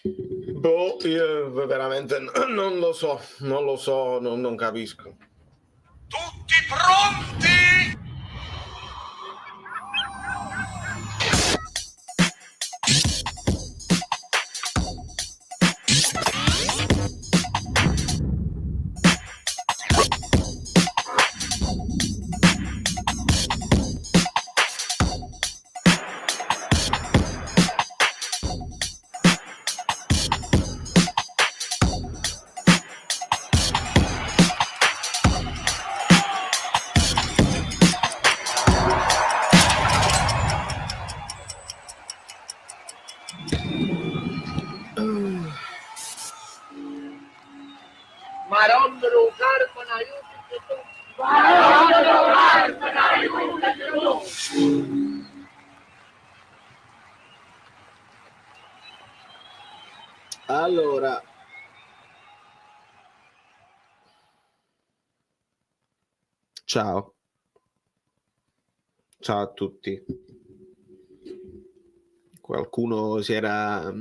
Boh, io veramente non lo so, non capisco. Tutti pronti? Marondro Carpana aiuti. Allora, ciao a tutti. Qualcuno si era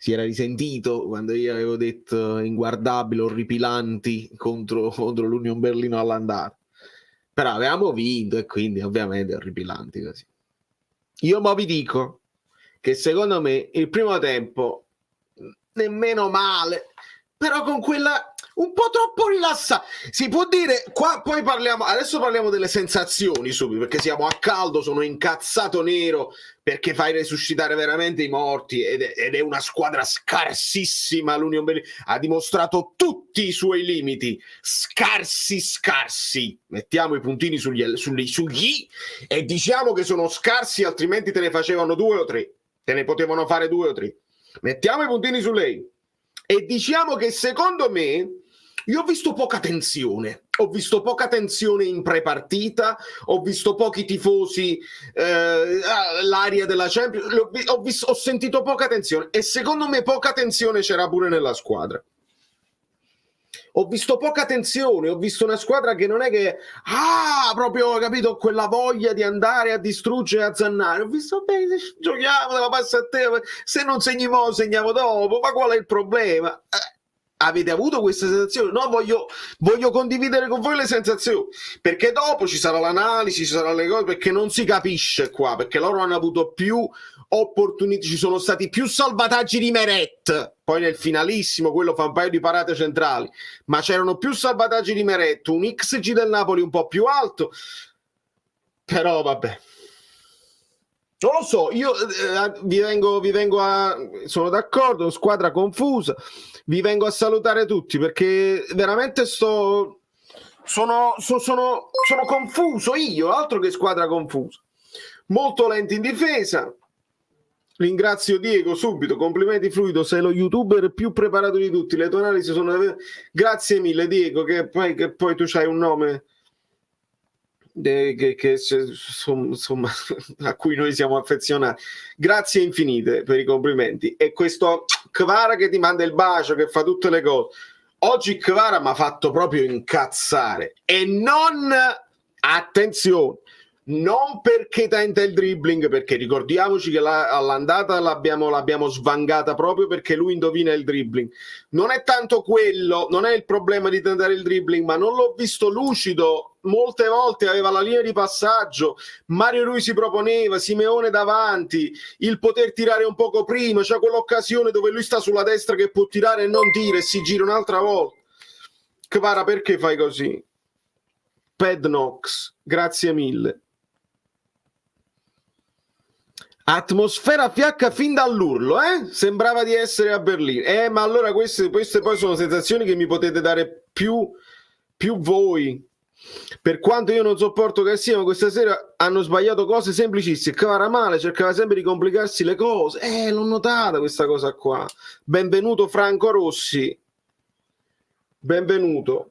risentito quando io avevo detto inguardabile, orripilanti contro l'Union Berlino all'andata, però avevamo vinto e quindi ovviamente orripilanti così. Io mo vi dico che secondo me il primo tempo nemmeno male, però con quella un po' troppo rilassata, si può dire. Qua poi adesso parliamo delle sensazioni subito, perché siamo a caldo, sono incazzato nero perché fai resuscitare veramente i morti ed è una squadra scarsissima. L'Union Berlin ha dimostrato tutti i suoi limiti, scarsi, mettiamo i puntini sugli e diciamo che sono scarsi, altrimenti te ne facevano 2 o 3, te ne potevano fare 2 o 3. Mettiamo i puntini su lei e diciamo che secondo me io ho visto poca tensione in pre-partita, ho visto pochi tifosi, l'aria della Champions, ho sentito poca tensione e secondo me poca tensione c'era pure nella squadra. Ho visto poca tensione, ho visto una squadra che non è che proprio, capito, quella voglia di andare a distruggere, a zannare. Ho visto bene, giochiamo, la passa a te, se non segni mo segniamo dopo, ma qual è il problema? Avete avuto questa sensazione? No, voglio condividere con voi le sensazioni, perché dopo ci sarà l'analisi, ci saranno le cose, perché non si capisce qua, perché loro hanno avuto più opportunità, ci sono stati più salvataggi di Meret, poi nel finalissimo quello fa un paio di parate centrali, ma c'erano più salvataggi di Meret, un XG del Napoli un po' più alto, però vabbè. Non lo so, io vi vengo a... sono d'accordo, squadra confusa, vi vengo a salutare tutti perché veramente sono confuso io, altro che squadra confusa. Molto lenti in difesa. Ringrazio Diego subito, complimenti fluido, sei lo youtuber più preparato di tutti, le tue analisi sono... Grazie mille Diego, che poi tu c'hai un nome... insomma, a cui noi siamo affezionati. Grazie infinite per i complimenti. E questo Kvara che ti manda il bacio, che fa tutte le cose. Oggi Kvara mi ha fatto proprio incazzare. E non, attenzione, non perché tenta il dribbling, perché ricordiamoci che all'andata l'abbiamo svangata proprio perché lui indovina il dribbling. Non è tanto quello, non è il problema di tentare il dribbling, ma non l'ho visto lucido. Molte volte aveva la linea di passaggio, Mario Rui si proponeva, Simeone davanti, il poter tirare un poco prima, c'è quell'occasione dove lui sta sulla destra che può tirare e non tira e si gira un'altra volta. Kvara, perché fai così? Pednox, grazie mille. Atmosfera fiacca fin dall'urlo, sembrava di essere a Berlino. Ma allora queste poi sono sensazioni che mi potete dare più voi. Per quanto io non sopporto Garcia, ma questa sera hanno sbagliato cose semplicissime. Kvara male, cercava sempre di complicarsi le cose. L'ho notata questa cosa qua. Benvenuto Franco Rossi. Benvenuto.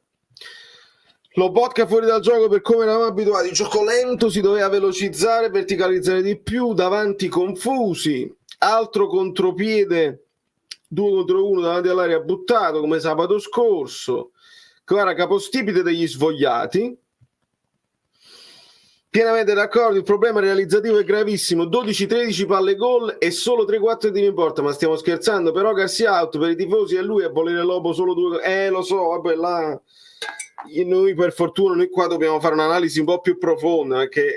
Lobotka fuori dal gioco per come eravamo abituati. Gioco lento, si doveva velocizzare, verticalizzare di più, davanti confusi. Altro contropiede, 2 contro 1 davanti all'area buttato come sabato scorso. Kvara capostipite degli svogliati. Pienamente d'accordo, il problema realizzativo è gravissimo, 12-13 palle gol e solo 3-4 tiri in porta, ma stiamo scherzando, però Garcia out per i tifosi e lui a volere Lobo solo 2, lo so, vabbè là, noi per fortuna, noi qua dobbiamo fare un'analisi un po' più profonda, perché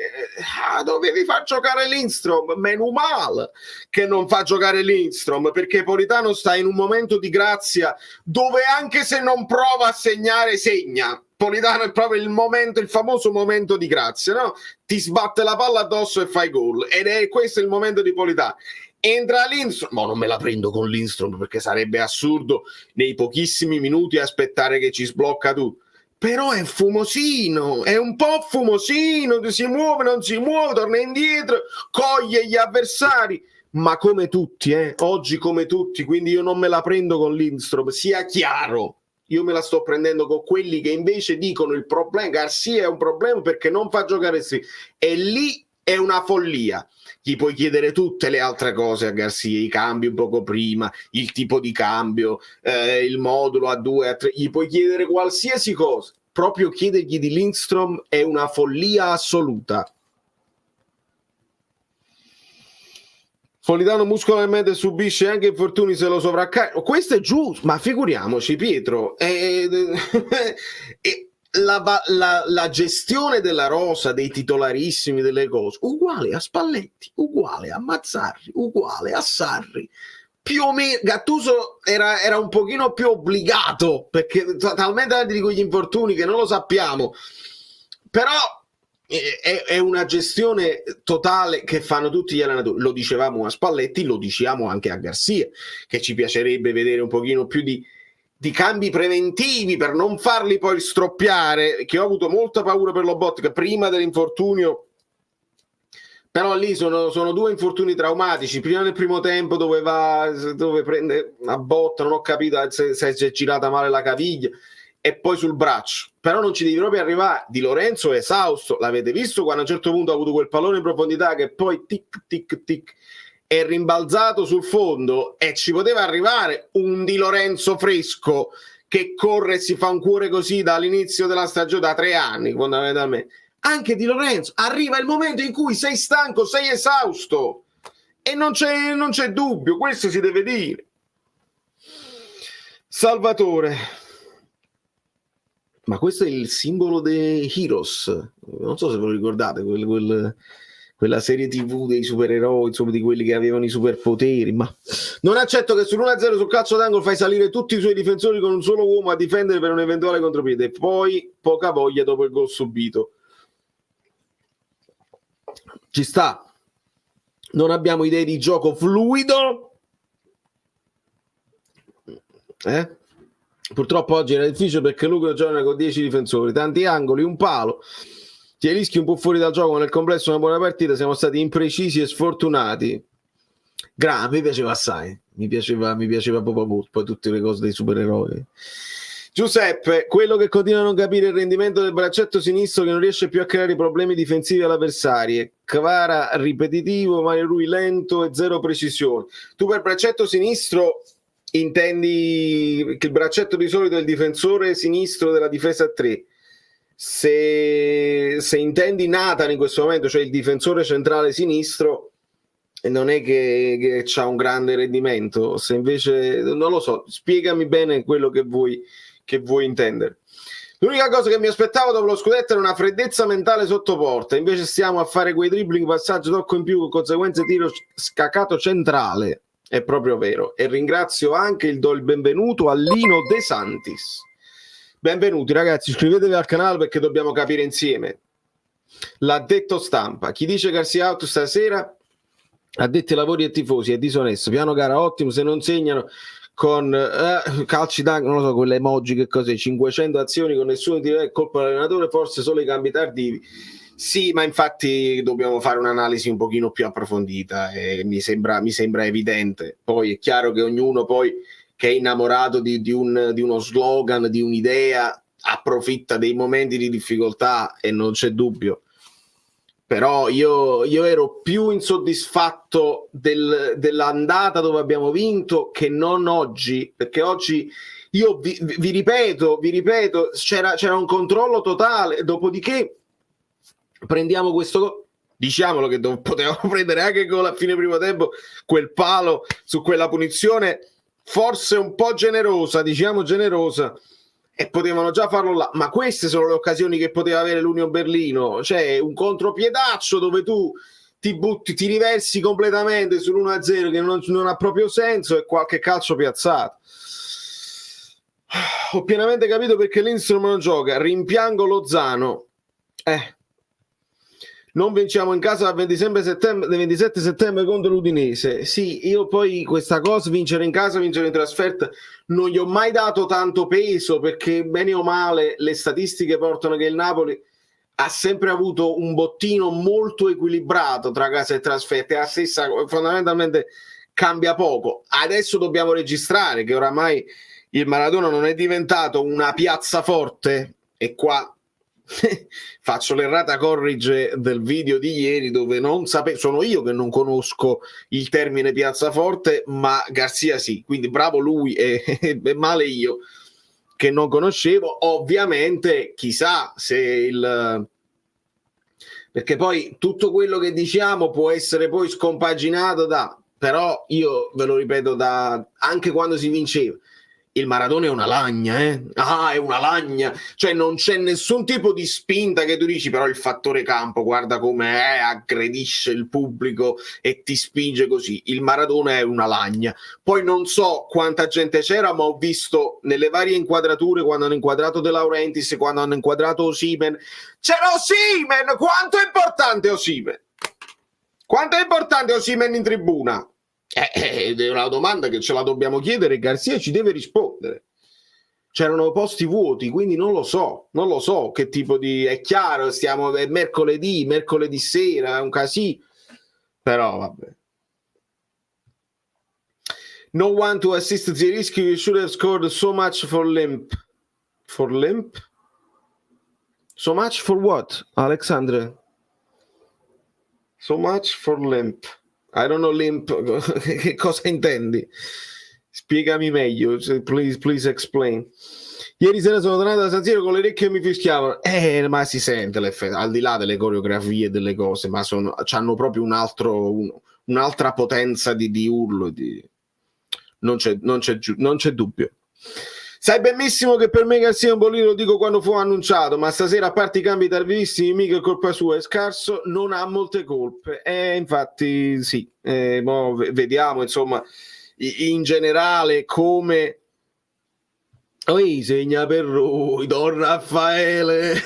dovevi far giocare Lindstrom, meno male che non fa giocare Lindstrom, perché Politano sta in un momento di grazia dove anche se non prova a segnare, segna. Politano è proprio il momento, il famoso momento di grazia, no? Ti sbatte la palla addosso e fai gol, ed è questo il momento di Politano. Entra Lindstrom, ma non me la prendo con Lindstrom perché sarebbe assurdo nei pochissimi minuti aspettare che ci sblocca tutto. Però è fumosino, è un po' fumosino, si muove, non si muove, torna indietro, coglie gli avversari, ma come tutti, oggi come tutti, quindi io non me la prendo con Lindstrom, sia chiaro. Io me la sto prendendo con quelli che invece dicono il problema, Garcia è un problema perché non fa giocare sì. E lì è una follia. Gli puoi chiedere tutte le altre cose a Garcia, i cambi un poco prima, il tipo di cambio, il modulo a 2, a 3, gli puoi chiedere qualsiasi cosa. Proprio chiedergli di Lindstrom è una follia assoluta. Politano muscolarmente subisce anche infortuni se lo sovraccarica. Questo è giusto, ma figuriamoci Pietro. La gestione della rosa, dei titolarissimi, delle cose, uguale a Spalletti, uguale a Mazzarri, uguale a Sarri. Più o meno Gattuso era un pochino più obbligato, perché talmente tanti di quegli infortuni che non lo sappiamo. Però è una gestione totale che fanno tutti gli allenatori. Lo dicevamo a Spalletti, lo diciamo anche a Garcia, che ci piacerebbe vedere un pochino più di cambi preventivi per non farli poi stroppiare, che ho avuto molta paura per Lobotka prima dell'infortunio, però lì sono 2 infortuni traumatici. Prima nel primo tempo dove prende una botta, non ho capito se è girata male la caviglia, e poi sul braccio, però non ci devi proprio arrivare. Di Lorenzo è esausto, l'avete visto quando a un certo punto ha avuto quel pallone in profondità che poi tic tic tic è rimbalzato sul fondo, e ci poteva arrivare un Di Lorenzo fresco che corre e si fa un cuore così dall'inizio della stagione, da 3 anni fondamentalmente. Anche Di Lorenzo arriva il momento in cui sei stanco, sei esausto, e non c'è dubbio, questo si deve dire. Salvatore, ma questo è il simbolo dei Heroes, non so se ve lo ricordate, quella serie TV dei supereroi, insomma, di quelli che avevano i superpoteri. Ma non accetto che sull'1-0 sul calcio d'angolo fai salire tutti i suoi difensori con un solo uomo a difendere per un eventuale contropiede, e poi poca voglia dopo il gol subito. Ci sta, non abbiamo idee di gioco fluido, purtroppo oggi era difficile perché Luca gioca con 10 difensori, tanti angoli, un palo, Zielinski un po' fuori dal gioco, ma nel complesso una buona partita, siamo stati imprecisi e sfortunati. Mi piaceva assai, mi piaceva proprio molto, poi tutte le cose dei supereroi. Giuseppe, quello che continua a non capire il rendimento del braccetto sinistro che non riesce più a creare problemi difensivi all'avversario. Kvara ripetitivo, Mario Rui lento e zero precisione. Tu per braccetto sinistro intendi che il braccetto di solito è il difensore sinistro della difesa a 3. Se intendi Nathan in questo momento, cioè il difensore centrale sinistro, non è che c'ha un grande rendimento. Se invece, non lo so, spiegami bene quello che vuoi intendere. L'unica cosa che mi aspettavo dopo lo scudetto era una freddezza mentale sotto porta, invece stiamo a fare quei dribbling, passaggio tocco in più con conseguenze tiro scaccato centrale. È proprio vero, e ringrazio anche do il benvenuto a Lino De Santis. Benvenuti ragazzi, iscrivetevi al canale perché dobbiamo capire insieme. L'ha detto Stampa, chi dice Garcia out stasera addetti ai lavori e tifosi è disonesto, piano gara ottimo, se non segnano con calci d'angolo, non lo so, quelle emoji che cos'è, 500 azioni con nessuno tiro, è colpa dell'allenatore, forse solo i cambi tardivi. Sì, ma infatti dobbiamo fare un'analisi un pochino più approfondita, e mi sembra evidente. Poi è chiaro che ognuno poi che è innamorato di uno slogan, di un'idea, approfitta dei momenti di difficoltà, e non c'è dubbio. Però io ero più insoddisfatto dell'andata dove abbiamo vinto che non oggi, perché oggi io vi ripeto, c'era un controllo totale, dopodiché prendiamo questo, diciamolo che potevamo prendere anche con la fine primo tempo quel palo su quella punizione, forse un po' generosa, diciamo generosa, e potevano già farlo là, ma queste sono le occasioni che poteva avere l'Union Berlino, cioè un contropiedaccio dove tu ti butti, ti riversi completamente sull'1-0 che non ha proprio senso, e qualche calcio piazzato. Ho pienamente capito perché Lindstrom non gioca, rimpiango Lozano. Non vinciamo in casa dal 27 settembre contro l'Udinese. Sì, io poi questa cosa, vincere in casa, vincere in trasferta, non gli ho mai dato tanto peso, perché bene o male le statistiche portano che il Napoli ha sempre avuto un bottino molto equilibrato tra casa e trasferta, e la stessa, fondamentalmente cambia poco. Adesso dobbiamo registrare che oramai il Maradona non è diventato una piazzaforte, e qua faccio l'errata corrige del video di ieri, dove non sapevo, sono io che non conosco il termine piazzaforte, ma Garcia sì, quindi bravo lui e male io che non conoscevo. Ovviamente chissà se il, perché poi tutto quello che diciamo può essere poi scompaginato da, però io ve lo ripeto, da anche quando si vinceva, il Maradona è una lagna, è una lagna, cioè non c'è nessun tipo di spinta che tu dici, però il fattore campo, guarda come aggredisce il pubblico e ti spinge così. Il Maradona è una lagna. Poi non so quanta gente c'era, ma ho visto nelle varie inquadrature, quando hanno inquadrato De Laurentiis, quando hanno inquadrato Osimhen, c'era Osimhen. Quanto è importante Osimhen? Quanto è importante Osimhen in tribuna? È una domanda che ce la dobbiamo chiedere e Garcia ci deve rispondere. C'erano posti vuoti, quindi non lo so che tipo di, è chiaro, è mercoledì sera, è un casino, però vabbè. No one to assist Zielinski, we should have scored so much for limp. For limp? So much for what, Alexandre? So much for limp. I don't know limp, che cosa intendi? Spiegami meglio, please explain. Ieri sera sono tornato da San Siro con le orecchie che mi fischiavano. Ma si sente l'effetto, al di là delle coreografie e delle cose, ma hanno proprio un'altra potenza di urlo. Non c'è dubbio. Sai benissimo che per me Garcia è un bollino, lo dico quando fu annunciato, ma stasera, a parte i cambi tardivissimi, mica è colpa sua, è scarso, non ha molte colpe. Infatti sì, vediamo insomma in generale come... segna per lui, Don Raffaele!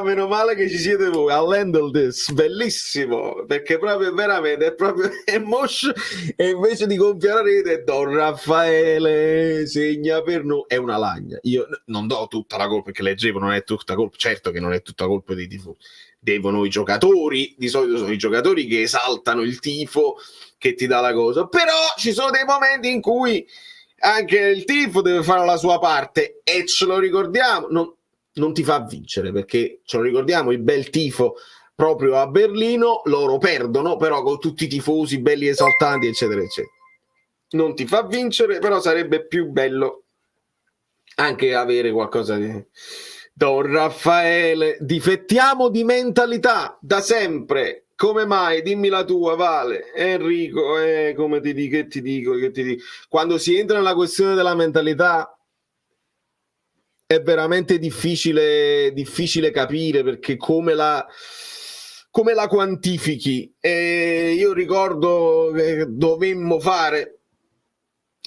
Meno male che ci siete voi. I'll handle this, bellissimo, perché proprio veramente è moscio, e invece di gonfiare la rete, Don Raffaele segna per noi, è una lagna. Io non do tutta la colpa, perché leggevo, non è tutta colpa, certo che non è tutta colpa dei tifosi, devono i giocatori, di solito sono i giocatori che esaltano il tifo che ti dà la cosa, però ci sono dei momenti in cui anche il tifo deve fare la sua parte, e ce lo ricordiamo. Non ti fa vincere, perché ce lo ricordiamo, il bel tifo proprio a Berlino, loro perdono, però con tutti i tifosi belli esaltanti, eccetera eccetera. Non ti fa vincere, però sarebbe più bello anche avere qualcosa di... Don Raffaele, difettiamo di mentalità da sempre. Come mai? Dimmi la tua, Vale. Enrico, come ti dico, che ti dico? Quando si entra nella questione della mentalità è veramente difficile capire, perché come la quantifichi. Io ricordo che dovemmo fare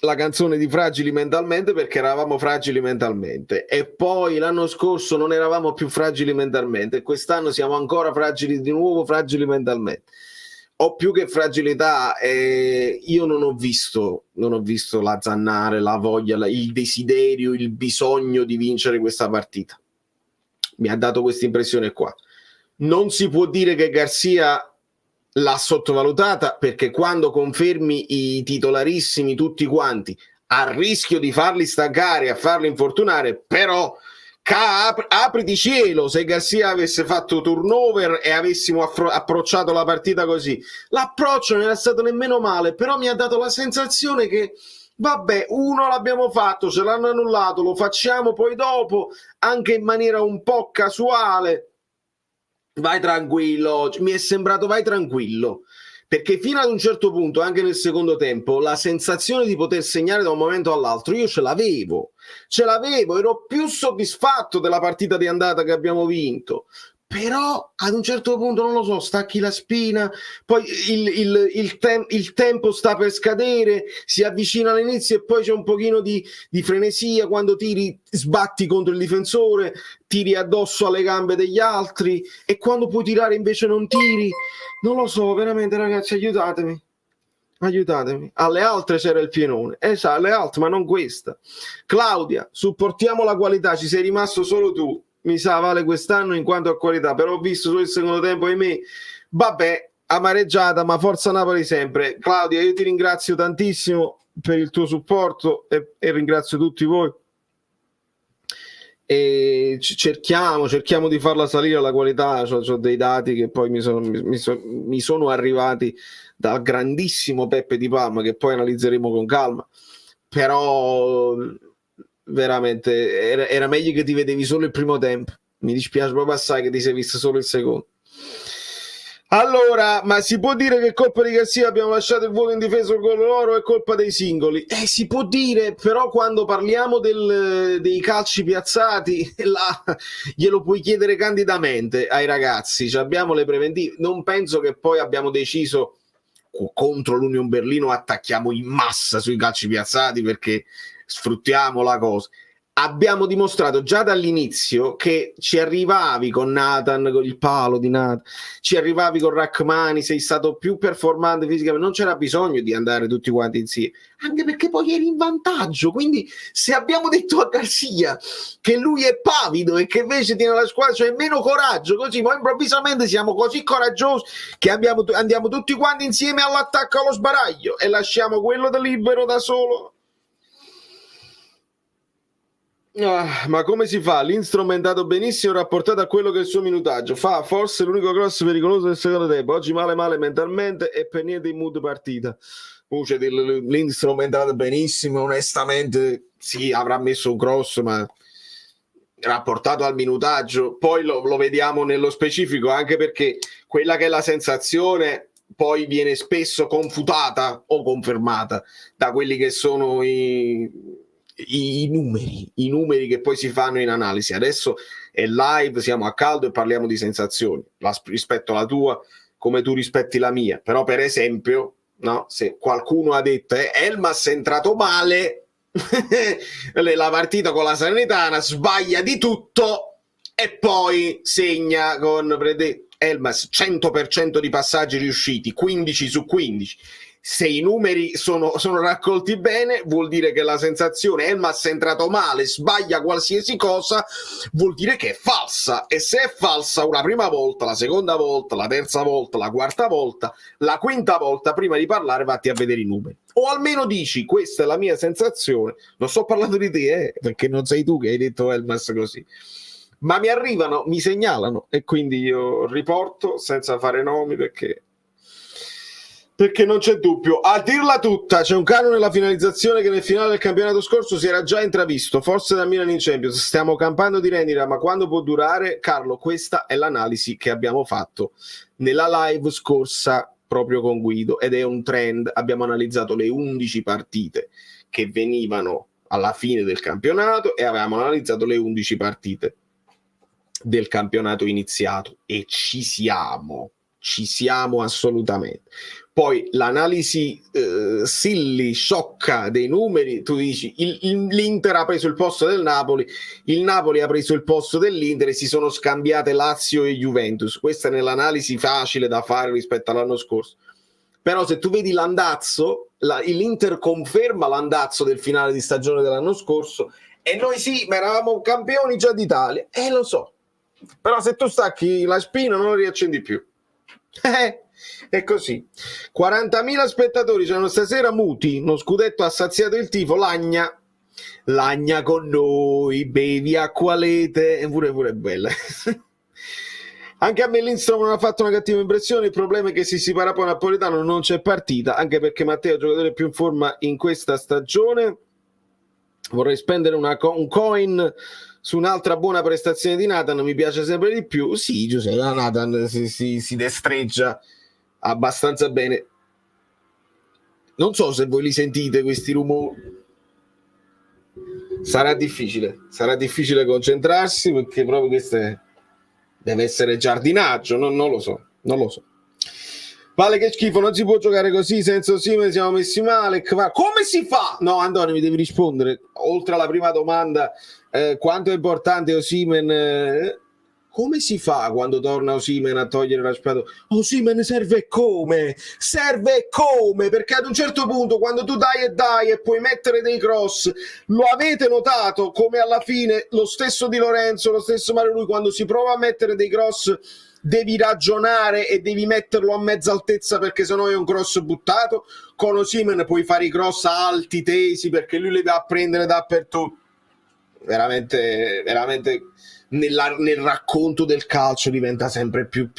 la canzone di Fragili Mentalmente perché eravamo fragili mentalmente, e poi l'anno scorso non eravamo più fragili mentalmente, e quest'anno siamo ancora fragili di nuovo, fragili mentalmente. Ho più che fragilità, io non ho visto la Zannare, la voglia, il desiderio, il bisogno di vincere questa partita. Mi ha dato questa impressione qua. Non si può dire che Garcia l'ha sottovalutata, perché quando confermi i titolarissimi tutti quanti, a rischio di farli stancare, a farli infortunare, però apriti cielo se Garcia avesse fatto turnover e avessimo approcciato la partita così. L'approccio non era stato nemmeno male, però mi ha dato la sensazione che Vabbè, uno l'abbiamo fatto, ce l'hanno annullato, lo facciamo poi dopo, anche in maniera un po' casuale. Vai tranquillo, mi è sembrato vai tranquillo, perché fino ad un certo punto, anche nel secondo tempo, la sensazione di poter segnare da un momento all'altro, io ce l'avevo, ero più soddisfatto della partita di andata che abbiamo vinto. Però ad un certo punto, non lo so, stacchi la spina, poi il tempo sta per scadere, si avvicina all'inizio e poi c'è un pochino di frenesia, quando tiri sbatti contro il difensore, tiri addosso alle gambe degli altri, e quando puoi tirare invece non tiri. Non lo so, veramente ragazzi, aiutatemi. Alle altre c'era il pienone, esatto, alle altre, ma non questa. Claudia, supportiamo la qualità, ci sei rimasto solo tu, mi sa vale quest'anno in quanto a qualità, però ho visto solo il secondo tempo, ahimè. Vabbè, amareggiata, ma forza Napoli sempre. Claudia, io ti ringrazio tantissimo per il tuo supporto e ringrazio tutti voi, e cerchiamo di farla salire la qualità. C'ho dei dati che poi mi sono arrivati dal grandissimo Peppe Di Palma, che poi analizzeremo con calma, però veramente era meglio che ti vedevi solo il primo tempo. Mi dispiace proprio assai che ti sei visto solo il secondo. Allora, ma si può dire che è colpa di Garcia abbiamo lasciato il vuoto in difesa con loro, è colpa dei singoli? Si può dire, però quando parliamo dei calci piazzati, là, glielo puoi chiedere candidamente ai ragazzi. Abbiamo le preventive, non penso che poi abbiamo deciso contro l'Union Berlino attacchiamo in massa sui calci piazzati perché sfruttiamo la cosa. Abbiamo dimostrato già dall'inizio che ci arrivavi con Nathan, con il palo di Nathan, ci arrivavi con Rachmani, sei stato più performante fisicamente, non c'era bisogno di andare tutti quanti insieme, anche perché poi eri in vantaggio. Quindi se abbiamo detto a Garcia che lui è pavido e che invece tiene la squadra, cioè meno coraggio, così poi improvvisamente siamo così coraggiosi che andiamo tutti quanti insieme all'attacco allo sbaraglio e lasciamo quello da libero da solo. Ma come si fa? L'instrumentato benissimo rapportato a quello che è il suo minutaggio. Fa forse l'unico cross pericoloso del secondo tempo. Oggi male mentalmente e per niente in mood partita. Voce l'instrumentato benissimo, onestamente sì, avrà messo un cross, ma rapportato al minutaggio poi lo vediamo nello specifico, anche perché quella che è la sensazione poi viene spesso confutata o confermata da quelli che sono i numeri che poi si fanno in analisi. Adesso è live, siamo a caldo e parliamo di sensazioni. Rispetto alla tua come tu rispetti la mia, però per esempio, no, se qualcuno ha detto Elmas è entrato male la partita con la Salernitana, sbaglia di tutto e poi segna con Elmas 100% di passaggi riusciti, 15 su 15. Se i numeri sono raccolti bene, vuol dire che la sensazione Elmas è entrato male, sbaglia qualsiasi cosa, vuol dire che è falsa. E se è falsa una prima volta, la seconda volta, la terza volta, la quarta volta, la quinta volta, prima di parlare vatti a vedere i numeri. O almeno dici, questa è la mia sensazione. Non sto parlando di te, perché non sei tu che hai detto Elmas così. Ma mi arrivano, mi segnalano, e quindi io riporto senza fare nomi perché non c'è dubbio. A dirla tutta, c'è un calo nella finalizzazione che nel finale del campionato scorso si era già intravisto, forse da Milan in Champions. Stiamo campando di Renira, ma quando può durare? Carlo, questa è l'analisi che abbiamo fatto nella live scorsa proprio con Guido, ed è un trend. Abbiamo analizzato le 11 partite che venivano alla fine del campionato e avevamo analizzato le 11 partite del campionato iniziato, e ci siamo assolutamente. Poi l'analisi silly, sciocca dei numeri, tu dici l'Inter ha preso il posto del Napoli, il Napoli ha preso il posto dell'Inter e si sono scambiate Lazio e Juventus. Questa è nell'analisi facile da fare rispetto all'anno scorso. Però se tu vedi l'andazzo, l'Inter conferma l'andazzo del finale di stagione dell'anno scorso, e noi sì, ma eravamo campioni già d'Italia, lo so, però se tu stacchi la spina non lo riaccendi più. È così. 40.000 spettatori c'erano stasera muti, lo scudetto ha saziato il tifo, Lagna con noi, bevi acqua Lete, pure bella. Anche a me Lindstrom non ha fatto una cattiva impressione, il problema è che se si para poi Napoletano non c'è partita, anche perché Matteo è il giocatore più in forma in questa stagione. Vorrei spendere un coin su un'altra buona prestazione di Nathan, mi piace sempre di più. Sì, Giuseppe, Nathan si destreggia abbastanza bene. Non so se voi li sentite questi rumori. Sarà difficile concentrarsi, perché proprio questo deve essere giardinaggio, non lo so. Vale, che schifo, non si può giocare così senza Osimhen, siamo messi male. Come si fa? No, Antonio, mi devi rispondere. Oltre alla prima domanda, quanto è importante Osimhen? Come si fa quando torna Osimhen a togliere la spada? Osimhen serve come? Perché ad un certo punto, quando tu dai e puoi mettere dei cross, lo avete notato come alla fine lo stesso Di Lorenzo, lo stesso Mario Rui, quando si prova a mettere dei cross devi ragionare e devi metterlo a mezza altezza, perché sennò è un cross buttato. Con Osimhen puoi fare i cross alti, tesi, perché lui li va a prendere dappertutto. Veramente nel racconto del calcio diventa sempre più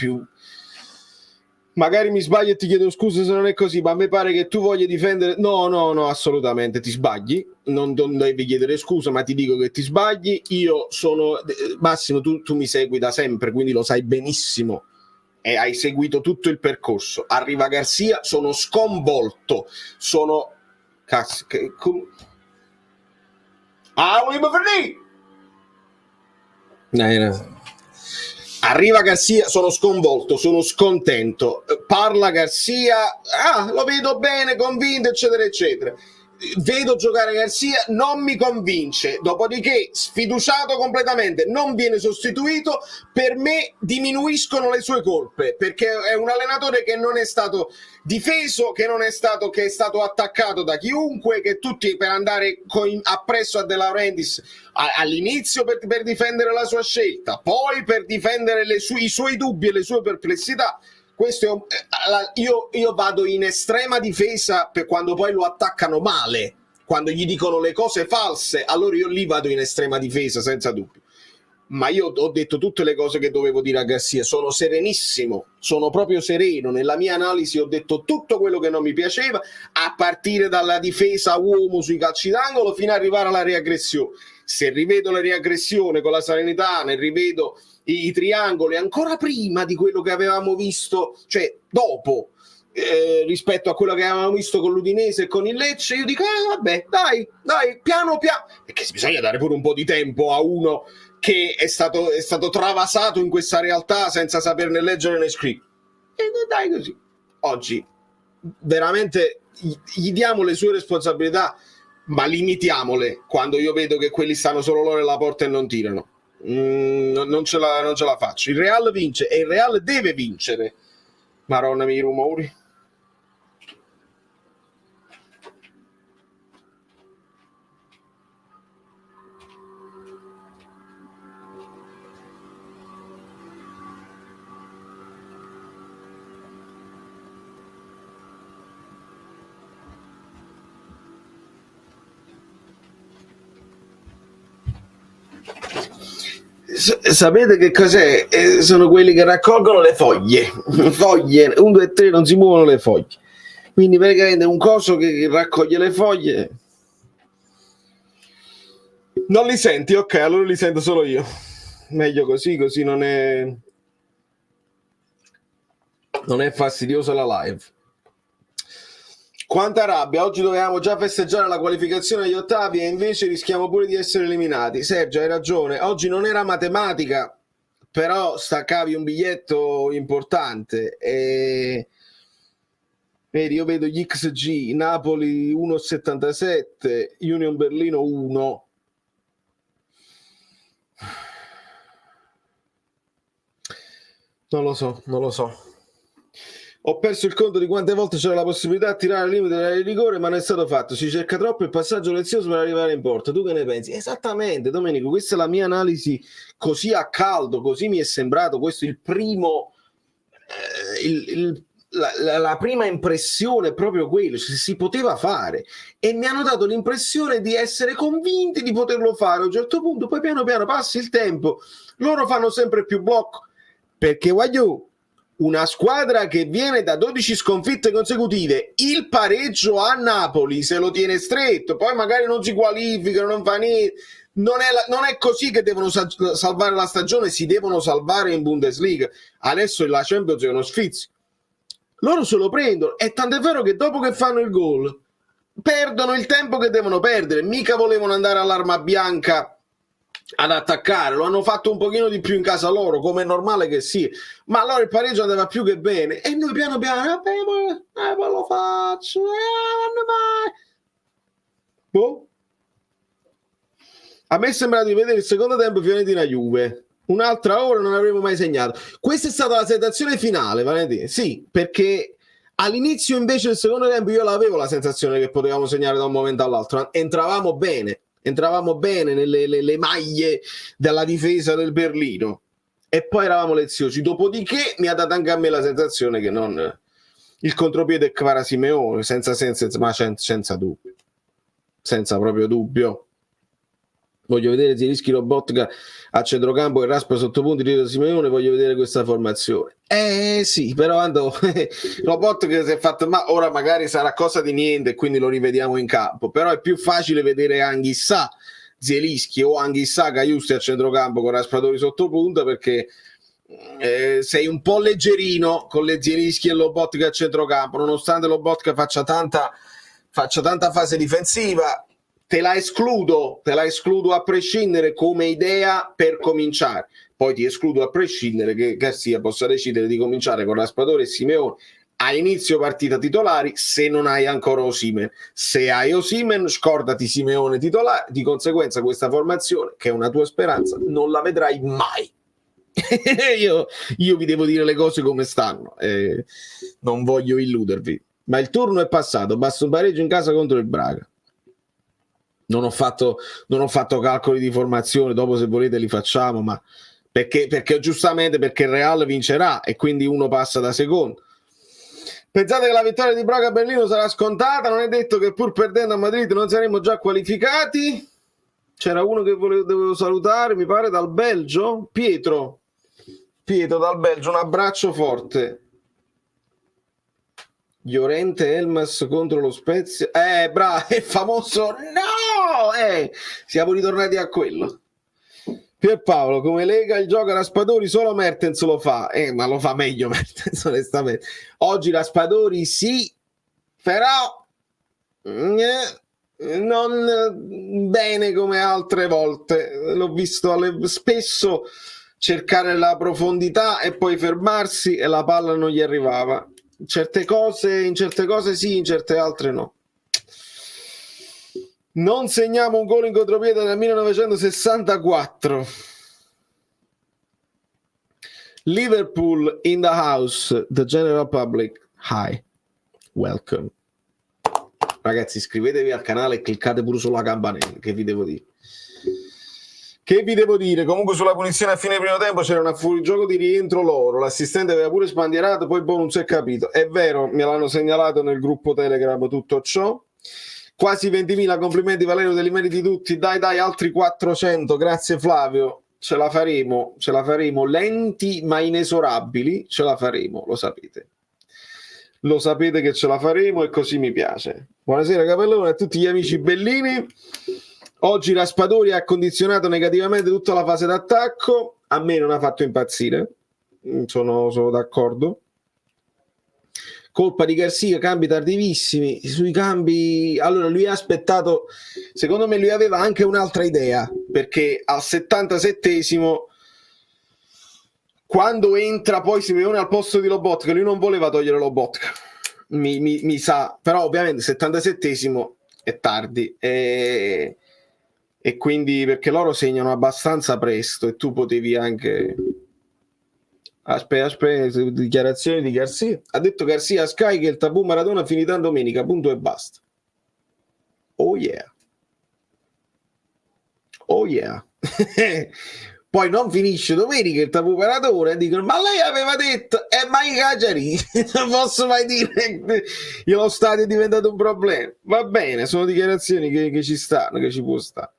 magari mi sbaglio e ti chiedo scusa se non è così, ma a me pare che tu voglia difendere. No, assolutamente ti sbagli, non devi chiedere scusa, ma ti dico che ti sbagli. Io sono Massimo, tu mi segui da sempre, quindi lo sai benissimo e hai seguito tutto il percorso. Arriva Garcia, sono sconvolto, arriva Garcia, sono sconvolto, sono scontento, parla Garcia, lo vedo bene, convinto, eccetera eccetera. Vedo giocare Garcia, non mi convince, dopodiché sfiduciato completamente, non viene sostituito. Per me diminuiscono le sue colpe, perché è un allenatore che non è stato difeso, che è stato attaccato da chiunque, che tutti per andare appresso a De Laurentiis all'inizio per difendere la sua scelta, poi per difendere i suoi dubbi e le sue perplessità. Questo io vado in estrema difesa per quando poi lo attaccano male, quando gli dicono le cose false, allora io lì vado in estrema difesa senza dubbio. Ma io ho detto tutte le cose che dovevo dire a Garcia, sono serenissimo, sono proprio sereno, nella mia analisi ho detto tutto quello che non mi piaceva, a partire dalla difesa uomo sui calci d'angolo fino ad arrivare alla riaggressione. Se rivedo la riaggressione con la Salernitana e rivedo i triangoli ancora prima di quello che avevamo visto, cioè dopo, rispetto a quello che avevamo visto con l'Udinese e con il Lecce, io dico vabbè, dai, piano, perché bisogna dare pure un po' di tempo a uno che è stato travasato in questa realtà senza saperne leggere né scrivere. E dai, così oggi veramente gli diamo le sue responsabilità, ma limitiamole quando io vedo che quelli stanno solo loro alla porta e non tirano. Non ce la faccio. Il Real vince e il Real deve vincere. Maronna mi rumori. Sapete che cos'è? Sono quelli che raccolgono le foglie, 1, 2, 3, non si muovono le foglie, quindi praticamente un coso che raccoglie le foglie. Non li senti? Ok, allora li sento solo io. Meglio così non è fastidiosa la live. Quanta rabbia, oggi dovevamo già festeggiare la qualificazione agli ottavi e invece rischiamo pure di essere eliminati. Sergio, hai ragione, oggi non era matematica, però staccavi un biglietto importante e vedi, io vedo gli XG, Napoli 1,77, Union Berlino 1. Non lo so. Ho perso il conto di quante volte c'era la possibilità di tirare al limite dell'area di rigore, ma non è stato fatto. Si cerca troppo il passaggio lezioso per arrivare in porta. Tu che ne pensi? Esattamente, Domenico, questa è la mia analisi così a caldo, così mi è sembrato. Questo è il primo, la prima impressione è proprio quello, se si poteva fare. E mi hanno dato l'impressione di essere convinti di poterlo fare. A un certo punto, poi piano piano passa il tempo, loro fanno sempre più blocco. perché voglio una squadra che viene da 12 sconfitte consecutive, il pareggio a Napoli se lo tiene stretto, poi magari non si qualificano, non fa niente. Non è così che devono salvare la stagione, si devono salvare in Bundesliga. Adesso la Champions è uno sfizio. Loro se lo prendono, e tant'è vero che dopo che fanno il gol perdono il tempo che devono perdere. Mica volevano andare all'arma bianca ad attaccare, lo hanno fatto un pochino di più in casa loro, come è normale che sia, ma allora il pareggio andava più che bene e noi piano piano poi lo faccio, non mai. Boh. A me è sembrato di vedere il secondo tempo Fiorentina-Juve, un'altra ora non avremmo mai segnato. Questa è stata la sensazione finale, Valentina. Sì, perché all'inizio invece del secondo tempo io l'avevo la sensazione che potevamo segnare da un momento all'altro, entravamo bene nelle maglie della difesa del Berlino e poi eravamo leziosi. Dopodiché mi ha dato anche a me la sensazione che non il contropiede è Kvara Simeone, senza dubbio, senza proprio dubbio. Voglio vedere Zielinski, Lobotka a centrocampo e Raspa sotto punti di Simeone. Voglio vedere questa formazione. Sì, però Lobotka si è fatto, ma ora magari sarà cosa di niente, quindi lo rivediamo in campo. Però è più facile vedere Anghissà, Zielinski o Anghissà Caiusti a centrocampo con Raspadori sotto punta, perché sei un po' leggerino con le Zielinski e Lobotka a centrocampo, nonostante Lobotka faccia tanta fase difensiva. Te la escludo a prescindere come idea per cominciare. Poi ti escludo a prescindere che Garcia possa decidere di cominciare con Raspadori e Simeone a inizio partita titolari se non hai ancora Osimhen. Se hai Osimhen, scordati Simeone titolare. Di conseguenza questa formazione, che è una tua speranza, non la vedrai mai. io vi devo dire le cose come stanno. Non voglio illudervi. Ma il turno è passato. Basta un pareggio in casa contro il Braga. Non ho fatto calcoli di formazione, dopo se volete li facciamo, ma perché giustamente perché il Real vincerà e quindi uno passa da secondo. Pensate che la vittoria di Braga a Berlino sarà scontata? Non è detto che pur perdendo a Madrid non saremmo già qualificati. C'era uno che dovevo salutare, mi pare dal Belgio, Pietro dal Belgio, un abbraccio forte. Llorente Elmas contro lo Spezia, bravo, è famoso, no, siamo ritornati a quello. Pierpaolo, come Lega il gioco a Raspadori solo Mertens lo fa, ma lo fa meglio Mertens onestamente. Oggi Raspadori sì, però non bene come altre volte, l'ho visto spesso cercare la profondità e poi fermarsi e la palla non gli arrivava. In certe cose sì, in certe altre no. Non segniamo un gol in contropiede dal 1964. Liverpool in the house, the general public. Hi, welcome. Ragazzi, iscrivetevi al canale e cliccate pure sulla campanella. Che vi devo dire? Comunque sulla punizione a fine primo tempo c'era un fuorigioco di rientro loro, l'assistente aveva pure sbandierato, poi non si è capito. È vero, me l'hanno segnalato nel gruppo Telegram tutto ciò. Quasi 20.000, complimenti Valerio, te li meriti tutti. Dai, altri 400, grazie Flavio. Ce la faremo, lenti ma inesorabili, ce la faremo, lo sapete. Lo sapete che ce la faremo e così mi piace. Buonasera Capellone a tutti gli amici bellini. Oggi Raspadori ha condizionato negativamente tutta la fase d'attacco, a me non ha fatto impazzire, sono d'accordo. Colpa di Garcia, cambi tardivissimi, sui cambi, allora lui ha aspettato, secondo me lui aveva anche un'altra idea, perché al 77esimo, quando entra poi Simeone al posto di Lobotka, lui non voleva togliere Lobotka, mi sa, però ovviamente 77esimo è tardi e quindi perché loro segnano abbastanza presto e tu potevi anche aspetta, dichiarazioni di Garcia, ha detto Garcia a Sky che il tabù Maradona finita in domenica, punto e basta. Oh yeah poi non finisce domenica il tabù Maradona e dicono ma lei aveva detto ma i cacciari non posso mai dire che lo stadio è diventato un problema. Va bene, sono dichiarazioni che ci stanno, che ci può stare.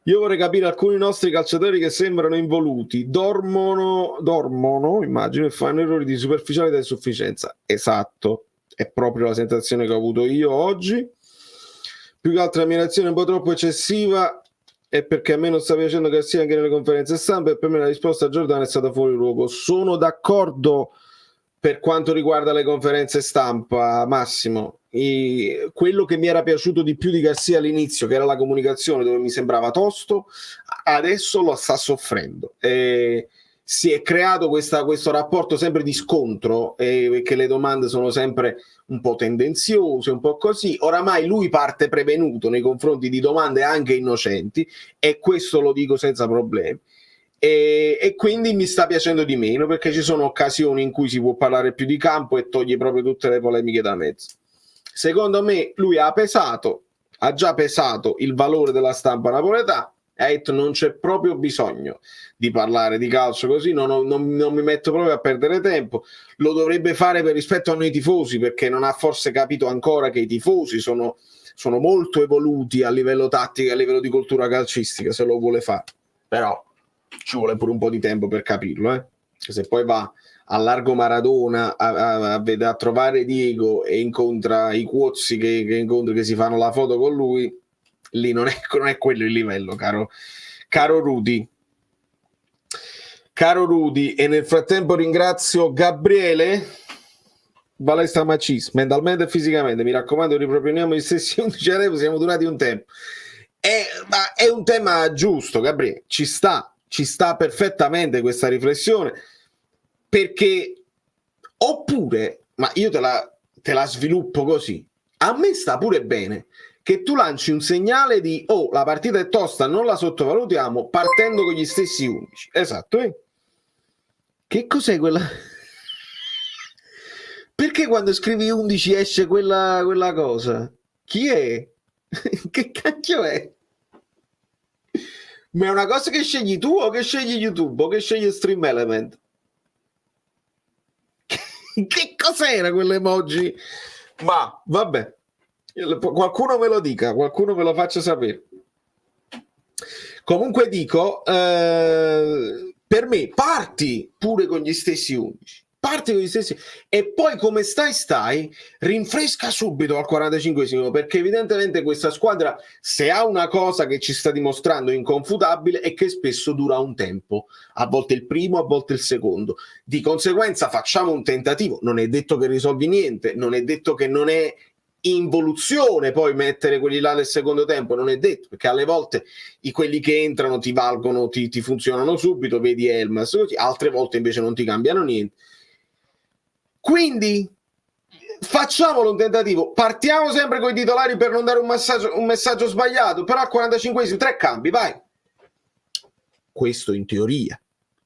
Io vorrei capire alcuni nostri calciatori che sembrano involuti, dormono, immagino, e fanno errori di superficialità e insufficienza. Esatto, è proprio la sensazione che ho avuto io oggi. Più che altra ammirazione un po' troppo eccessiva è perché a me non sta piacendo che sia anche nelle conferenze stampa e per me la risposta a Giordano è stata fuori luogo. Sono d'accordo per quanto riguarda le conferenze stampa, Massimo. Quello che mi era piaciuto di più di Garcia all'inizio, che era la comunicazione, dove mi sembrava tosto, adesso lo sta soffrendo. Si è creato questo rapporto sempre di scontro, perché le domande sono sempre un po' tendenziose, un po' così. Oramai lui parte prevenuto nei confronti di domande anche innocenti, e questo lo dico senza problemi. E quindi mi sta piacendo di meno, perché ci sono occasioni in cui si può parlare più di campo e toglie proprio tutte le polemiche da mezzo. Secondo me lui ha già pesato il valore della stampa napoletana e ha detto non c'è proprio bisogno di parlare di calcio così, non mi metto proprio a perdere tempo. Lo dovrebbe fare per rispetto a noi tifosi, perché non ha forse capito ancora che i tifosi sono molto evoluti a livello tattico e a livello di cultura calcistica, se lo vuole fare. Però ci vuole pure un po' di tempo per capirlo, se poi va a largo Maradona a trovare Diego e incontra i Cuozzi che si fanno la foto con lui, lì non è quello il livello, caro Rudy. E nel frattempo ringrazio Gabriele Valesta Macis, mentalmente e fisicamente, mi raccomando, riproponiamo gli stessi 11 siamo durati un tempo. Ma è un tema giusto, Gabriele, ci sta perfettamente questa riflessione, perché oppure, ma io te la sviluppo così, a me sta pure bene che tu lanci un segnale di la partita è tosta, non la sottovalutiamo, partendo con gli stessi 11. Esatto, Che cos'è quella? Perché quando scrivi 11 esce quella cosa? Chi è? Che cacchio è? Ma è una cosa che scegli tu o che scegli YouTube o che scegli Stream Element? Che cos'era quell'emoji? Ma vabbè, qualcuno me lo dica, qualcuno me lo faccia sapere. Comunque dico, per me parti pure con gli stessi 11. Parti con gli stessi e poi come stai rinfresca subito al 45esimo, perché evidentemente questa squadra, se ha una cosa che ci sta dimostrando inconfutabile, è che spesso dura un tempo, a volte il primo, a volte il secondo. Di conseguenza facciamo un tentativo, non è detto che risolvi niente, non è detto che non è involuzione poi mettere quelli là del secondo tempo, non è detto, perché alle volte quelli che entrano ti valgono, ti funzionano subito, vedi Elmas così, altre volte invece non ti cambiano niente. Quindi facciamolo un tentativo, partiamo sempre con i titolari per non dare un messaggio sbagliato, però al 45esimo 3 cambi, vai. Questo in teoria,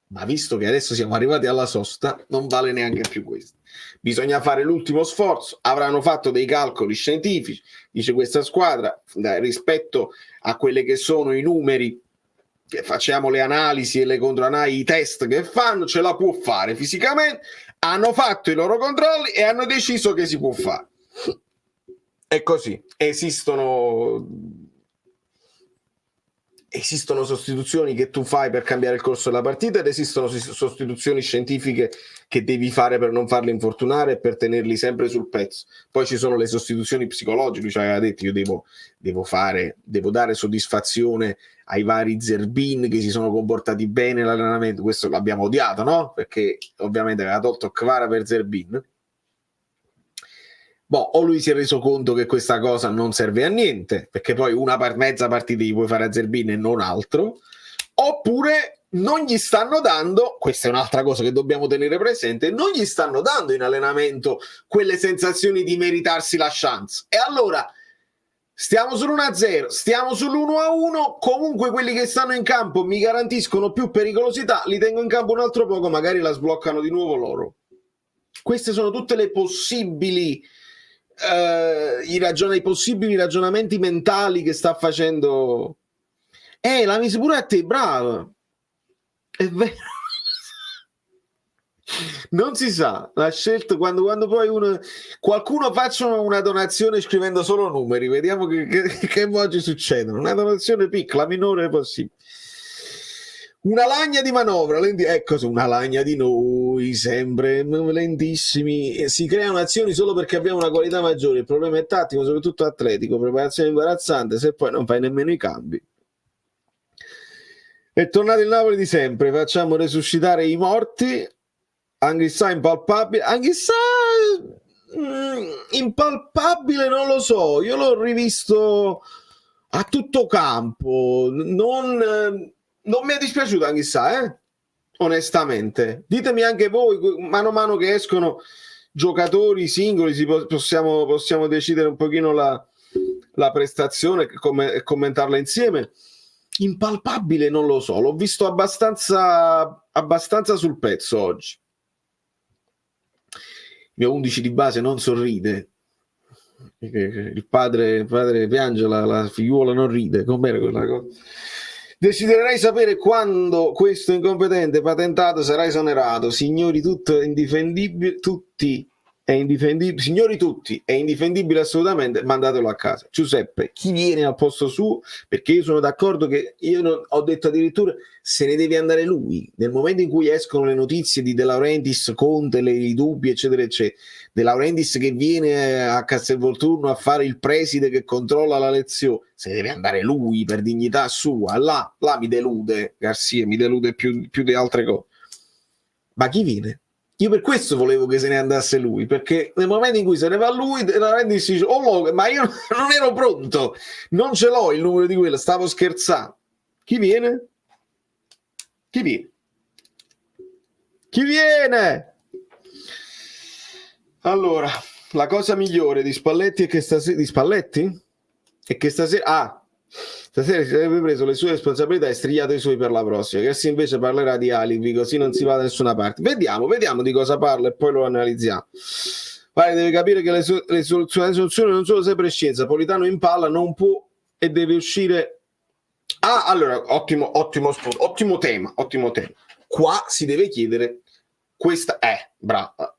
ma visto che adesso siamo arrivati alla sosta, non vale neanche più questo. Bisogna fare l'ultimo sforzo, avranno fatto dei calcoli scientifici, dice questa squadra, rispetto a quelli che sono i numeri, che facciamo le analisi e le controanalisi, i test che fanno, ce la può fare fisicamente, hanno fatto i loro controlli e hanno deciso che si può fare. È così, esistono sostituzioni che tu fai per cambiare il corso della partita ed esistono sostituzioni scientifiche che devi fare per non farli infortunare e per tenerli sempre sul pezzo. Poi ci sono le sostituzioni psicologiche, cioè aveva detto io devo dare soddisfazione ai vari Zerbin che si sono comportati bene nell'allenamento. Questo l'abbiamo odiato, no? Perché ovviamente aveva tolto Kvara per Zerbin. O lui si è reso conto che questa cosa non serve a niente, perché poi mezza partita gli puoi fare a Zerbin e non altro, oppure non gli stanno dando, questa è un'altra cosa che dobbiamo tenere presente, non gli stanno dando in allenamento quelle sensazioni di meritarsi la chance. E allora stiamo sull'1-0, stiamo sull'1-1, comunque quelli che stanno in campo mi garantiscono più pericolosità, li tengo in campo un altro poco, magari la sbloccano di nuovo loro. Queste sono tutte le possibili i possibili ragionamenti mentali che sta facendo. La misi pure a te, bravo, è vero. Non si sa, la scelta quando poi qualcuno faccia una donazione scrivendo solo numeri, vediamo che emoji succedono. Una donazione piccola, minore possibile. Una lagna di manovra, ecco, una lagna di noi, sempre lentissimi. Si creano azioni solo perché abbiamo una qualità maggiore. Il problema è tattico, soprattutto atletico. Preparazione imbarazzante se poi non fai nemmeno i cambi. È tornato il Napoli di sempre. Facciamo resuscitare i morti. Anghissà impalpabile. Anghissà impalpabile, non lo so. Io l'ho rivisto a tutto campo. Non mi è dispiaciuto Anghissà, onestamente. Ditemi anche voi, mano a mano che escono giocatori singoli, possiamo decidere un pochino la prestazione e commentarla insieme. Impalpabile non lo so, l'ho visto abbastanza sul pezzo oggi. Il mio 11 di base non sorride. Il padre piange, la figliuola non ride. Com'era quella cosa? Desidererei sapere quando questo incompetente patentato sarà esonerato. Signori tutti è indifendibile, signori tutti è indifendibile assolutamente, mandatelo a casa. Giuseppe, chi viene al posto suo? Perché io sono d'accordo che ho detto addirittura se ne deve andare lui. Nel momento in cui escono le notizie di De Laurentiis, Conte, i dubbi eccetera eccetera, De Laurentiis che viene a Castelvolturno a fare il preside che controlla la lezione, se deve andare lui per dignità sua. Là mi delude Garcia, mi delude più di altre cose. Ma chi viene? Io per questo volevo che se ne andasse lui, perché nel momento in cui se ne va lui, De Laurentiis dice: oh, ma io non ero pronto, non ce l'ho il numero di quello, stavo scherzando. Chi viene? Chi viene? Chi viene? Allora, la cosa migliore di Spalletti è che stasera... Di Spalletti? È che stasera... Stasera si sarebbe preso le sue responsabilità e strigliato i suoi per la prossima. Che si invece parlerà di alibi, così non si va da nessuna parte. Vediamo di cosa parla e poi lo analizziamo. Vale, deve capire che le soluzioni non sono sempre scienza. Politano in palla non può e deve uscire. Ah, allora, ottimo spunto, ottimo tema. Qua si deve chiedere questa brava.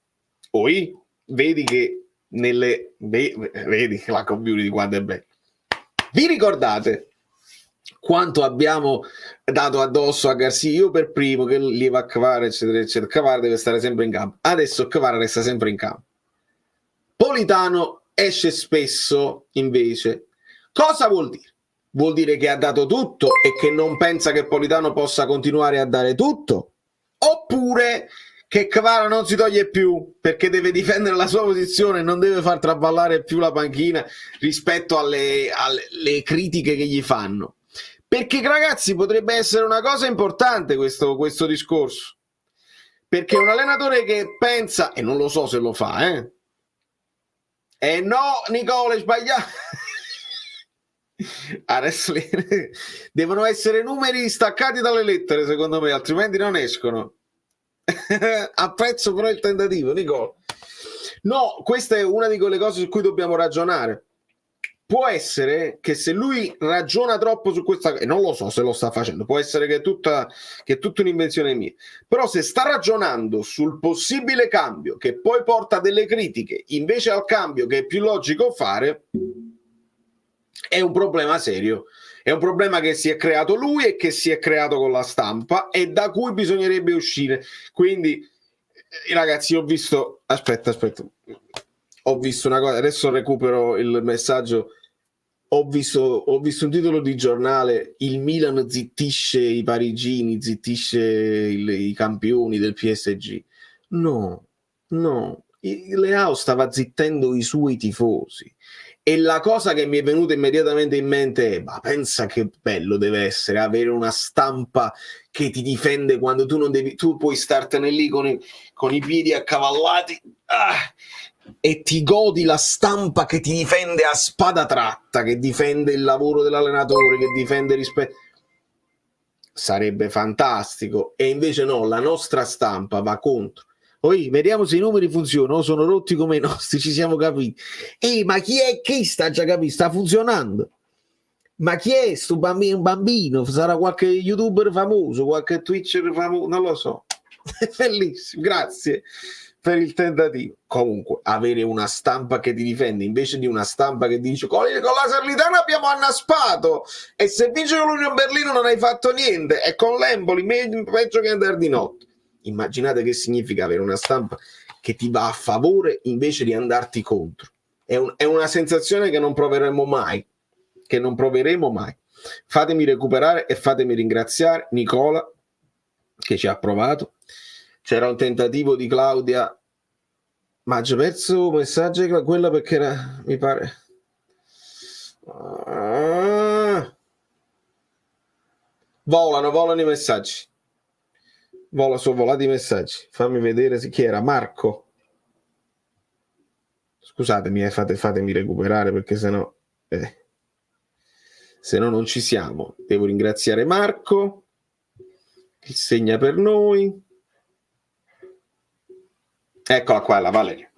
Poi vedi che vedi che la community quando è bella. Vi ricordate quanto abbiamo dato addosso a Garcia? Io per primo, che gli va a Kvara eccetera eccetera. Kvara deve stare sempre in campo. Adesso Kvara resta sempre in campo. Politano esce spesso invece. Cosa vuol dire? Vuol dire che ha dato tutto e che non pensa che Politano possa continuare a dare tutto? Oppure che Kvara non si toglie più perché deve difendere la sua posizione e non deve far traballare più la panchina rispetto alle critiche che gli fanno? Perché, ragazzi, potrebbe essere una cosa importante questo discorso, perché un allenatore che pensa, e non lo so se lo fa, no, Nicola, è sbagliato. Adesso devono essere numeri staccati dalle lettere, secondo me, altrimenti non escono. Apprezzo però il tentativo, Nicola. No, questa è una di quelle cose su cui dobbiamo ragionare. Può essere che se lui ragiona troppo su questa cosa, e non lo so se lo sta facendo, può essere che è tutta un'invenzione mia, però se sta ragionando sul possibile cambio che poi porta delle critiche invece al cambio che è più logico fare, è un problema serio. È un problema che si è creato lui e che si è creato con la stampa e da cui bisognerebbe uscire. Quindi, ragazzi, ho visto... Aspetta. Ho visto una cosa, adesso recupero il messaggio. Ho visto un titolo di giornale: il Milan zittisce i parigini, zittisce i campioni del PSG. No. Leao stava zittendo i suoi tifosi. E la cosa che mi è venuta immediatamente in mente è: ma pensa che bello deve essere avere una stampa che ti difende quando tu puoi startene lì con i piedi accavallati e ti godi la stampa che ti difende a spada tratta, che difende il lavoro dell'allenatore, che difende rispetto. Sarebbe fantastico. E invece no, la nostra stampa va contro. Poi vediamo se i numeri funzionano, sono rotti come i nostri, ci siamo capiti. Ma chi è che sta già capito? Sta funzionando. Ma chi è sto bambino? Sarà qualche youtuber famoso, qualche twitcher famoso? Non lo so. Bellissimo, grazie per il tentativo. Comunque, avere una stampa che ti difende invece di una stampa che dice con la Salernitana abbiamo annaspato e se vince con l'Union Berlino non hai fatto niente e con l'Empoli peggio che andare di notte. Immaginate che significa avere una stampa che ti va a favore invece di andarti contro. È una sensazione che non proveremo mai, Fatemi recuperare e fatemi ringraziare Nicola che ci ha provato. C'era un tentativo di Claudia, ma ci ho perso un messaggio, quella perché era, mi pare. Volano i messaggi. Sono volati i messaggi. Fammi vedere chi era. Marco. Scusatemi, fatemi recuperare perché sennò non ci siamo. Devo ringraziare Marco che segna per noi. Eccola qua, la Valeria.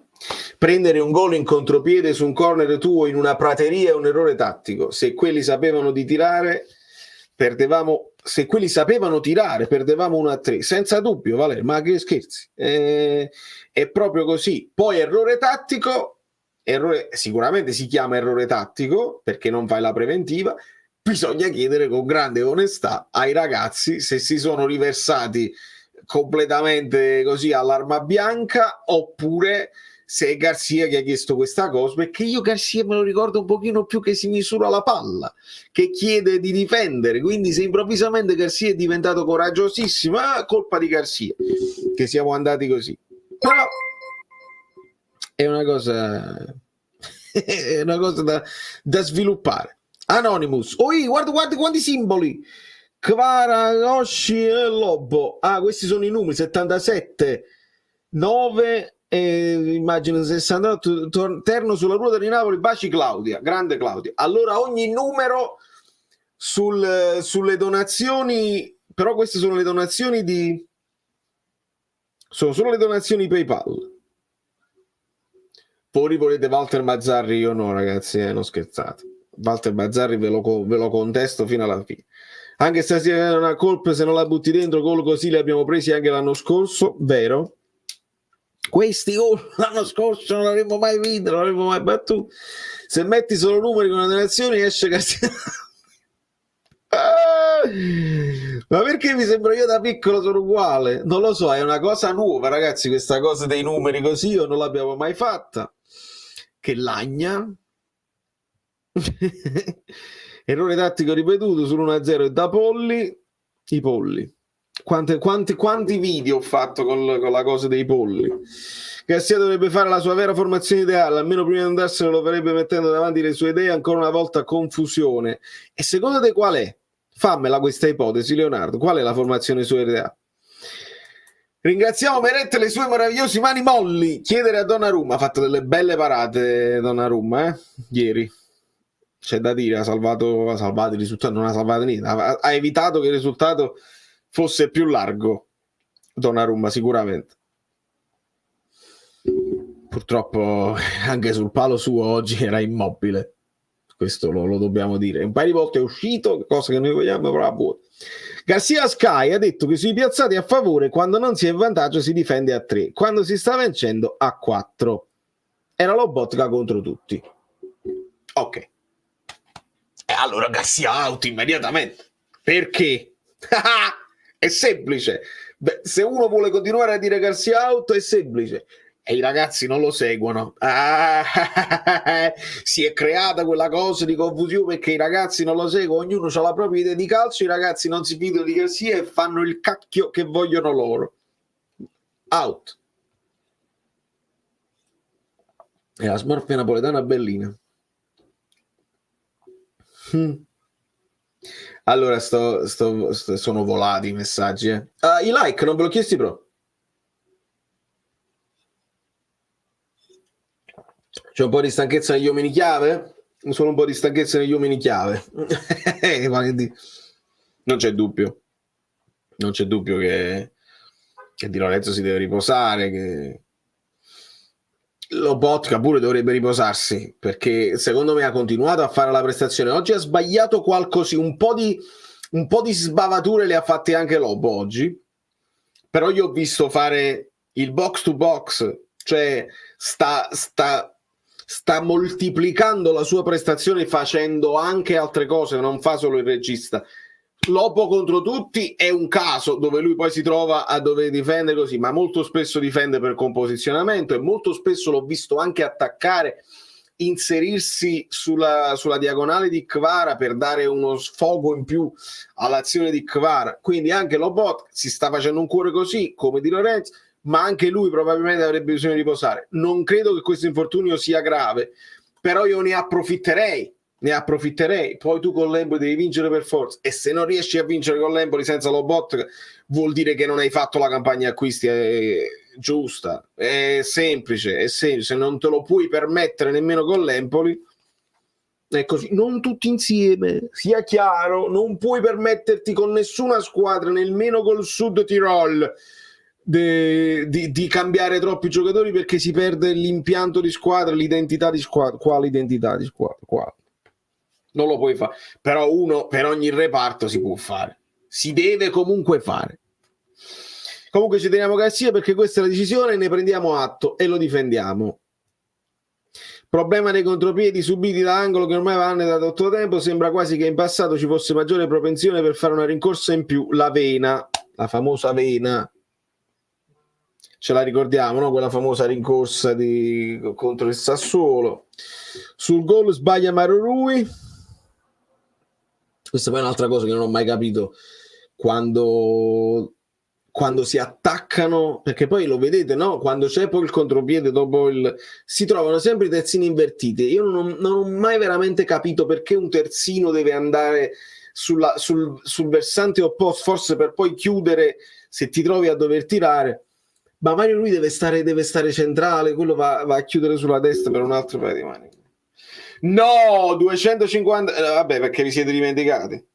Prendere un gol in contropiede su un corner tuo in una prateria è un errore tattico. Se quelli sapevano tirare, perdevamo 1-3. Senza dubbio, Valeria, ma che scherzi. È proprio così. Poi errore tattico, sicuramente si chiama errore tattico perché non fai la preventiva. Bisogna chiedere con grande onestà ai ragazzi se si sono riversati completamente così all'arma bianca oppure se è Garcia che ha chiesto questa cosa, perché io Garcia me lo ricordo un pochino più che si misura la palla, che chiede di difendere, quindi se improvvisamente Garcia è diventato coraggiosissimo, colpa di Garcia che siamo andati così. Però è una cosa da sviluppare. Anonymous, guarda quanti simboli, Kvara, Oshi e Lobo. Questi sono i numeri 77 9 immagino 68. Terno sulla ruota di Napoli, baci Claudia, grande Claudia. Allora ogni numero sulle donazioni, però queste sono le donazioni sono solo le donazioni PayPal. Poi volete Walter Mazzarri? Io no, ragazzi, non scherzate. Walter Mazzarri ve lo contesto fino alla fine. Anche stasera è una colpa se non la butti dentro, gol così li abbiamo presi anche l'anno scorso, vero? Questi gol l'anno scorso non l'avremmo mai vinto, non l'avremmo mai battuto. Se metti solo numeri con le donazioni esce Garcia. Ma perché mi sembra io da piccolo sono uguale? Non lo so, è una cosa nuova, ragazzi, questa cosa dei numeri così, io non l'abbiamo mai fatta. Che lagna. Errore tattico ripetuto sull'1-0 e da Polli. I polli. Quanti video ho fatto con la cosa dei polli. Garcia dovrebbe fare la sua vera formazione ideale, almeno prima di andarsene lo farebbe mettendo davanti le sue idee, ancora una volta confusione. E secondo te qual è? Fammela questa ipotesi, Leonardo, qual è la formazione sua ideale? Ringraziamo Meret e le sue meravigliose mani molli. Chiedere a Donnarumma, ha fatto delle belle parate Donnarumma, ieri. C'è da dire, ha salvato il risultato, non ha salvato niente, ha evitato che il risultato fosse più largo Donnarumma sicuramente. Purtroppo anche sul palo suo oggi era immobile, questo lo dobbiamo dire. Un paio di volte è uscito, cosa che noi vogliamo, però buona. Garcia Sky ha detto che sui piazzati a favore quando non si è in vantaggio si difende a 3, quando si sta vincendo a 4. Era Lobotka contro tutti. Ok. E allora Garcia out immediatamente. Perché? È semplice. Se uno vuole continuare a dire Garcia out è semplice. E i ragazzi non lo seguono. Si è creata quella cosa di confusione perché i ragazzi non lo seguono, ognuno ha la propria idea di calcio, i ragazzi non si fidano di Garcia e fanno il cacchio che vogliono loro. Out. E la smorfia napoletana bellina. Allora sono volati i messaggi. I like non ve l'ho chiesti però. C'è un po' di stanchezza negli uomini chiave? Solo un po' di stanchezza negli uomini chiave. Non c'è dubbio che Di Lorenzo si deve riposare, che Lobotka pure dovrebbe riposarsi, perché secondo me ha continuato a fare la prestazione. Oggi ha sbagliato qualcosa, un po' di sbavature le ha fatte anche Lobo oggi, però io ho visto fare il box to box, cioè sta moltiplicando la sua prestazione facendo anche altre cose, non fa solo il regista. Lopo contro tutti è un caso dove lui poi si trova a dover difendere così, ma molto spesso difende per composizionamento e molto spesso l'ho visto anche attaccare, inserirsi sulla diagonale di Kvara per dare uno sfogo in più all'azione di Kvara. Quindi anche Lobot si sta facendo un cuore così come Di Lorenzo, ma anche lui probabilmente avrebbe bisogno di riposare. Non credo che questo infortunio sia grave, però io ne approfitterei. Poi tu con l'Empoli devi vincere per forza, e se non riesci a vincere con l'Empoli senza Lobot vuol dire che non hai fatto la campagna acquisti giusta. È semplice, non te lo puoi permettere nemmeno con l'Empoli. È così, non tutti insieme, sia chiaro, non puoi permetterti con nessuna squadra, nemmeno col Sud Tirol, di cambiare troppi giocatori, perché si perde l'impianto di squadra, l'identità di squadra. Quale identità di squadra? Quale? Non lo puoi fare, però uno per ogni reparto si può fare, si deve comunque fare. Comunque ci teniamo Garcia perché questa è la decisione, ne prendiamo atto e lo difendiamo. Problema dei contropiedi subiti da Angolo che ormai vanno da tutto tempo, sembra quasi che in passato ci fosse maggiore propensione per fare una rincorsa in più, la vena, la famosa vena, ce la ricordiamo, no? Quella famosa rincorsa contro il Sassuolo. Sul gol sbaglia Mario Rui. Questa poi è un'altra cosa che non ho mai capito quando si attaccano, perché poi lo vedete, no? Quando c'è poi il contropiede dopo si trovano sempre i terzini invertiti. Io non ho mai veramente capito perché un terzino deve andare sul versante opposto, forse per poi chiudere se ti trovi a dover tirare. Ma Mario lui deve stare centrale, quello va a chiudere sulla destra per un altro paio di mani. No, 250, vabbè, perché vi siete dimenticati.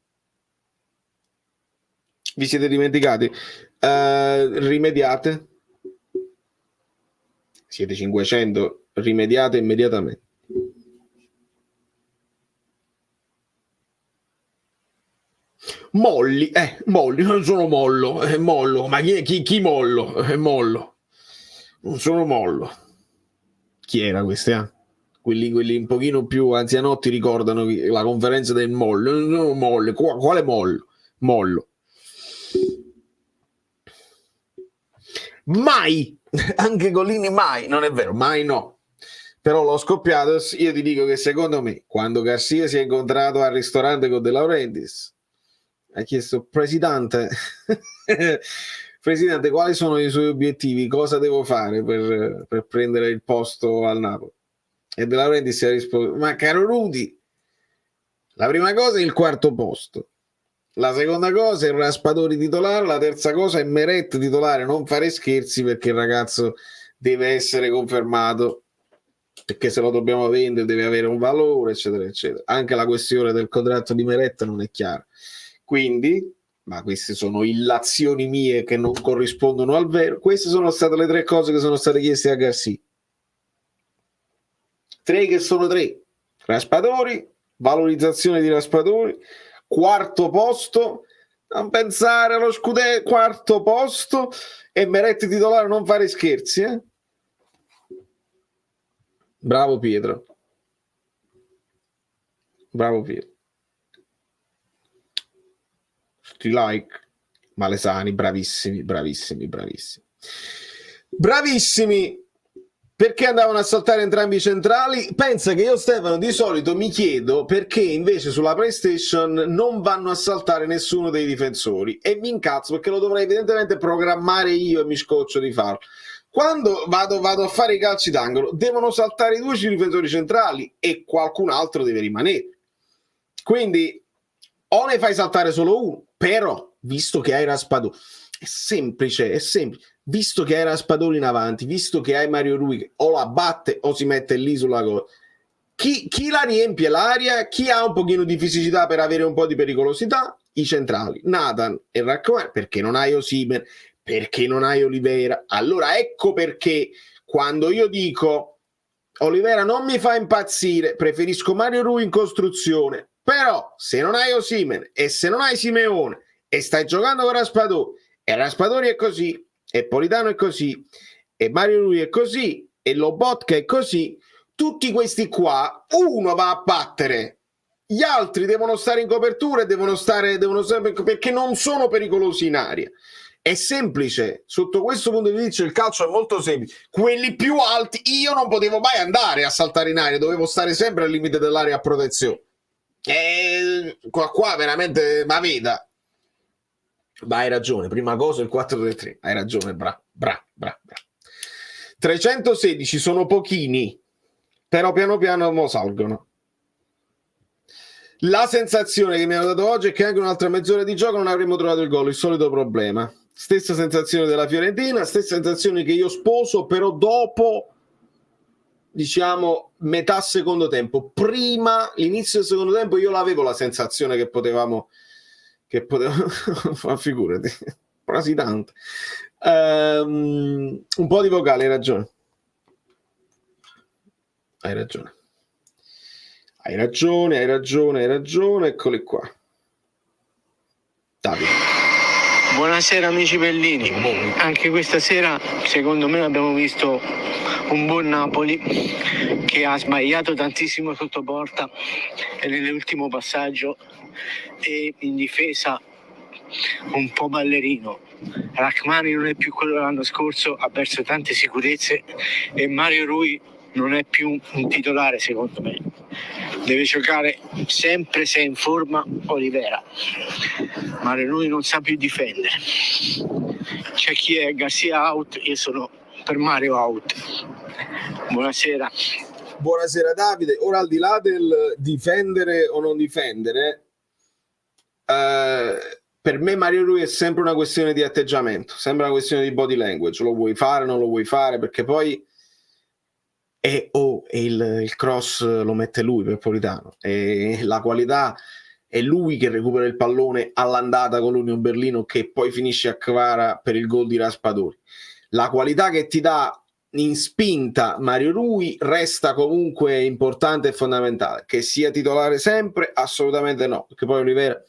Rimediate. Siete 500, rimediate immediatamente. Molli, non sono mollo, ma chi mollo? Mollo. Non sono mollo. Chi era questo? Quelli un pochino più anzianotti ricordano la conferenza del mollo. No, molle. Quale mollo? Mollo. Mai, anche Golini mai, non è vero, mai no. Però l'ho scoppiato. Io ti dico che secondo me, quando Garcia si è incontrato al ristorante con De Laurentiis, ha chiesto: Presidente, quali sono i suoi obiettivi? Cosa devo fare per prendere il posto al Napoli? E De Laurentiis ha risposto: ma caro Rudy, la prima cosa è il quarto posto, la seconda cosa è il Raspadori titolare, la terza cosa è Meret titolare. Non fare scherzi, perché il ragazzo deve essere confermato, perché se lo dobbiamo vendere deve avere un valore, eccetera eccetera. Anche la questione del contratto di Meret non è chiara. Quindi, ma queste sono illazioni mie che non corrispondono al vero, queste sono state le 3 cose che sono state chieste a Garcia. 3 che sono 3: Raspadori, valorizzazione di Raspadori, quarto posto, non pensare allo scudetto, quarto posto, e Meret titolare, non fare scherzi, eh? Bravo Pietro. Tutti like. Malesani, bravissimi, perché andavano a saltare entrambi i centrali. Pensa che io, Stefano, di solito mi chiedo perché invece sulla PlayStation non vanno a saltare nessuno dei difensori, e mi incazzo perché lo dovrei evidentemente programmare io e mi scoccio di farlo. Quando vado a fare i calci d'angolo devono saltare i 2 difensori centrali e qualcun altro deve rimanere, quindi o ne fai saltare solo uno. Però visto che hai Raspadori, è semplice, visto che hai Raspadori in avanti, visto che hai Mario Rui, o la batte o si mette lì sulla gola. Chi la riempie l'area? Chi ha un pochino di fisicità per avere un po' di pericolosità? I centrali, Nathan e Raccomando. Perché non hai Osimhen, perché non hai Oliveira. Allora ecco perché quando io dico Oliveira non mi fa impazzire, preferisco Mario Rui in costruzione, però se non hai Osimhen e se non hai Simeone e stai giocando con Raspadori e Raspadori è così, e Politano è così, e Mario Rui è così, e Lobotka è così, tutti questi qua, uno va a battere, gli altri devono stare in copertura e devono stare perché non sono pericolosi in aria. È semplice, sotto questo punto di vista il calcio è molto semplice. Quelli più alti, io non potevo mai andare a saltare in aria, dovevo stare sempre al limite dell'area a protezione. E qua veramente, ma veda. Ma hai ragione, prima cosa il 4-3-3, hai ragione, bra. 316 sono pochini, però piano piano mo salgono. La sensazione che mi hanno dato oggi è che anche un'altra mezz'ora di gioco non avremmo trovato il gol, il solito problema. Stessa sensazione della Fiorentina, stessa sensazione che io sposo, però dopo, diciamo, metà secondo tempo. Prima, l'inizio del secondo tempo, io l'avevo la sensazione che potevamo ma figurati, quasi tanto. Un po' di vocale, hai ragione. Hai ragione, eccoli qua. Davide. Buonasera amici Bellini, anche questa sera secondo me abbiamo visto un buon Napoli che ha sbagliato tantissimo sotto porta e nell'ultimo passaggio e in difesa un po' ballerino. Rachmani non è più quello dell'anno scorso, ha perso tante sicurezze e Mario Rui non è più un titolare secondo me. Deve giocare sempre se è in forma Olivera. Mario Rui non sa più difendere. C'è chi è Garcia out, io sono per Mario out. Buonasera. Buonasera Davide. Ora al di là del difendere o non difendere, per me Mario Rui è sempre una questione di atteggiamento, sempre una questione di body language. Lo vuoi fare, non lo vuoi fare, perché poi il cross lo mette lui per Politano e la qualità è lui che recupera il pallone all'andata con l'Union Berlino, che poi finisce a Kvara per il gol di Raspadori. La qualità che ti dà in spinta Mario Rui resta comunque importante e fondamentale. Che sia titolare sempre? Assolutamente no, perché poi Olivera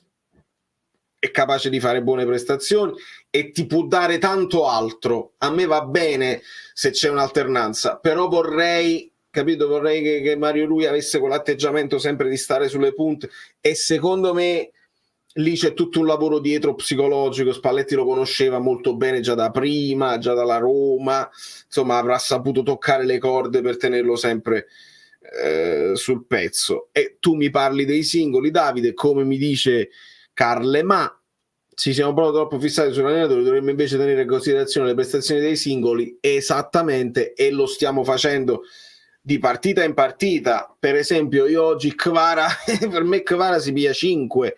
è capace di fare buone prestazioni e ti può dare tanto altro. A me va bene se c'è un'alternanza, però vorrei che Mario Rui avesse quell'atteggiamento sempre di stare sulle punte, e secondo me lì c'è tutto un lavoro dietro psicologico. Spalletti lo conosceva molto bene già da prima, già dalla Roma, insomma avrà saputo toccare le corde per tenerlo sempre sul pezzo. E tu mi parli dei singoli, Davide, come mi dice Carle, ma ci siamo proprio troppo fissati sull'allenatore, dovremmo invece tenere in considerazione le prestazioni dei singoli, esattamente, e lo stiamo facendo di partita in partita. Per esempio io oggi Kvara, per me Kvara si piglia 5,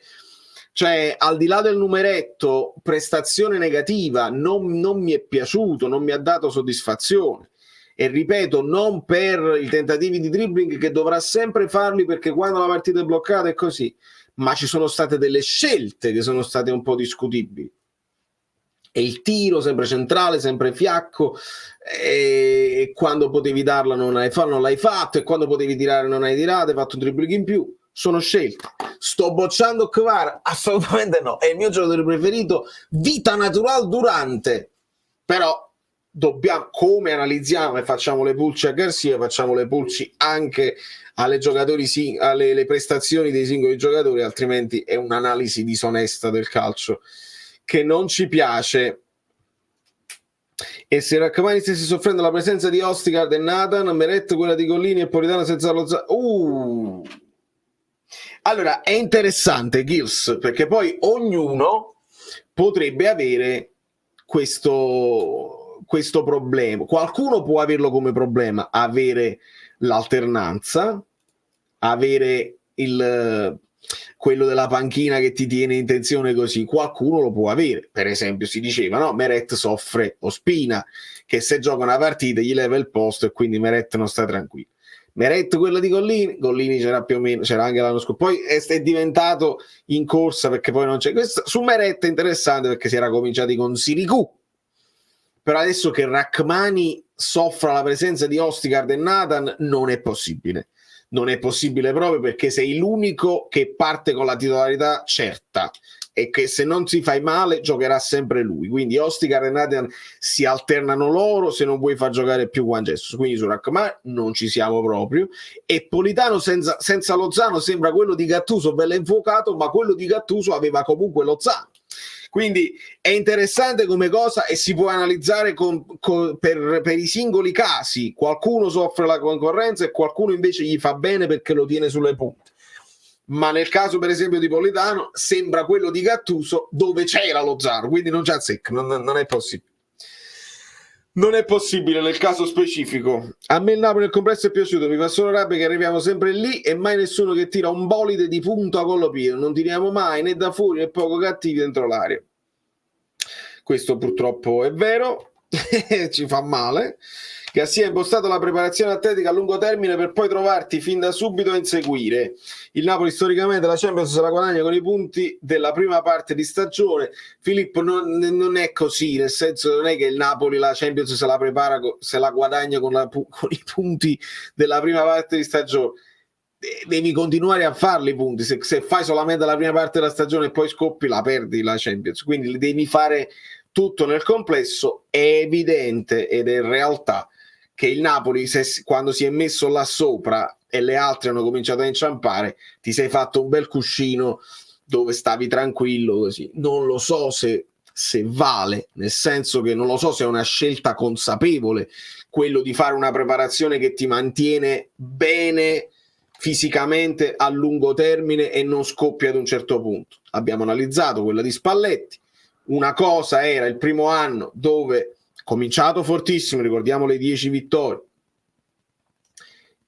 cioè al di là del numeretto, prestazione negativa, non mi è piaciuto, non mi ha dato soddisfazione, e ripeto, non per i tentativi di dribbling, che dovrà sempre farli perché quando la partita è bloccata è così, ma ci sono state delle scelte che sono state un po' discutibili, e il tiro sempre centrale, sempre fiacco, e quando potevi darla non l'hai fatto, e quando potevi tirare non hai tirato, hai fatto un dribbling in più. Sono scelte. Sto bocciando Kvara? Assolutamente no, è il mio giocatore preferito, vita natural durante, però dobbiamo, come analizziamo e facciamo le pulci a Garcia, facciamo le pulci anche alle alle prestazioni dei singoli giocatori, altrimenti è un'analisi disonesta del calcio che non ci piace. E se Rachmani stesse soffrendo la presenza di Ostigard e Nathan, Meret quella di Gollini e Politano senza lo Allora è interessante, Gils, perché poi ognuno potrebbe avere questo problema. Qualcuno può averlo come problema, avere l'alternanza, avere quello della panchina che ti tiene in tensione così. Qualcuno lo può avere. Per esempio si diceva, no, Meret soffre Ospina, che se gioca una partita gli leva il posto e quindi Meret non sta tranquillo. Meret quella di Gollini c'era più o meno, c'era anche l'anno scorso, poi è diventato in corsa perché poi non c'è. Questo su Meret è interessante perché si era cominciati con Sirigu, però adesso che Rachmani soffra la presenza di Ostigard e Nathan non è possibile. non è possibile proprio, perché sei l'unico che parte con la titolarità certa e che se non si fai male giocherà sempre lui. Quindi Ostigar e Nadian si alternano loro se non vuoi far giocare più Juan Jesus. Quindi su Rachmani non ci siamo proprio, e Politano senza Lozano sembra quello di Gattuso bello infuocato, ma quello di Gattuso aveva comunque Lozano. Quindi è interessante come cosa, e si può analizzare per i singoli casi. Qualcuno soffre la concorrenza e qualcuno invece gli fa bene perché lo tiene sulle punte. Ma nel caso per esempio di Politano sembra quello di Gattuso dove c'era Lozano, quindi non c'è azzecco, non è possibile. Non è possibile nel caso specifico. A me il Napoli nel complesso è piaciuto, mi fa solo rabbia che arriviamo sempre lì e mai nessuno che tira un bolide di punta con lo pieno, non tiriamo mai né da fuori né poco cattivi dentro l'area. Questo purtroppo è vero, ci fa male. Che sia impostato la preparazione atletica a lungo termine per poi trovarti fin da subito a inseguire. Il Napoli storicamente la Champions se la guadagna con i punti della prima parte di stagione. Filippo, non è così, nel senso, non è che il Napoli la Champions se la prepara, se la guadagna con i punti della prima parte di stagione. Devi continuare a farli i punti. Se fai solamente la prima parte della stagione e poi scoppi, la perdi la Champions. Quindi devi fare tutto nel complesso. È evidente ed è realtà che il Napoli, quando si è messo là sopra e le altre hanno cominciato a inciampare, ti sei fatto un bel cuscino dove stavi tranquillo così. Non lo so se vale, nel senso che non lo so se è una scelta consapevole quello di fare una preparazione che ti mantiene bene fisicamente a lungo termine e non scoppia ad un certo punto. Abbiamo analizzato quella di Spalletti. Una cosa era il primo anno dove cominciato fortissimo, ricordiamo le 10 vittorie,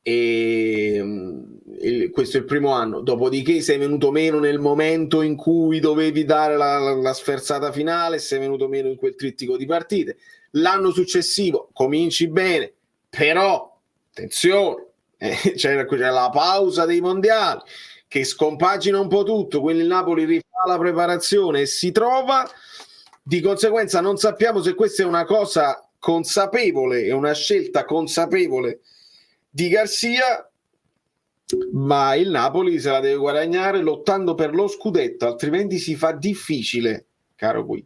e questo è il primo anno, dopodiché sei venuto meno nel momento in cui dovevi dare la sferzata finale, sei venuto meno in quel trittico di partite. L'anno successivo cominci bene, però attenzione, c'è la pausa dei mondiali che scompagina un po' tutto, quindi il Napoli rifà la preparazione e si trova. Di conseguenza non sappiamo se questa è una cosa consapevole, è una scelta consapevole di Garcia, ma il Napoli se la deve guadagnare lottando per lo scudetto, altrimenti si fa difficile, caro qui.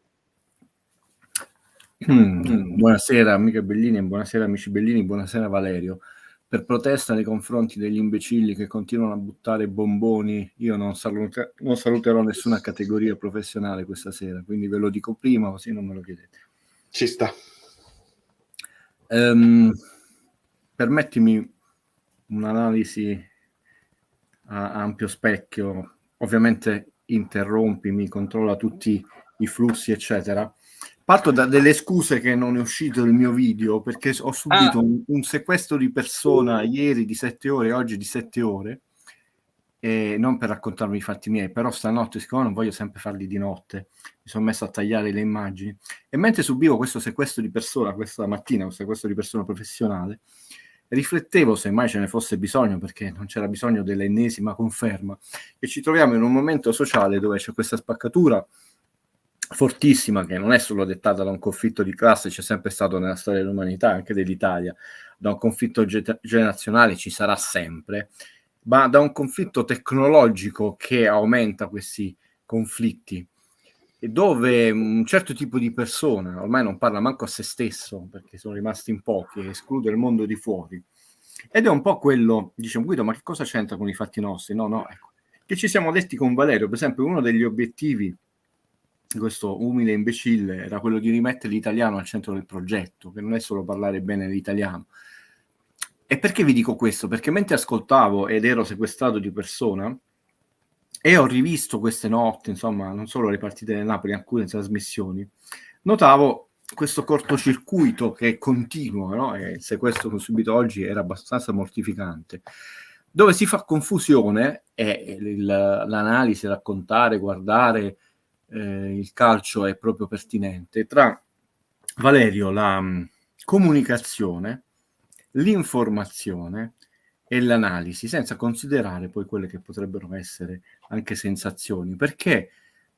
Buonasera amiche Bellini, buonasera amici Bellini, buonasera Valerio. Per protesta nei confronti degli imbecilli che continuano a buttare bomboni, io non saluterò nessuna categoria professionale questa sera, quindi ve lo dico prima così non me lo chiedete. Ci sta. Permettimi un'analisi a ampio specchio, ovviamente interrompimi, controlla tutti i flussi eccetera. Parto da delle scuse che non è uscito il mio video perché ho subito un sequestro di persona ieri di 7 ore, oggi di 7 ore, e non per raccontarmi i fatti miei, però stanotte, siccome non voglio sempre farli di notte, mi sono messo a tagliare le immagini e mentre subivo questo sequestro di persona questa mattina, un sequestro di persona professionale, riflettevo se mai ce ne fosse bisogno, perché non c'era bisogno dell'ennesima conferma, che ci troviamo in un momento sociale dove c'è questa spaccatura fortissima che non è solo dettata da un conflitto di classe, c'è sempre stato nella storia dell'umanità, anche dell'Italia, da un conflitto generazionale ci sarà sempre, ma da un conflitto tecnologico che aumenta questi conflitti e dove un certo tipo di persona ormai non parla manco a se stesso perché sono rimasti in pochi e esclude il mondo di fuori, ed è un po' quello, dice Guido, ma che cosa c'entra con i fatti nostri? No, ecco, che ci siamo detti con Valerio, per esempio uno degli obiettivi questo umile imbecille era quello di rimettere l'italiano al centro del progetto, che non è solo parlare bene l'italiano. E perché vi dico questo? Perché mentre ascoltavo ed ero sequestrato di persona e ho rivisto queste notti, insomma, non solo le partite del Napoli, alcune trasmissioni, notavo questo cortocircuito che è continuo, no? E il sequestro che ho subito oggi era abbastanza mortificante, dove si fa confusione e l'analisi, raccontare, guardare il calcio è proprio pertinente tra, Valerio, la comunicazione, l'informazione e l'analisi, senza considerare poi quelle che potrebbero essere anche sensazioni, perché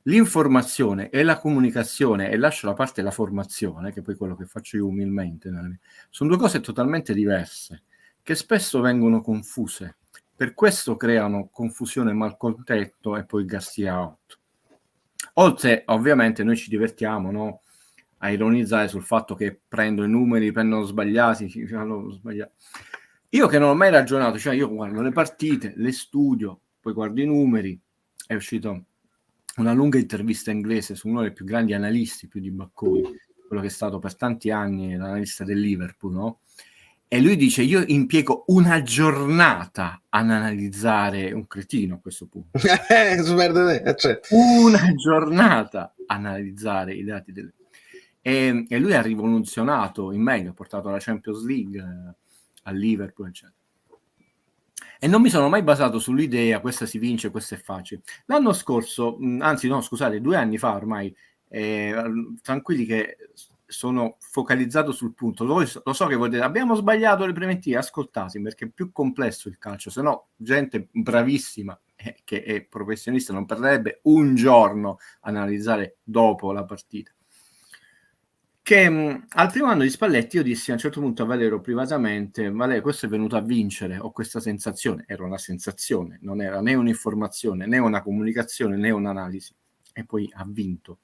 l'informazione e la comunicazione, e lascio da parte la formazione, che poi è quello che faccio io umilmente, sono due cose totalmente diverse, che spesso vengono confuse. Per questo creano confusione e malcontento e poi Garcia out. Oltre, ovviamente, noi ci divertiamo, no? A ironizzare sul fatto che prendo i numeri, prendono sbagliati, Io che non ho mai ragionato, cioè io guardo le partite, le studio, poi guardo i numeri. È uscito una lunga intervista inglese su uno dei più grandi analisti, più di Bacconi, quello che è stato per tanti anni l'analista del Liverpool, no? E lui dice: io impiego una giornata ad analizzare un cretino a questo punto. Una giornata a analizzare i dati del... E lui ha rivoluzionato in meglio, ha portato la Champions League al Liverpool, eccetera. E non mi sono mai basato sull'idea questa si vince, questo è facile. L'anno scorso, anzi no, scusate, 2 anni fa ormai, tranquilli che sono focalizzato sul punto. Lo so che voi dite, abbiamo sbagliato le preventive, ascoltate, perché è più complesso il calcio, se no gente bravissima che è professionista non perderebbe un giorno a analizzare dopo la partita. Che al primo anno di Spalletti io dissi a un certo punto a Valerio privatamente: Valerio, questo è venuto a vincere, ho questa sensazione. Era una sensazione, non era né un'informazione, né una comunicazione, né un'analisi. E poi ha vinto.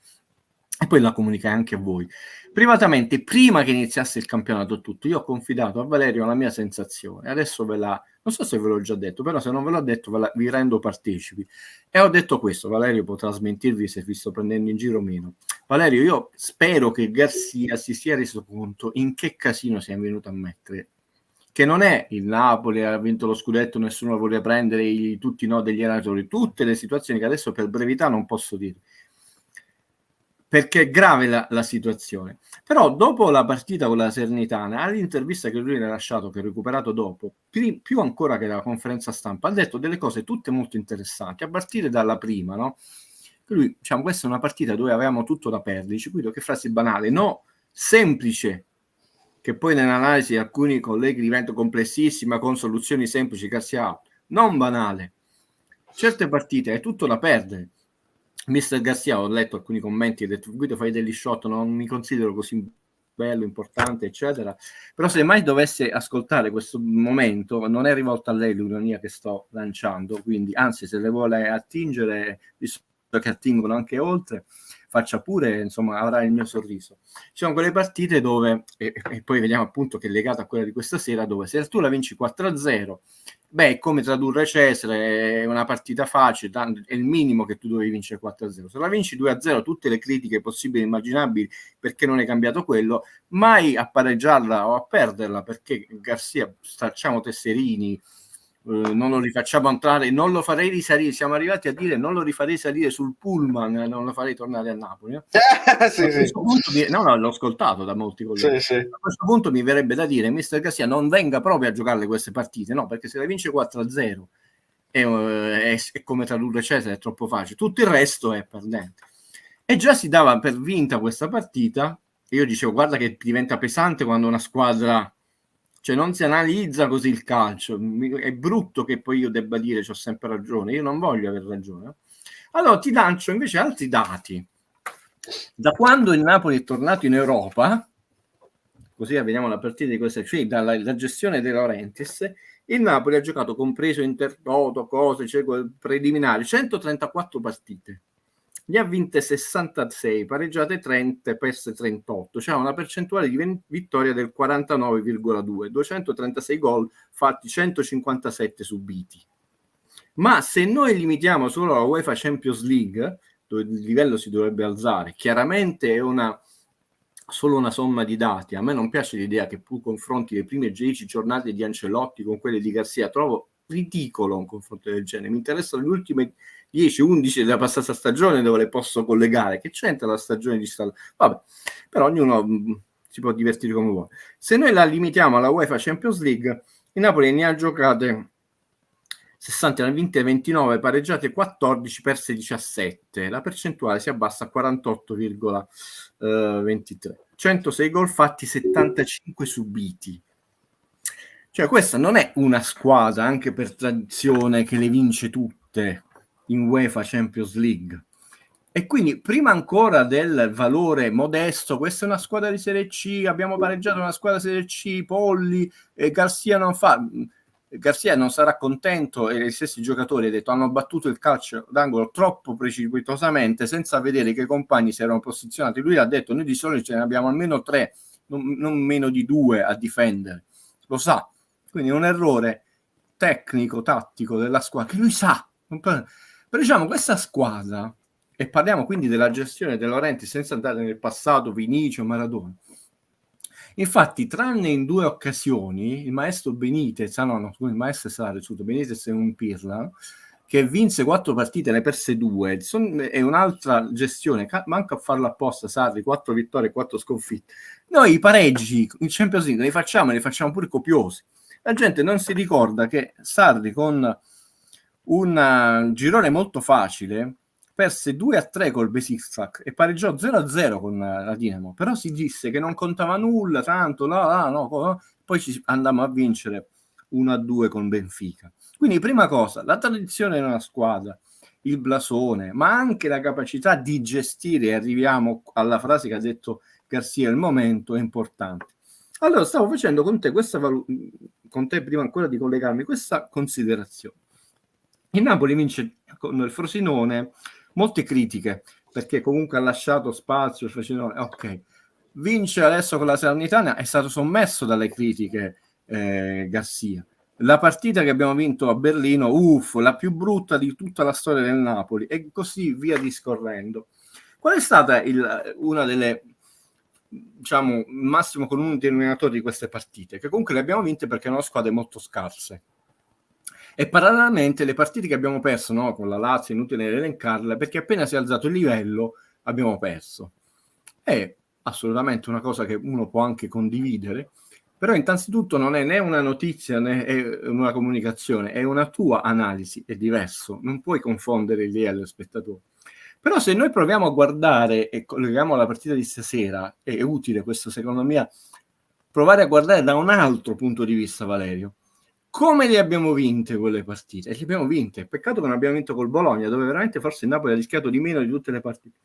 E poi la comunicai anche a voi. Privatamente, prima che iniziasse il campionato tutto, io ho confidato a Valerio la mia sensazione. Adesso non so se ve l'ho già detto, però se non ve l'ho detto vi rendo partecipi. E ho detto questo, Valerio potrà smentirvi se vi sto prendendo in giro o meno. Valerio, io spero che Garcia si sia reso conto in che casino si è venuto a mettere. Che non è il Napoli, ha vinto lo scudetto, nessuno lo voleva prendere, tutti no degli allenatori, tutte le situazioni che adesso per brevità non posso dire, perché è grave la situazione. Però dopo la partita con la Salernitana, all'intervista che lui ha lasciato, che ho recuperato dopo, più ancora che la conferenza stampa, ha detto delle cose tutte molto interessanti, a partire dalla prima, no? Lui, diciamo, questa è una partita dove avevamo tutto da perdere, dice, che frase banale, no, semplice, che poi nell'analisi alcuni colleghi diventa complessissima, con soluzioni semplici, Garcia, non banale. Certe partite hai tutto da perdere. Mister Garcia, ho letto alcuni commenti, ha detto: Guido, fai degli shot, non mi considero così bello, importante, eccetera. Però se mai dovesse ascoltare questo momento, non è rivolta a lei l'ironia che sto lanciando, quindi anzi, se le vuole attingere, visto che attingono anche oltre, faccia pure, insomma, avrà il mio sorriso. Ci sono quelle partite dove, e poi vediamo appunto che è legata a quella di questa sera, dove se tu la vinci 4-0, beh, è come tradurre Cesare, è una partita facile, è il minimo che tu dovevi vincere 4-0. Se la vinci 2-0, tutte le critiche possibili e immaginabili, perché non è cambiato quello, mai a pareggiarla o a perderla, perché Garcia, stracciamo tesserini, non lo rifacciamo entrare, non lo farei risalire, siamo arrivati a dire non lo rifarei salire sul pullman, non lo farei tornare a Napoli. Sì, sì. Punto no, l'ho ascoltato da molti colleghi. Sì, sì. A questo punto mi verrebbe da dire, mister Garcia, non venga proprio a giocare queste partite, no, perché se la vince 4-0 è come tradurre Cesare, è troppo facile, tutto il resto è perdente. E già si dava per vinta questa partita, e io dicevo, guarda che diventa pesante quando una squadra, cioè non si analizza così il calcio, è brutto che poi io debba dire c'ho sempre ragione, io non voglio aver ragione. Allora ti lancio invece altri dati. Da quando il Napoli è tornato in Europa, così vediamo la partita di questa, cioè dalla gestione De Laurentiis, il Napoli ha giocato, compreso Intertoto, cose, cioè preliminari, 134 partite. Ne ha vinte 66, pareggiate 30, perse 38, cioè una percentuale di vittoria del 49,2, 236 gol fatti, 157 subiti. Ma se noi limitiamo solo la UEFA Champions League, dove il livello si dovrebbe alzare, chiaramente è solo una somma di dati. A me non piace l'idea che tu confronti le prime 10 giornate di Ancelotti con quelle di Garcia, trovo ridicolo un confronto del genere. Mi interessano le ultime 10-11 della passata stagione, dove le posso collegare. Che c'entra la stagione di vabbè, però ognuno si può divertire come vuole. Se noi la limitiamo alla UEFA Champions League, il Napoli ne ha giocate 60, ne ha vinte 29, pareggiate 14, perse 17. La percentuale si abbassa a 48,23. 106 gol fatti, 75 subiti. Cioè questa non è una squadra, anche per tradizione, che le vince tutte in UEFA Champions League. E quindi prima ancora del valore modesto, questa è una squadra di Serie C, abbiamo pareggiato una squadra Serie C, Polli, Garcia non fa... Garcia non sarà contento, e gli stessi giocatori, ha detto, hanno battuto il calcio d'angolo troppo precipitosamente senza vedere che i compagni si erano posizionati. Lui ha detto, noi di solito ce ne abbiamo almeno 3, non meno di 2 a difendere, lo sa, quindi è un errore tecnico, tattico della squadra che lui sa. Però diciamo, questa squadra, e parliamo quindi della gestione De Laurentiis senza andare nel passato, Vinicio, Maradona. Infatti, tranne in 2 occasioni, il maestro Benitez, il maestro Sarri, Benitez è un Pirla, che vinse 4 partite, ne perse 2, è un'altra gestione, manca a farlo apposta Sarri, 4 vittorie e 4 sconfitte. Noi i pareggi in Champions League li facciamo pure copiosi. La gente non si ricorda che Sarri con un girone molto facile perse 2-3 col Besiktas e pareggiò 0-0 con la Dinamo, però si disse che non contava nulla, tanto poi ci andammo a vincere 1-2 con Benfica. Quindi prima cosa, la tradizione di una squadra, il blasone, ma anche la capacità di gestire, e arriviamo alla frase che ha detto Garcia, il momento è importante. Allora stavo facendo con te con te prima ancora di collegarmi, questa considerazione. Il Napoli vince con il Frosinone, molte critiche, perché comunque ha lasciato spazio il Frosinone, ok. Vince adesso con la Salernitana, è stato sommesso dalle critiche Garcia. La partita che abbiamo vinto a Berlino, la più brutta di tutta la storia del Napoli, e così via discorrendo. Qual è stata una delle, diciamo, massimo comune denominatore di queste partite? Che comunque le abbiamo vinte perché erano squadre molto scarse. E parallelamente le partite che abbiamo perso, no, con la Lazio, inutile elencarle, perché appena si è alzato il livello abbiamo perso. È assolutamente una cosa che uno può anche condividere, però innanzitutto non è né una notizia né è una comunicazione, è una tua analisi, è diverso, non puoi confondere l'idea dello spettatore. Però se noi proviamo a guardare e colleghiamo la partita di stasera, è utile questo secondo me, provare a guardare da un altro punto di vista, Valerio. Come le abbiamo vinte quelle partite? E le abbiamo vinte. Peccato che non abbiamo vinto col Bologna, dove veramente forse il Napoli ha rischiato di meno di tutte le partite.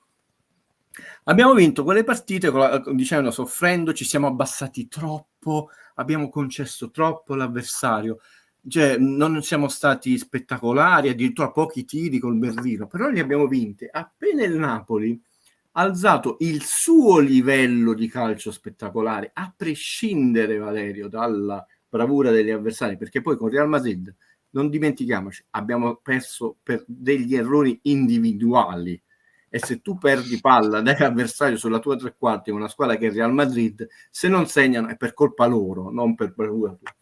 Abbiamo vinto quelle partite dicendo, soffrendo, ci siamo abbassati troppo, abbiamo concesso troppo l'avversario, cioè non siamo stati spettacolari, addirittura pochi tiri col Berlino, però li abbiamo vinte. Appena il Napoli ha alzato il suo livello di calcio spettacolare, a prescindere, Valerio, dalla bravura degli avversari, perché poi con Real Madrid, non dimentichiamoci, abbiamo perso per degli errori individuali, e se tu perdi palla dall'avversario sulla tua tre quarti, una squadra che è Real Madrid, se non segnano è per colpa loro, non per bravura tua.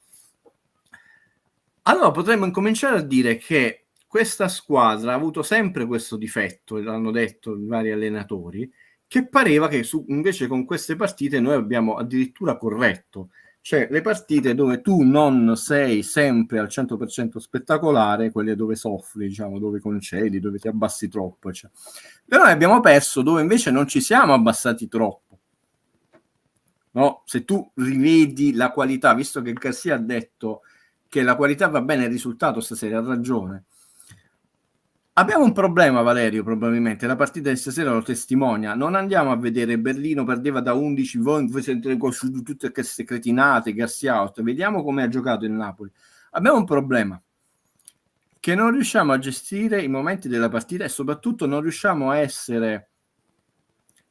Allora potremmo incominciare a dire che questa squadra ha avuto sempre questo difetto, l'hanno detto i vari allenatori, che pareva che invece con queste partite noi abbiamo addirittura corretto. Cioè le partite dove tu non sei sempre al 100% spettacolare, quelle dove soffri, diciamo, dove concedi, dove ti abbassi troppo, cioè. Però noi abbiamo perso dove invece non ci siamo abbassati troppo. No? Se tu rivedi la qualità, visto che Garcia ha detto che la qualità va bene, il risultato stasera ha ragione. Abbiamo un problema, Valerio, probabilmente, la partita di stasera lo testimonia, non andiamo a vedere Berlino perdeva da 11, voi siete tutte queste cretinate, Garcia out, vediamo come ha giocato il Napoli. Abbiamo un problema, che non riusciamo a gestire i momenti della partita e soprattutto non riusciamo a essere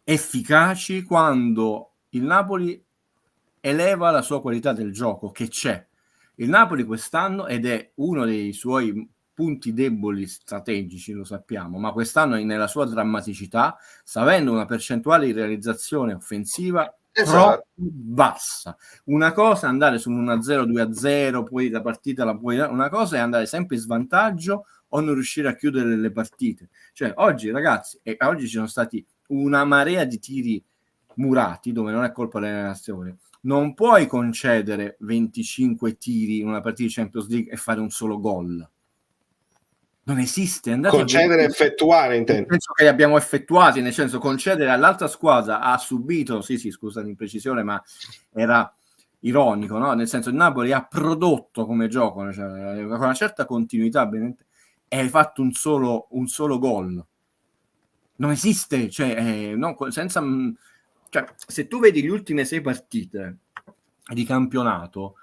efficaci quando il Napoli eleva la sua qualità del gioco, che c'è. Il Napoli quest'anno, ed è uno dei suoi punti deboli strategici, lo sappiamo, ma quest'anno nella sua drammaticità sta avendo una percentuale di realizzazione offensiva troppo bassa. Una cosa è andare su un 1-0, 2-0, poi la partita la puoi, una cosa è andare sempre in svantaggio o non riuscire a chiudere le partite. Cioè oggi, ragazzi, oggi ci sono stati una marea di tiri murati dove non è colpa delle nazioni. Non puoi concedere 25 tiri in una partita di Champions League e fare un solo gol. Non esiste. Andate concedere, effettuare, intendo. Penso che li abbiamo effettuati, nel senso concedere all'altra squadra ha subito, sì, scusa l'imprecisione, ma era ironico, no? Nel senso il Napoli ha prodotto come gioco, cioè, con una certa continuità, e hai fatto un solo gol. Non esiste, cioè, senza... Cioè, se tu vedi le ultime 6 partite di campionato,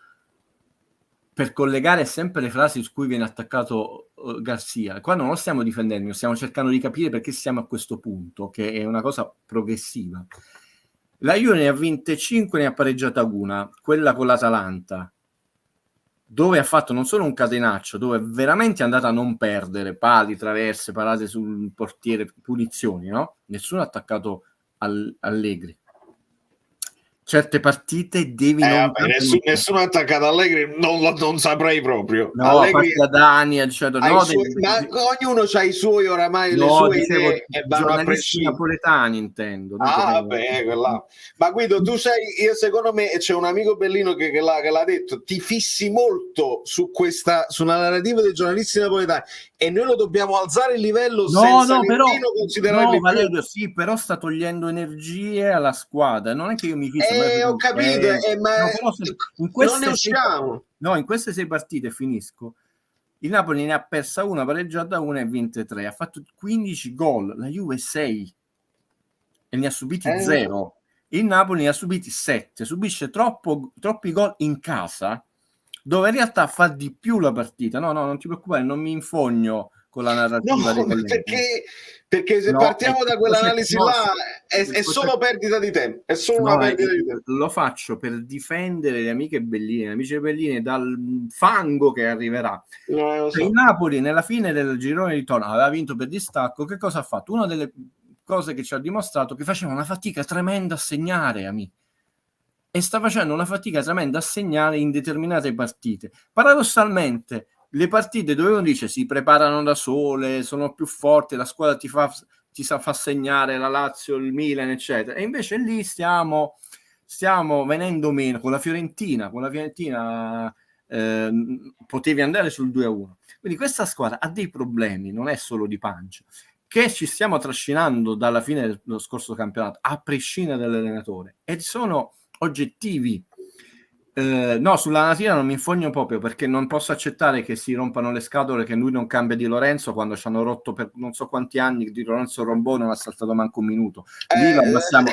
per collegare sempre le frasi su cui viene attaccato Garzia, qua non lo stiamo difendendo, stiamo cercando di capire perché siamo a questo punto, che è una cosa progressiva. La Juve ne ha vinte 5, ne ha pareggiata una, quella con l'Atalanta, dove ha fatto non solo un catenaccio, dove veramente è andata a non perdere, pali, traverse, parate sul portiere, punizioni, no? Nessuno ha attaccato Allegri. Certe partite devi vabbè, nessuno ha attaccato Allegri, non saprei proprio. no, Allegri a parte da Dani, eccetera, no, ma ognuno ha i suoi oramai, le sue idee e vanno a giornalisti prescindere. napoletani intendo. Vabbè, quella. Ma Guido, tu sei, io secondo me c'è un amico Bellino che l'ha detto, ti fissi molto sulla narrativa dei giornalisti napoletani e noi lo dobbiamo alzare il livello senza nemmeno considerarli Valerio, sì, però sta togliendo energie alla squadra, non è che io mi fisso. ho capito, ma non ne usciamo. In queste 6 partite, finisco, il Napoli ne ha persa una, pareggiata una e vinte 3, ha fatto 15 gol, la Juve 6 e ne ha subiti 0. Il Napoli ne ha subiti 7, subisce troppi gol in casa, dove in realtà fa di più la partita. No, non ti preoccupare, non mi infogno con la narrativa perché se partiamo da quell'analisi là è solo perdita di tempo, è solo una perdita di tempo. Lo faccio per difendere le amiche belline, amici belline dal fango che arriverà. Il Napoli nella fine del girone di ritorno aveva vinto per distacco. Che cosa ha fatto? Una delle cose che ci ha dimostrato che faceva una fatica tremenda a segnare, amici, e sta facendo una fatica tremenda a segnare in determinate partite. Paradossalmente le partite dove uno dice si preparano da sole, sono più forti, la squadra ti fa segnare, la Lazio, il Milan, eccetera, e invece lì stiamo venendo meno. Con la Fiorentina potevi andare sul 2-1. Quindi questa squadra ha dei problemi, non è solo di pancia, che ci stiamo trascinando dalla fine dello scorso campionato, a prescindere dall'allenatore, e sono oggettivi. No, sulla natina non mi infogno proprio, perché non posso accettare che si rompano le scatole che lui non cambia Di Lorenzo quando ci hanno rotto per non so quanti anni. Di Lorenzo Rombò non ha saltato manco un minuto. Lì lo abbassiamo,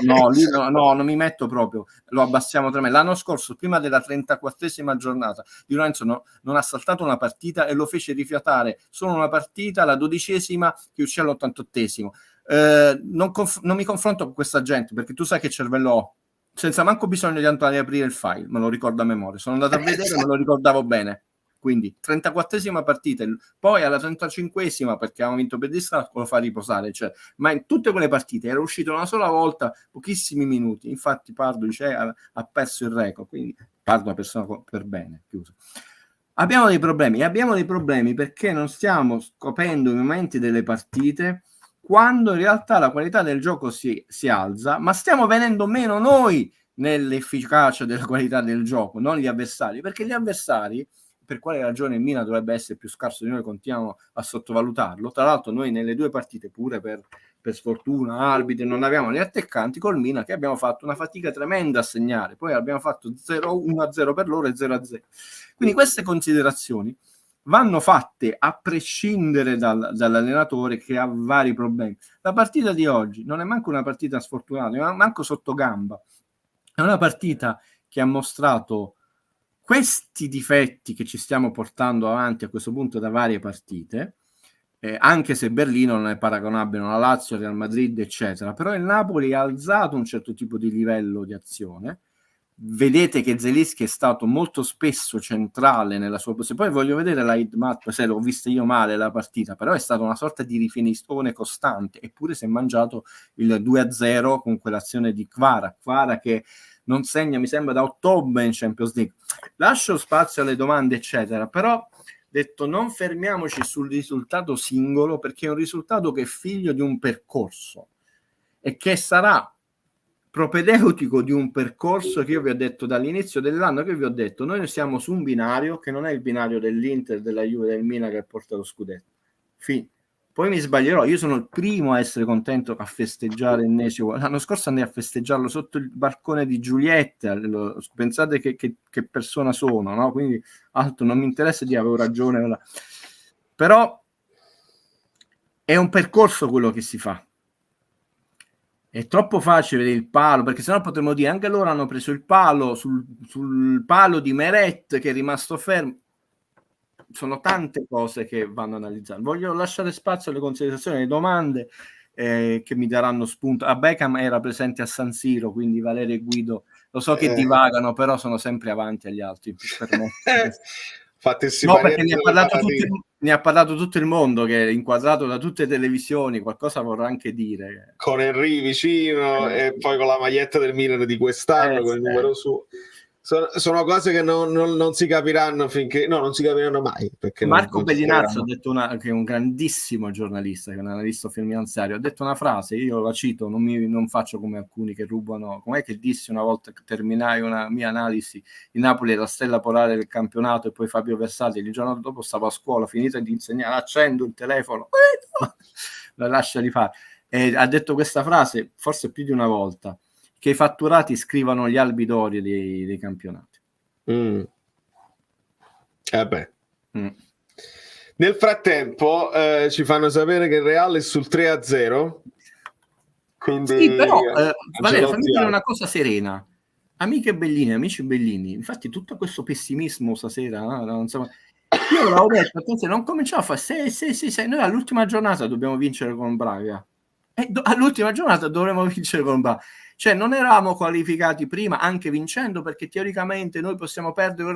no, non mi metto proprio, lo abbassiamo tremendo. L'anno scorso, prima della 34esima giornata, Di Lorenzo non ha saltato una partita e lo fece rifiatare solo una partita, la 12esima, che uscì all'88esimo. Non mi confronto con questa gente, perché tu sai che cervello ho, senza manco bisogno di andare a aprire il file, me lo ricordo a memoria, sono andato a vedere, me lo ricordavo bene. Quindi 34esima partita, poi alla 35esima, perché avevamo vinto per distacco, lo fa riposare, cioè, ma in tutte quelle partite era uscito una sola volta, pochissimi minuti. Infatti Pardo dice ha perso il record, quindi Pardo è una persona per bene, chiuso. Abbiamo dei problemi perché non stiamo scoprendo i momenti delle partite quando in realtà la qualità del gioco si alza, ma stiamo venendo meno noi nell'efficacia della qualità del gioco, non gli avversari, perché gli avversari, per quale ragione il Milan dovrebbe essere più scarso di noi, continuiamo a sottovalutarlo. Tra l'altro noi nelle 2 partite, pure per sfortuna, arbitri, non avevamo gli attaccanti, col Milan che abbiamo fatto una fatica tremenda a segnare, poi abbiamo fatto 1-0 per loro e 0-0. Quindi queste considerazioni vanno fatte a prescindere dall'allenatore, che ha vari problemi. La partita di oggi non è manco una partita sfortunata, è manco sotto gamba, è una partita che ha mostrato questi difetti che ci stiamo portando avanti a questo punto da varie partite, anche se Berlino non è paragonabile alla Lazio, Real Madrid, eccetera, però il Napoli ha alzato un certo tipo di livello di azione. Vedete che Zelinski è stato molto spesso centrale nella sua posizione. Poi voglio vedere la heatmap, se l'ho vista io male la partita, però è stata una sorta di rifinistone costante, eppure si è mangiato il 2-0 con quell'azione di Kvara che non segna, mi sembra, da ottobre in Champions League. Lascio spazio alle domande, eccetera, però detto, non fermiamoci sul risultato singolo, perché è un risultato che è figlio di un percorso e che sarà propedeutico di un percorso che io vi ho detto dall'inizio dell'anno, che vi ho detto noi siamo su un binario che non è il binario dell'Inter, della Juve, del Milan che porta lo scudetto. Poi mi sbaglierò, io sono il primo a essere contento a festeggiare l'ennesimo. L'anno scorso andai a festeggiarlo sotto il balcone di Giulietta, pensate che persona sono, no? Quindi altro non mi interessa, avevo ragione, però è un percorso quello che si fa. È troppo facile il palo, perché sennò potremmo dire anche loro hanno preso il palo sul palo di Meret che è rimasto fermo. sono tante cose che vanno analizzate. Voglio lasciare spazio alle considerazioni, alle domande che mi daranno spunto. A Beckham era presente a San Siro, quindi Valerio e Guido lo so che divagano, però sono sempre avanti agli altri. Per me. No, perché ne ha parlato tutto il mondo, che è inquadrato da tutte le televisioni, qualcosa vorrà anche dire. Con Henry vicino e poi con la maglietta del Milan di quest'anno, con il numero su. Sono cose che non si capiranno finché non si capiranno mai, perché Marco Bellinazzo ha detto che è un grandissimo giornalista, che è un analista finanziario, ha detto una frase, io la cito, non faccio come alcuni che rubano. Com'è che dissi una volta che terminai una mia analisi, il Napoli è la stella polare del campionato, e poi Fabio Versati il giorno dopo stavo a scuola, finita di insegnare, accendo il telefono, la lascia di fare, e ha detto questa frase forse più di una volta, che i fatturati scrivano gli albi d'oro dei campionati. Nel frattempo ci fanno sapere che il Real è sul 3-0. Quindi, sì, però Valerio, fammi dire una cosa serena. Amiche Bellini, amici Bellini, infatti tutto questo pessimismo stasera, io l'avevo detto, attenzione, non cominciamo a fare se noi all'ultima giornata dobbiamo vincere con Braga. All'ultima giornata dovremmo vincere con Braga. Cioè non eravamo qualificati prima anche vincendo, perché teoricamente noi possiamo perdere,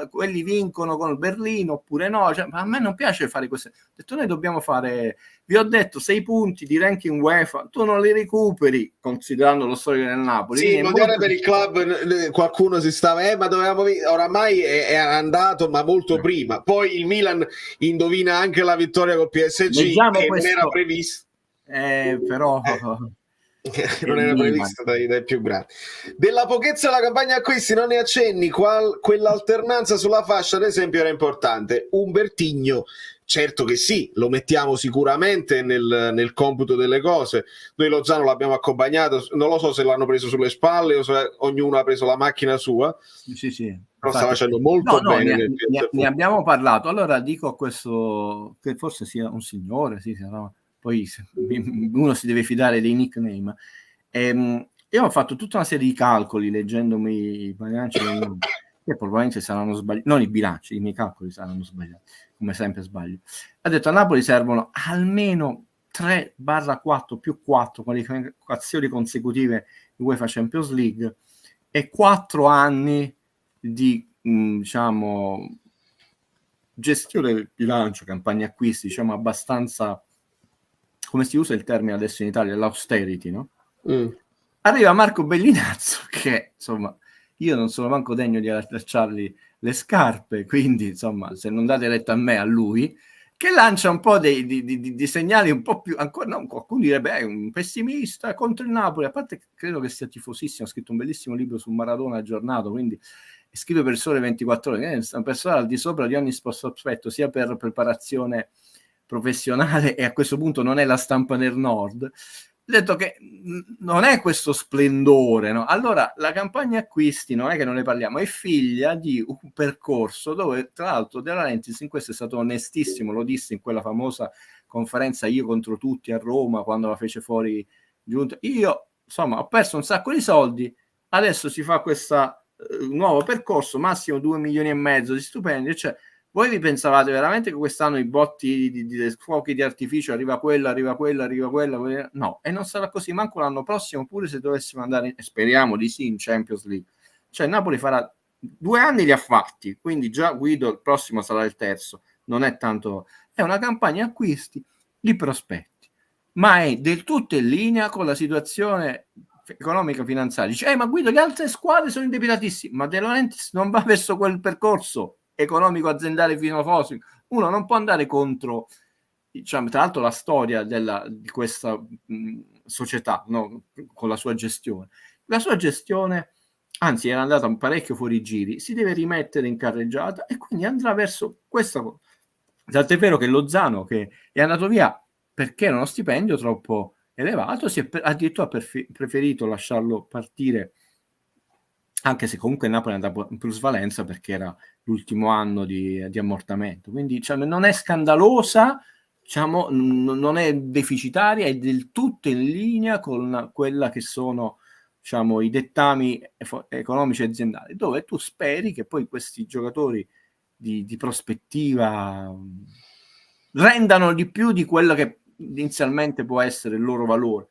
quelli vincono con il Berlino oppure no, cioè, ma a me non piace fare questo. Ho detto noi dobbiamo fare, vi ho detto 6 punti di ranking UEFA, tu non li recuperi considerando lo storico del Napoli. Sì, magari per il club qualcuno si stava ma dovevamo oramai è andato, ma molto prima. Poi il Milan indovina anche la vittoria col PSG, leggiamo che questo, non era previsto. Però non era previsto dai più grandi. Della pochezza della campagna acquisti non ne accenni, quell'alternanza sulla fascia ad esempio era importante. Umbertigno, certo che sì, lo mettiamo sicuramente nel computo delle cose. Noi Lozano l'abbiamo accompagnato, non lo so se l'hanno preso sulle spalle o se ognuno ha preso la macchina sua. Sì. Però sta facendo molto bene. Ne abbiamo parlato. Allora dico a questo, che forse sia un signore, poi uno si deve fidare dei nickname. Io ho fatto tutta una serie di calcoli leggendomi i bilanci che probabilmente saranno sbagliati, non i bilanci, i miei calcoli saranno sbagliati, come sempre sbaglio. Ha detto a Napoli servono almeno 3/4 più 4 qualificazioni consecutive di UEFA Champions League e 4 anni di gestione del bilancio, campagna acquisti, abbastanza, come si usa il termine adesso in Italia, l'austerity, no? Arriva Marco Bellinazzo, che insomma io non sono manco degno di allacciargli le scarpe, quindi insomma se non date retta a me, a lui, che lancia un po' di segnali un po' più, ancora no, qualcuno direbbe è un pessimista contro il Napoli, a parte che credo che sia tifosissimo, ha scritto un bellissimo libro su Maradona aggiornato, quindi scrive per Sole 24 Ore, è una persona al di sopra di ogni sospetto, sia per preparazione professionale, e a questo punto non è la Stampa del Nord. Ho detto che non è questo splendore, no? Allora la campagna acquisti non è che non ne parliamo, è figlia di un percorso dove tra l'altro De Laurentiis in questo è stato onestissimo, lo disse in quella famosa conferenza Io contro tutti a Roma quando la fece fuori giunta. Io insomma ho perso un sacco di soldi, adesso si fa questo nuovo percorso, massimo 2,5 milioni di stipendi, cioè voi vi pensavate veramente che quest'anno i botti di fuochi di artificio arriva quella? No, e non sarà così manco l'anno prossimo, pure se dovessimo andare, speriamo di sì, in Champions League. Cioè Napoli farà 2 anni li ha fatti, quindi già Guido il prossimo sarà il terzo, non è tanto, è una campagna acquisti di prospetti, ma è del tutto in linea con la situazione economica finanziaria. Dice, ma Guido, le altre squadre sono indebitatissime, ma De Laurentiis non va verso quel percorso economico aziendale fino a fossile. Uno non può andare contro, tra l'altro, la storia di questa società, no? Con la sua gestione. La sua gestione, anzi, era andata parecchio fuori giri, si deve rimettere in carreggiata e quindi andrà verso questa cosa. Tant'è vero che Lozano, che è andato via perché era uno stipendio troppo elevato, si è addirittura preferito lasciarlo partire, anche se comunque Napoli è andato in plusvalenza perché era l'ultimo anno di ammortamento, quindi non è scandalosa, non è deficitaria, è del tutto in linea con quella che sono i dettami economici e aziendali, dove tu speri che poi questi giocatori di prospettiva rendano di più di quello che inizialmente può essere il loro valore.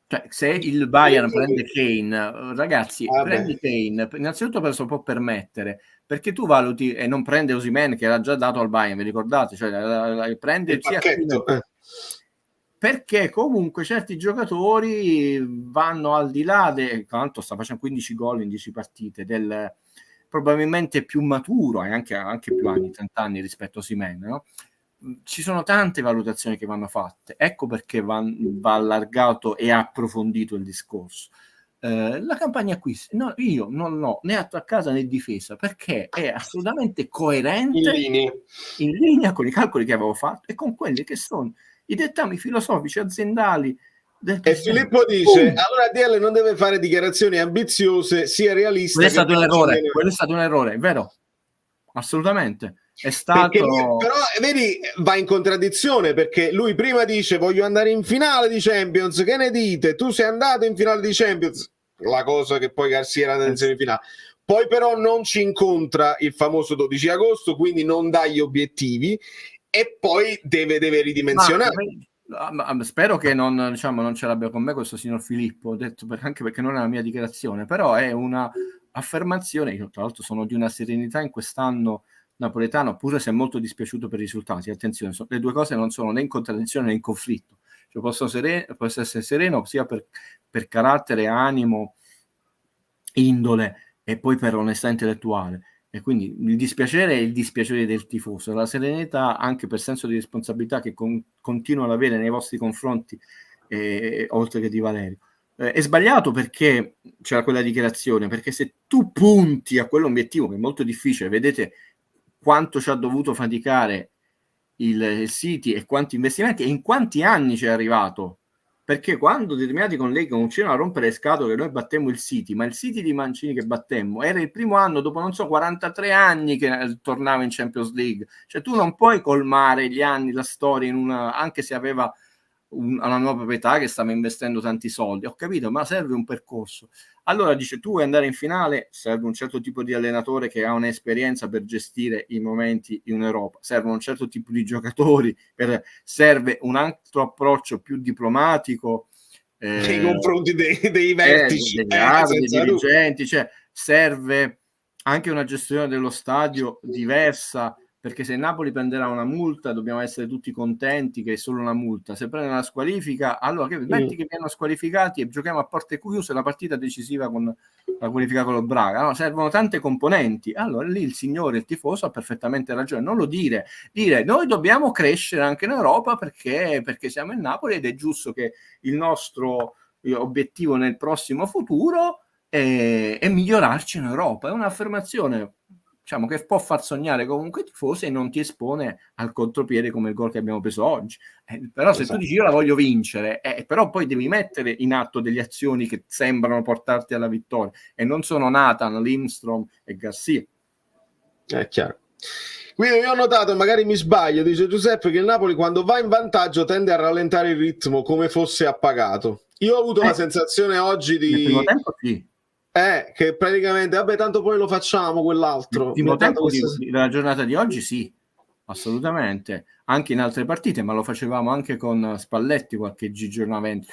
Cioè, se il Bayern prende Kane, ragazzi, prendi Kane, innanzitutto per se lo può permettere, perché tu valuti e non prende Osimhen che era già dato al Bayern, vi ricordate? Cioè, prende il pacchetto. Perché comunque certi giocatori vanno al di là tanto sta facendo 15 gol in 10 partite, del probabilmente più maturo e anche più anni, 30 anni rispetto a Osimhen, no? Ci sono tante valutazioni che vanno fatte, ecco perché va allargato e approfondito il discorso. La campagna acquisti, no, io non ho né attaccato né difesa, perché è assolutamente coerente, in linea con i calcoli che avevo fatto e con quelli che sono i dettami filosofici aziendali del presidente. E Filippo dice allora DL non deve fare dichiarazioni ambiziose, sia realista. Quello è stato un errore, è vero, assolutamente. È stato... però vedi, va in contraddizione, perché lui prima dice voglio andare in finale di Champions, che ne dite? Tu sei andato in finale di Champions, la cosa che poi Garcia era in semifinale, poi però non ci incontra il famoso 12 agosto, quindi non dà gli obiettivi e poi deve ridimensionare. Ma spero che non ce l'abbia con me questo signor Filippo, ho detto anche perché non è la mia dichiarazione, però è una affermazione. Io tra l'altro sono di una serenità in quest'anno napoletano, pure se è molto dispiaciuto per i risultati. Attenzione, le due cose non sono né in contraddizione né in conflitto. Cioè, posso essere sereno sia per carattere, animo, indole e poi per onestà intellettuale. E quindi il dispiacere è il dispiacere del tifoso, la serenità anche per senso di responsabilità che continuo ad avere nei vostri confronti, oltre che di Valerio. È sbagliato perché c'era quella dichiarazione, perché se tu punti a quell'obiettivo che è molto difficile, vedete quanto ci ha dovuto faticare il City e quanti investimenti e in quanti anni ci è arrivato, perché quando determinati colleghi cominciano a rompere le scatole, noi battemmo il City, ma il City di Mancini che battemmo era il primo anno dopo 43 anni che tornava in Champions League. Cioè tu non puoi colmare gli anni, la storia anche se aveva una nuova proprietà che stava investendo tanti soldi, ho capito, ma serve un percorso. Allora dice, tu vuoi andare in finale, serve un certo tipo di allenatore che ha un'esperienza per gestire i momenti in Europa, serve un certo tipo di giocatori, serve un altro approccio più diplomatico nei confronti dei vertici, dei dirigenti, cioè serve anche una gestione dello stadio diversa, perché se Napoli prenderà una multa dobbiamo essere tutti contenti che è solo una multa. Se prende una squalifica, allora metti che viennero squalificati e giochiamo a porte chiuse la partita decisiva con la qualifica con lo Braga. No, servono tante componenti. Allora lì il signore, il tifoso ha perfettamente ragione. Non lo dire noi dobbiamo crescere anche in Europa perché siamo il Napoli ed è giusto che il nostro obiettivo nel prossimo futuro è migliorarci in Europa. È un'affermazione che può far sognare comunque i tifosi e non ti espone al contropiede come il gol che abbiamo preso oggi. Però se tu dici io la voglio vincere, però poi devi mettere in atto delle azioni che sembrano portarti alla vittoria e non sono Nathan, Lindstrom e Garcia. È chiaro. Quindi io ho notato, magari mi sbaglio, dice Giuseppe, che il Napoli quando va in vantaggio tende a rallentare il ritmo come fosse appagato. Io ho avuto la sensazione oggi nel primo tempo sì. Che praticamente, vabbè, tanto poi lo facciamo quell'altro. Il primo tempo della giornata di oggi sì, assolutamente, anche in altre partite, ma lo facevamo anche con Spalletti, qualche gigionamento.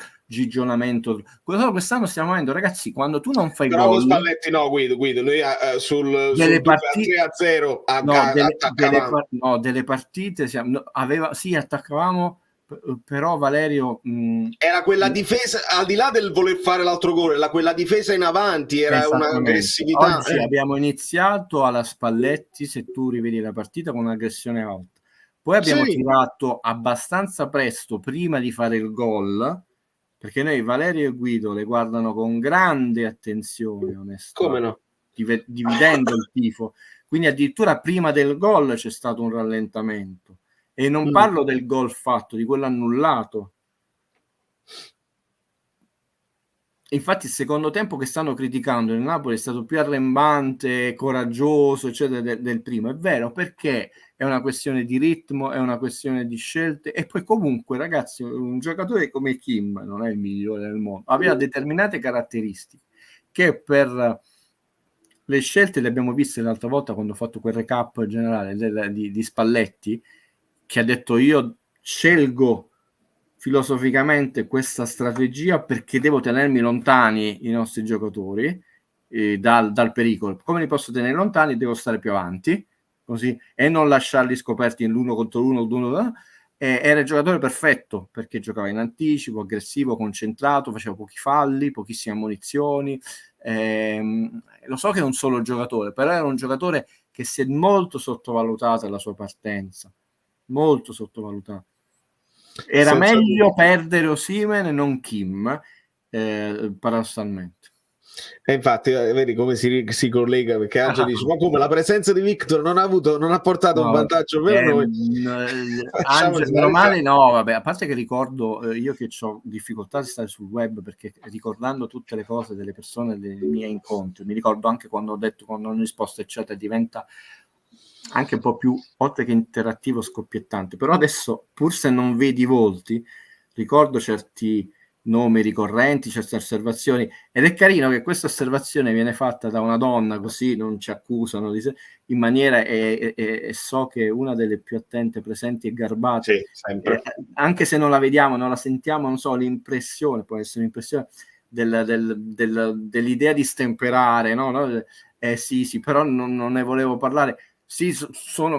Quest'anno stiamo avendo, ragazzi, quando tu non fai però gol... con Spalletti no, Guido, noi sul 3-0 delle partite attaccavamo, però Valerio era quella difesa, al di là del voler fare l'altro gol, quella difesa in avanti era un'aggressività. Oggi abbiamo iniziato alla Spalletti, se tu rivedi la partita, con un'aggressione alta, poi abbiamo tirato abbastanza presto prima di fare il gol, perché noi Valerio e Guido le guardano con grande attenzione, onestamente, come no? dividendo il tifo, quindi addirittura prima del gol c'è stato un rallentamento. E non parlo del gol fatto, di quello annullato. Infatti il secondo tempo che stanno criticando il Napoli è stato più arrembante, coraggioso, eccetera, del primo. È vero, perché è una questione di ritmo, è una questione di scelte. E poi comunque, ragazzi, un giocatore come Kim non è il migliore del mondo. Aveva determinate caratteristiche che per le scelte le abbiamo viste l'altra volta quando ho fatto quel recap generale di Spalletti, che ha detto: io scelgo filosoficamente questa strategia perché devo tenermi lontani i nostri giocatori dal pericolo. Come li posso tenere lontani? Devo stare più avanti, così, e non lasciarli scoperti nell'uno contro l'uno. Era il giocatore perfetto perché giocava in anticipo, aggressivo, concentrato, faceva pochi falli, pochissime ammonizioni. Lo so che è un solo giocatore, però era un giocatore che si è molto sottovalutata la sua partenza, molto sottovalutata. Era meglio perdere Osimhen e non Kim, paradossalmente. E infatti vedi come si collega, perché Angelo dice: ma come la presenza di Victor non ha portato un vantaggio per noi? Angelo male, no, vabbè, a parte che ricordo io che ho difficoltà di stare sul web, perché ricordando tutte le cose delle persone, dei miei incontri, mi ricordo anche quando ho detto, quando non ho risposto eccetera, diventa anche un po' più, oltre che interattivo, scoppiettante. Però adesso, pur se non vedi i volti, ricordo certi nomi ricorrenti, certe osservazioni, ed è carino che questa osservazione viene fatta da una donna, così non ci accusano in maniera, e so che è una delle più attente, presenti e garbate, anche se non la vediamo, non la sentiamo, non so, l'impressione può essere un'impressione dell'idea di stemperare, no? Sì, però non ne volevo parlare. Sì,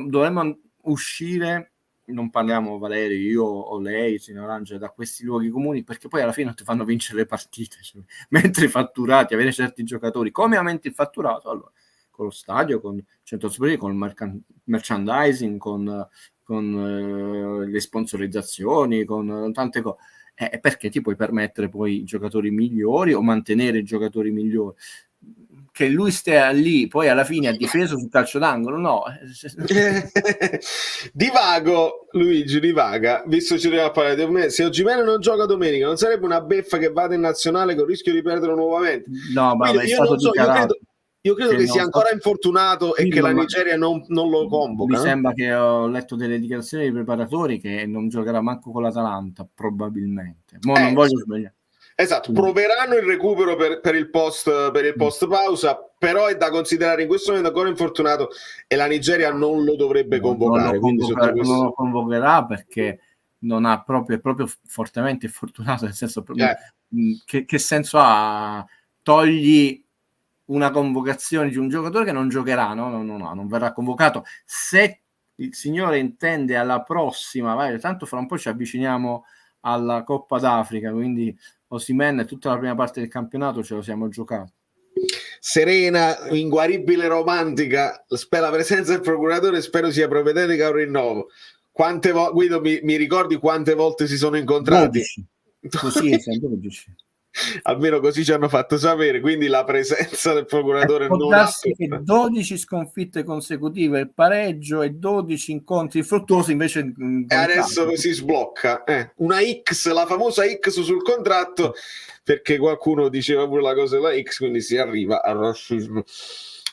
dovremmo uscire, non parliamo Valerio, io o lei, signor Angela, da questi luoghi comuni, perché poi alla fine non ti fanno vincere le partite, cioè, mentre i fatturati, avere certi giocatori, come aumenti il fatturato? Allora, con lo stadio, con centro superiore, con il merchandising, con le sponsorizzazioni, con tante cose, perché ti puoi permettere poi i giocatori migliori o mantenere i giocatori migliori. Che lui stia lì, poi alla fine ha difeso sul calcio d'angolo, no? Luigi divaga, visto ci arriva a parlare di me. Se Osimhen non gioca domenica, non sarebbe una beffa che vada in nazionale con il rischio di perderlo nuovamente? No, ma io non so, io credo che sia ancora infortunato e che la Nigeria non lo convoca. Mi sembra che ho letto delle dichiarazioni dei preparatori che non giocherà manco con l'Atalanta, probabilmente. Non voglio sbagliare. Esatto, proveranno il recupero per il post pausa, però è da considerare in questo momento ancora infortunato e la Nigeria non lo dovrebbe convocare. Non lo convocherà perché non ha è proprio fortemente infortunato, nel senso proprio, che senso ha? Togli una convocazione di un giocatore che non giocherà, no, non verrà convocato. Se il signore intende alla prossima, tanto fra un po' ci avviciniamo alla Coppa d'Africa, quindi Osimhen tutta la prima parte del campionato ce lo siamo giocato. Serena, inguaribile romantica, spera la presenza del procuratore, spero sia propedeutica a un rinnovo. Guido, mi ricordi quante volte si sono incontrati? 12. Sì, 12. Almeno così ci hanno fatto sapere, quindi la presenza del procuratore può darsi che 12 sconfitte consecutive, il pareggio, e 12 incontri fruttuosi invece e adesso si sblocca una X, la famosa X sul contratto, perché qualcuno diceva pure la cosa della X, quindi si arriva al razzismo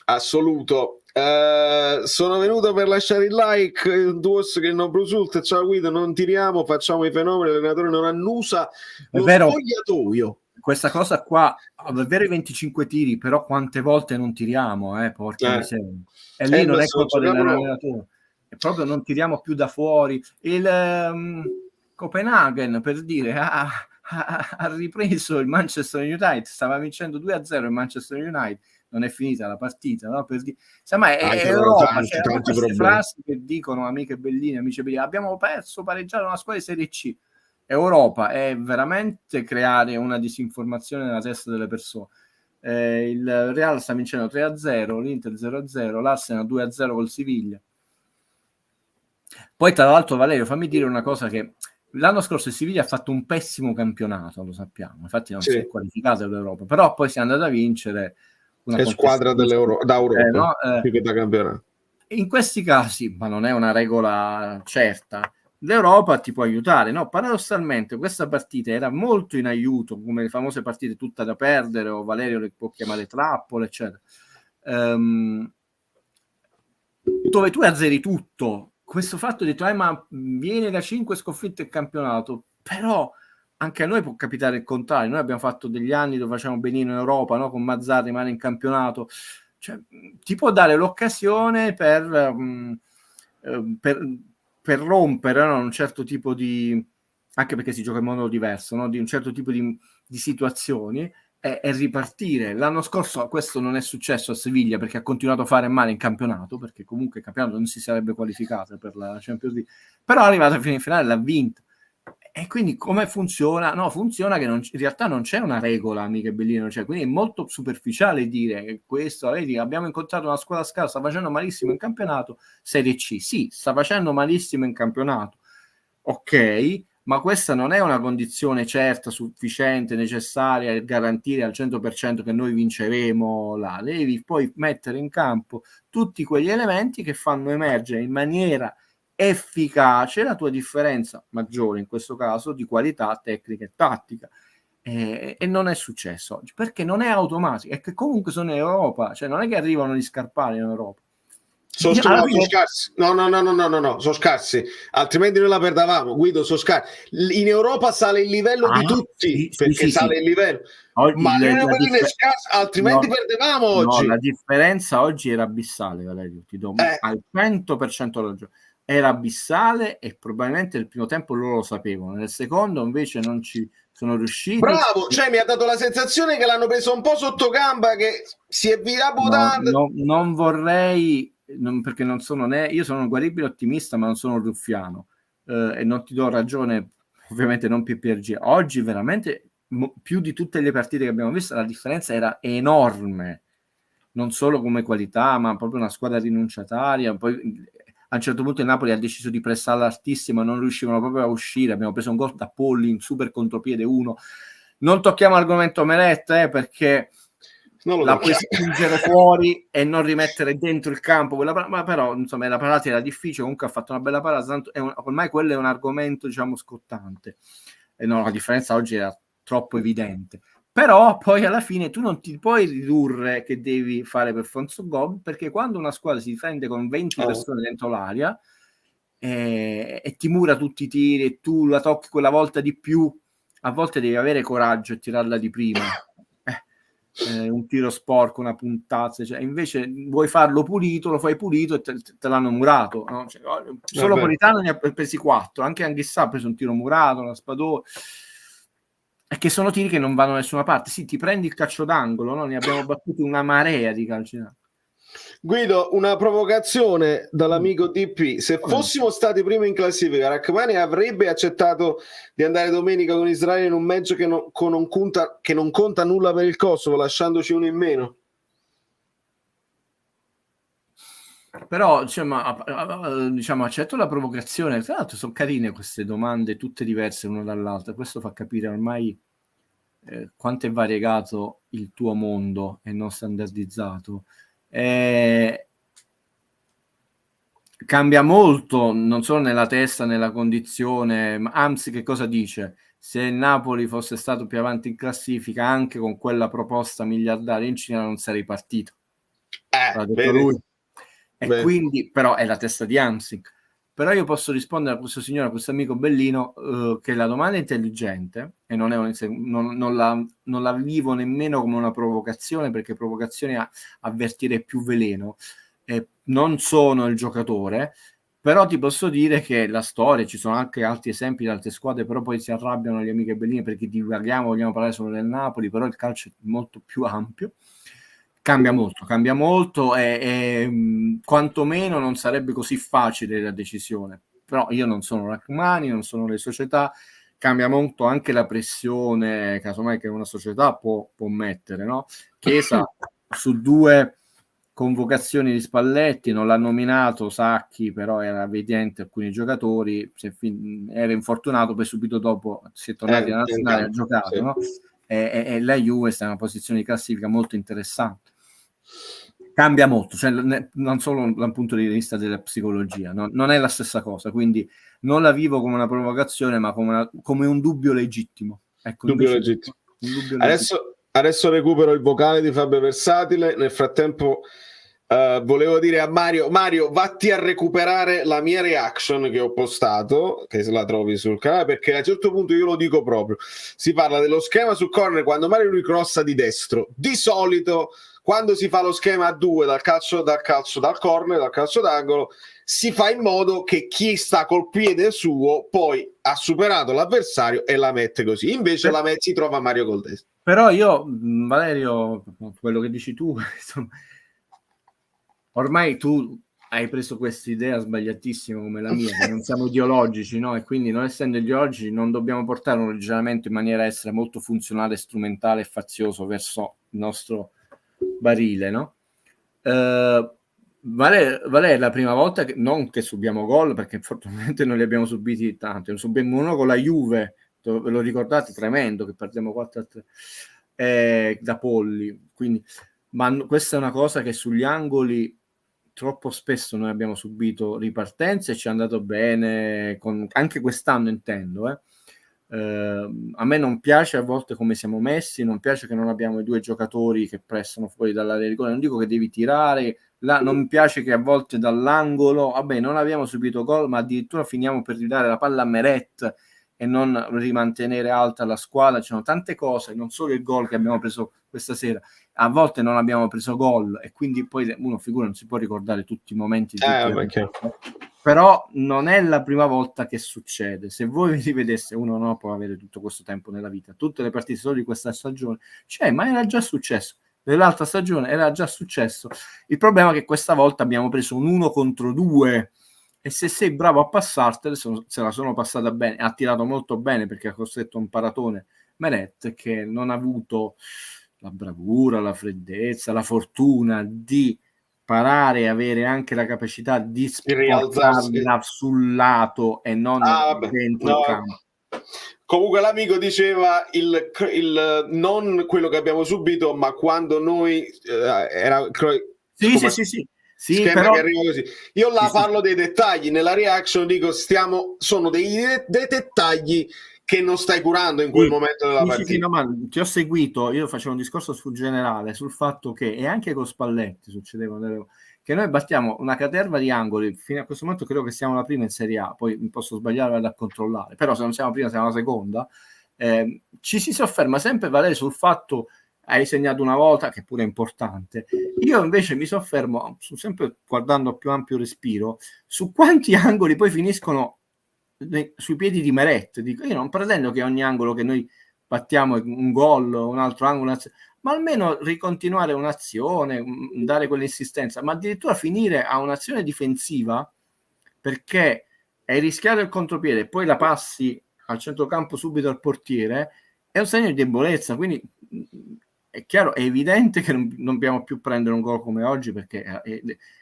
assoluto. Sono venuto per lasciare il like, Duos che non Brusulta, ciao Guido, non tiriamo, facciamo i fenomeni, l'allenatore non annusa lo spogliatoio. Questa cosa qua, è vero i 25 tiri, però quante volte non tiriamo, porca miseria. E lì non è colpa dell'allenatore, è proprio non tiriamo più da fuori. Il Copenaghen, per dire, ha ripreso il Manchester United, stava vincendo 2-0 il Manchester United, non è finita la partita, no? Per dire, insomma, è Europa, tanti queste frasi che dicono amiche belline, amici bellini, abbiamo pareggiato una squadra di Serie C. Europa è veramente creare una disinformazione nella testa delle persone. Il Real sta vincendo 3-0, l'Inter 0-0, l'Arsenal 2-0 col Siviglia. Poi tra l'altro, Valerio, fammi dire una cosa, che l'anno scorso il Siviglia ha fatto un pessimo campionato, lo sappiamo, infatti non si è qualificato all'Europa, però poi si è andato a vincere una squadra d'Europa, no? Più che da campionato. In questi casi, ma non è una regola certa, l'Europa ti può aiutare, no? Paradossalmente questa partita era molto in aiuto, come le famose partite tutta da perdere, o Valerio le può chiamare trappole, eccetera, dove tu azzeri tutto. Questo fatto di ma viene da 5 sconfitte il campionato, però anche a noi può capitare il contrario. Noi abbiamo fatto degli anni dove facciamo benino in Europa, no? Con Mazzarri, male in campionato. cioè, ti può dare l'occasione per rompere, no? Un certo tipo di, anche perché si gioca in modo diverso, no? Di un certo tipo di situazioni e ripartire. L'anno scorso questo non è successo a Siviglia perché ha continuato a fare male in campionato, perché comunque il campionato non si sarebbe qualificato per la Champions League, però è arrivato a fine finale, l'ha vinta. E quindi come funziona? No, funziona che in realtà non c'è una regola, amiche Bellino, cioè, quindi è molto superficiale dire che questo, vedi, abbiamo incontrato una squadra scarsa, sta facendo malissimo in campionato, Serie C. Sì, sta facendo malissimo in campionato, ok, ma questa non è una condizione certa, sufficiente, necessaria e garantire al 100% che noi vinceremo là. Devi poi mettere in campo tutti quegli elementi che fanno emergere in maniera efficace la tua differenza maggiore, in questo caso, di qualità tecnica e tattica. E non è successo oggi, perché non è automatico, è che comunque sono in Europa, cioè non è che arrivano gli scarpali in Europa. Sono scarsi. No, sono scarsi, altrimenti noi la perdavamo. Guido, sono scarsi. In Europa sale il livello di tutti, perché sale il livello. Ma altrimenti perdevamo oggi. No, la differenza oggi era abissale, Valerio, ti do al 100% ragione. Era abissale e probabilmente nel primo tempo loro lo sapevano, nel secondo invece non ci sono riusciti. Bravo, cioè mi ha dato la sensazione che l'hanno preso un po' sotto gamba, che si è virato tanto. Non vorrei, perché non sono io sono un guaribile ottimista, ma non sono ruffiano, e non ti do ragione, ovviamente non PPRG. Oggi veramente più di tutte le partite che abbiamo visto la differenza era enorme, non solo come qualità, ma proprio una squadra rinunciataria. Poi a un certo punto il Napoli ha deciso di pressare altissimo, non riuscivano proprio a uscire, abbiamo preso un gol da Polli in super contropiede 1. Non tocchiamo l'argomento Meletta, perché la puoi spingere fuori e non rimettere dentro il campo ma però insomma la parata era difficile, comunque ha fatto una bella parata, tanto ormai quello è un argomento, diciamo, scottante, e no, la differenza oggi era troppo evidente. Però poi alla fine tu non ti puoi ridurre che devi fare per forza gol, perché quando una squadra si difende con 20 persone dentro l'area e ti mura tutti i tiri e tu la tocchi quella volta di più, a volte devi avere coraggio e tirarla di prima. Un tiro sporco, una puntazza, cioè, invece vuoi farlo pulito, lo fai pulito e te l'hanno murato, no? Cioè, solo Politano ne ha presi 4, anche Anghissà ha preso un tiro murato, una spadone. È che sono tiri che non vanno da nessuna parte. Sì, ti prendi il calcio d'angolo, no? Ne abbiamo battuti una marea di calci d'angolo. Guido, una provocazione dall'amico DP: se fossimo stati primi in classifica, Rachmani avrebbe accettato di andare domenica con Israele in un match che non conta nulla per il Kosovo, lasciandoci uno in meno? Però diciamo accetto la provocazione. Tra l'altro sono carine queste domande, tutte diverse l'una dall'altra. Questo fa capire ormai quanto è variegato il tuo mondo e non standardizzato. Cambia molto, non solo nella testa, nella condizione, ma anzi, che cosa dice? Se il Napoli fosse stato più avanti in classifica, anche con quella proposta miliardaria in Cina, non sarei partito. L'ha detto lui. E quindi, però, è la testa di Hamsik. Però io posso rispondere a questo signore, a questo amico Bellino, che la domanda è intelligente e non la vivo nemmeno come una provocazione, perché provocazione avvertire più veleno. Non sono il giocatore, però ti posso dire che la storia, ci sono anche altri esempi di altre squadre, però poi si arrabbiano gli amici Bellini perché vogliamo parlare solo del Napoli, però il calcio è molto più ampio. Cambia molto e quantomeno non sarebbe così facile la decisione. Però io non sono Rachmani, non sono le società, cambia molto anche la pressione, casomai, che una società può mettere, no? Chiesa su 2 convocazioni di Spalletti, non l'ha nominato Sacchi, però era evidente alcuni giocatori, era infortunato, poi subito dopo si è tornati alla nazionale, ha giocato, sì. No? E la Juve sta in una posizione di classifica molto interessante. Cambia molto, cioè, non solo dal punto di vista della psicologia, non è la stessa cosa, quindi non la vivo come una provocazione, ma come un dubbio legittimo. Ecco, dubbio legittimo. Adesso recupero il vocale di Fabio Versatile. Nel frattempo Volevo dire a Mario, vatti a recuperare la mia reaction che ho postato, che se la trovi sul canale, perché a un certo punto io lo dico proprio. Si parla dello schema sul corner quando Mario lui crossa di destro. Di solito, quando si fa lo schema a due dal corner, dal calcio d'angolo, si fa in modo che chi sta col piede suo poi ha superato l'avversario e la mette così. Invece si trova Mario col destro. Però io, Valerio, quello che dici tu, insomma, ormai tu hai preso questa idea sbagliatissima come la mia, che non siamo ideologici, no? E quindi, non essendo ideologici, non dobbiamo portare un ragionamento in maniera a essere molto funzionale, strumentale e fazioso verso il nostro barile, no? Vale è la prima volta che non che subiamo gol, perché fortunatamente non li abbiamo subiti tanti. Ne subimmo uno con la Juve, ve lo ricordate? Tremendo, che perdiamo 4-3 da Polli. Quindi, ma questa è una cosa che sugli angoli troppo spesso noi abbiamo subito ripartenze e ci è andato bene, anche quest'anno intendo. A me non piace a volte come siamo messi, non piace che non abbiamo i due giocatori che pressano fuori dall'area di rigore, non dico che devi tirare, non mi piace che a volte dall'angolo, vabbè, non abbiamo subito gol, ma addirittura finiamo per ridare la palla a Meret e non rimantenere alta la squadra. Ci sono tante cose, non solo il gol che abbiamo preso questa sera, a volte non abbiamo preso gol e quindi poi uno figura non si può ricordare tutti i momenti però non è la prima volta che succede. Se voi vi rivedeste, uno non può avere tutto questo tempo nella vita, tutte le partite solo di questa stagione, ma era già successo, nell'altra stagione era già successo. Il problema è che questa volta abbiamo preso un 1 contro 2 e se sei bravo a passartele, se la sono passata bene, ha tirato molto bene perché ha costretto un paratone Meret che non ha avuto la bravura, la freddezza, la fortuna di parare e avere anche la capacità di sportarla sul lato e non dentro il campo. Comunque l'amico diceva il non quello che abbiamo subito, ma quando noi era sì, però, che arriva così. Io parlo dei dettagli, nella reaction dico sono dei dettagli che non stai curando in quel momento della partita. No, ma ti ho seguito, io facevo un discorso sul generale, sul fatto che, e anche con Spalletti succedeva, che noi battiamo una caterva di angoli, fino a questo momento credo che siamo la prima in Serie A, poi mi posso sbagliare, vado a controllare, però se non siamo la prima siamo la seconda. Ci si sofferma sempre, Valerio, sul fatto hai segnato una volta, che pure è importante. Io invece mi soffermo, sempre guardando a più ampio respiro, su quanti angoli poi finiscono sui piedi di Meret. Dico, io non pretendo che ogni angolo che noi battiamo un gol, un altro angolo, ma almeno ricontinuare un'azione, dare quell'insistenza, ma addirittura finire a un'azione difensiva perché hai rischiato il contropiede e poi la passi al centrocampo subito al portiere, è un segno di debolezza. Quindi è chiaro, è evidente che non dobbiamo più prendere un gol come oggi perché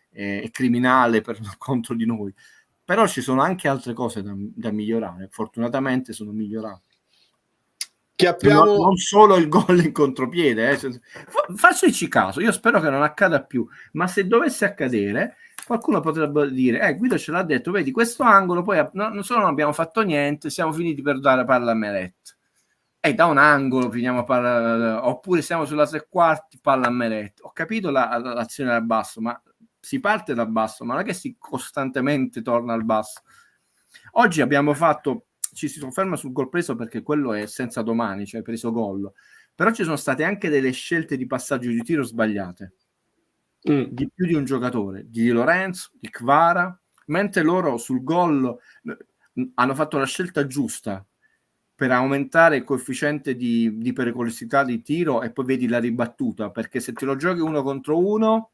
è criminale per contro di noi. Però ci sono anche altre cose da migliorare. Fortunatamente sono migliorate. Non solo il gol in contropiede. Facciaci caso, io spero che non accada più, ma se dovesse accadere, qualcuno potrebbe dire, Guido ce l'ha detto, vedi, questo angolo, poi non solo non abbiamo fatto niente, siamo finiti per dare palla a Meret. Da un angolo finiamo palla, oppure siamo sulla tre quarti, palla a Meret. Ho capito l'azione dal basso, ma si parte dal basso, ma non è che si costantemente torna al basso. Oggi abbiamo fatto, ci si sofferma sul gol preso perché quello è senza domani, cioè preso gol, però ci sono state anche delle scelte di passaggio di tiro sbagliate di più di un giocatore, di Di Lorenzo, di Kvara, mentre loro sul gol hanno fatto la scelta giusta per aumentare il coefficiente di pericolosità di tiro e poi vedi la ribattuta, perché se te lo giochi 1 contro 1,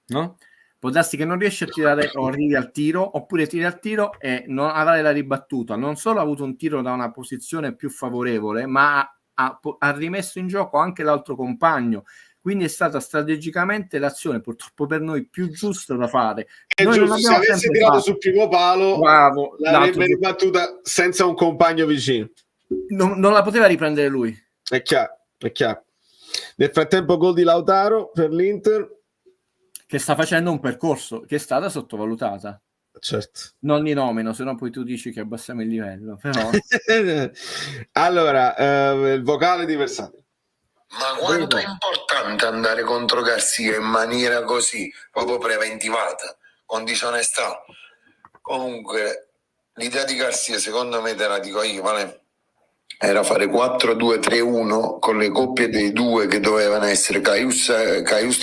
no? Può darsi che non riesci a tirare o arrivi al tiro, oppure tiri al tiro e non avrai la ribattuta. Non solo ha avuto un tiro da una posizione più favorevole, ma ha rimesso in gioco anche l'altro compagno. Quindi è stata strategicamente l'azione purtroppo per noi più giusta da fare. Se avesse tirato sul primo palo, l'avrebbe ribattuta senza un compagno vicino. Non la poteva riprendere lui. È chiaro. Nel frattempo gol di Lautaro per l'Inter, che sta facendo un percorso che è stata sottovalutata. Certo. Non li nomino, se no poi tu dici che abbassiamo il livello. Però... Allora, il vocale di Versailles. Ma quanto è importante andare contro Garcia in maniera così, proprio preventivata, con disonestà. Comunque, l'idea di Garcia, secondo me, te la dico io, vale? Era fare 4-2-3-1 con le coppie dei due che dovevano essere Caius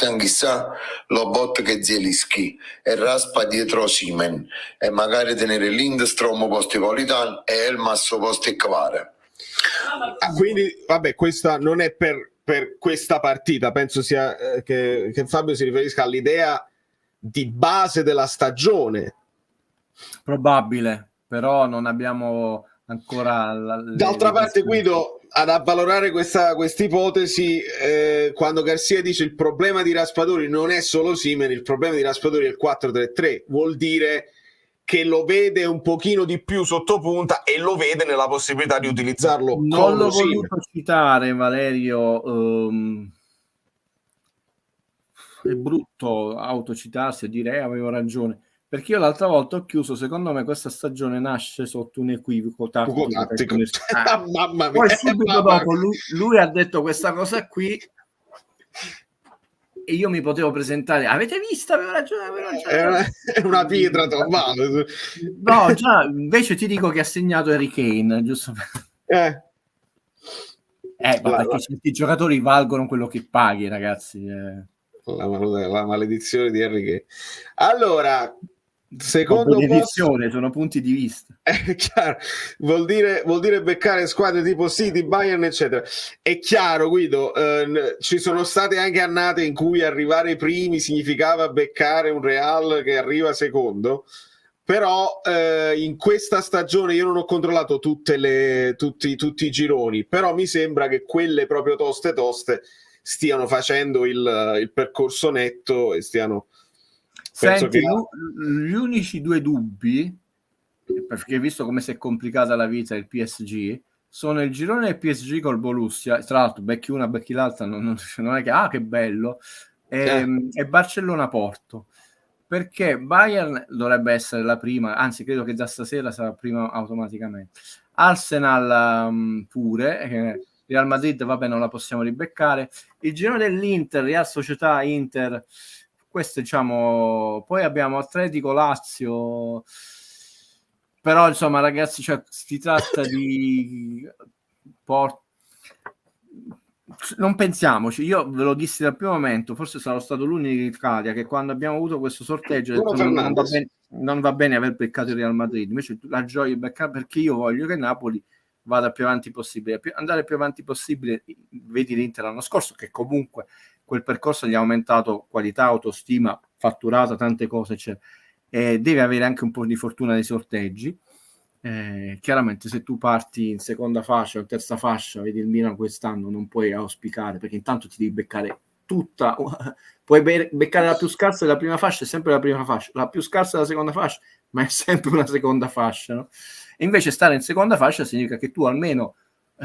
Anghissà, Lobot che Zielinski e Raspa dietro Simen, e magari tenere Lindstrom posto Politan e Elmas posto Kvara. Quindi, vabbè, questa non è per questa partita, penso sia che Fabio si riferisca all'idea di base della stagione. Probabile, però non abbiamo ancora d'altra parte, Guido, ad avvalorare questa ipotesi, quando Garcia dice il problema di Raspadori non è solo Simen, il problema di Raspadori è il 4-3-3, vuol dire che lo vede un pochino di più sotto punta e lo vede nella possibilità di utilizzarlo. Non l'ho voluto citare, Valerio, è brutto autocitarsi e dire avevo ragione, perché io l'altra volta ho chiuso, secondo me questa stagione nasce sotto un equivoco tattico. Mamma mia. Poi subito dopo lui ha detto questa cosa qui e io mi potevo presentare, avete visto, avevo ragione. È una pietra tombale. No, già, invece ti dico che ha segnato Harry Kane, giusto? Perché certi giocatori valgono quello che paghi, ragazzi. La maledizione di Harry Kane. Allora, secondo posto, sono punti di vista. È chiaro, vuol dire beccare squadre tipo City, Bayern, eccetera. È chiaro, Guido, ci sono state anche annate in cui arrivare primi significava beccare un Real che arriva secondo, però in questa stagione io non ho controllato tutti i gironi, però mi sembra che quelle proprio toste stiano facendo il percorso netto e stiano... Senti, gli unici due dubbi, perché visto come si è complicata la vita il PSG, sono il girone del PSG col Borussia, tra l'altro becchi una, becchi l'altra, non è che che bello, e Barcellona-Porto, perché Bayern dovrebbe essere la prima, anzi credo che da stasera sarà prima automaticamente, Arsenal pure, Real Madrid vabbè non la possiamo ribeccare, il girone dell'Inter, Real Società Inter, questo diciamo, poi abbiamo Atletico Lazio, però insomma ragazzi, cioè, si tratta di non pensiamoci, io ve lo dissi dal primo momento, forse sarò stato l'unico in Italia che quando abbiamo avuto questo sorteggio non va bene aver beccato il Real Madrid, invece la gioia di beccare, perché io voglio che Napoli vada più avanti possibile, andare più avanti possibile. Vedi l'Inter l'anno scorso che comunque quel percorso gli ha aumentato qualità, autostima, fatturata, tante cose, cioè, deve avere anche un po' di fortuna dei sorteggi. Chiaramente se tu parti in seconda fascia o terza fascia, vedi il Milan quest'anno, non puoi auspicare, perché intanto ti devi beccare tutta, puoi beccare la più scarsa della prima fascia, è sempre la prima fascia, la più scarsa della seconda fascia, ma è sempre una seconda fascia, no? E invece stare in seconda fascia significa che tu almeno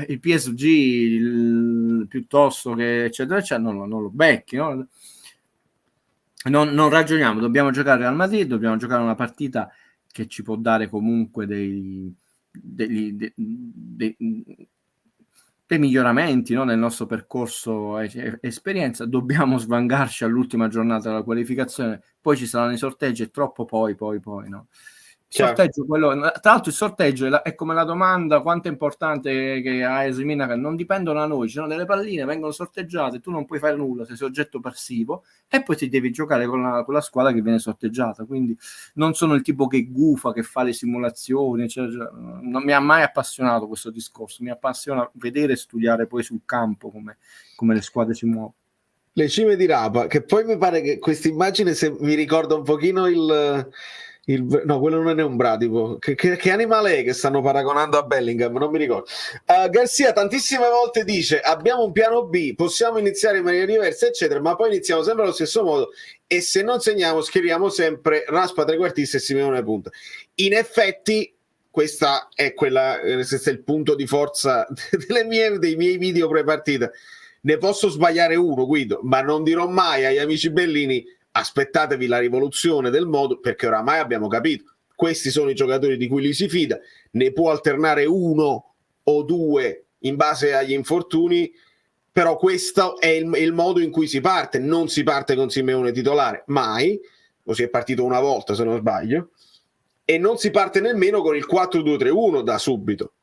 il PSG piuttosto che eccetera eccetera non lo becchi, no? Non ragioniamo, dobbiamo giocare al Madrid, dobbiamo giocare una partita che ci può dare comunque dei miglioramenti, no? Nel nostro percorso esperienza. Dobbiamo svangarci all'ultima giornata della qualificazione, poi ci saranno i sorteggi e troppo poi no? Sorteggio, tra l'altro il sorteggio è come la domanda quanto è importante che a Esimina, che non dipendono da noi, ci sono delle palline, vengono sorteggiate, tu non puoi fare nulla se sei soggetto passivo e poi ti devi giocare con la squadra che viene sorteggiata, quindi non sono il tipo che gufa, che fa le simulazioni, eccetera. Non mi ha mai appassionato questo discorso, mi appassiona vedere e studiare poi sul campo come le squadre si muovono. Le cime di Rapa, che poi mi pare che questa immagine mi ricorda un pochino no, quello non è un bradipo. Che animale è che stanno paragonando a Bellingham? Non mi ricordo. Garcia tantissime volte dice abbiamo un piano B, possiamo iniziare in maniera diversa eccetera, ma poi iniziamo sempre allo stesso modo e se non segniamo schieriamo sempre Raspa trequartista e Simeone punta. In effetti questa è questo è il punto di forza dei miei video pre-partita. Ne posso sbagliare uno, Guido, ma non dirò mai agli amici bellini aspettatevi la rivoluzione del modo, perché oramai abbiamo capito, questi sono i giocatori di cui lui si fida, ne può alternare uno o due in base agli infortuni, però questo è il modo in cui si parte. Non si parte con Simeone titolare, mai, o si è partito una volta se non sbaglio, e non si parte nemmeno con il 4-2-3-1 da subito.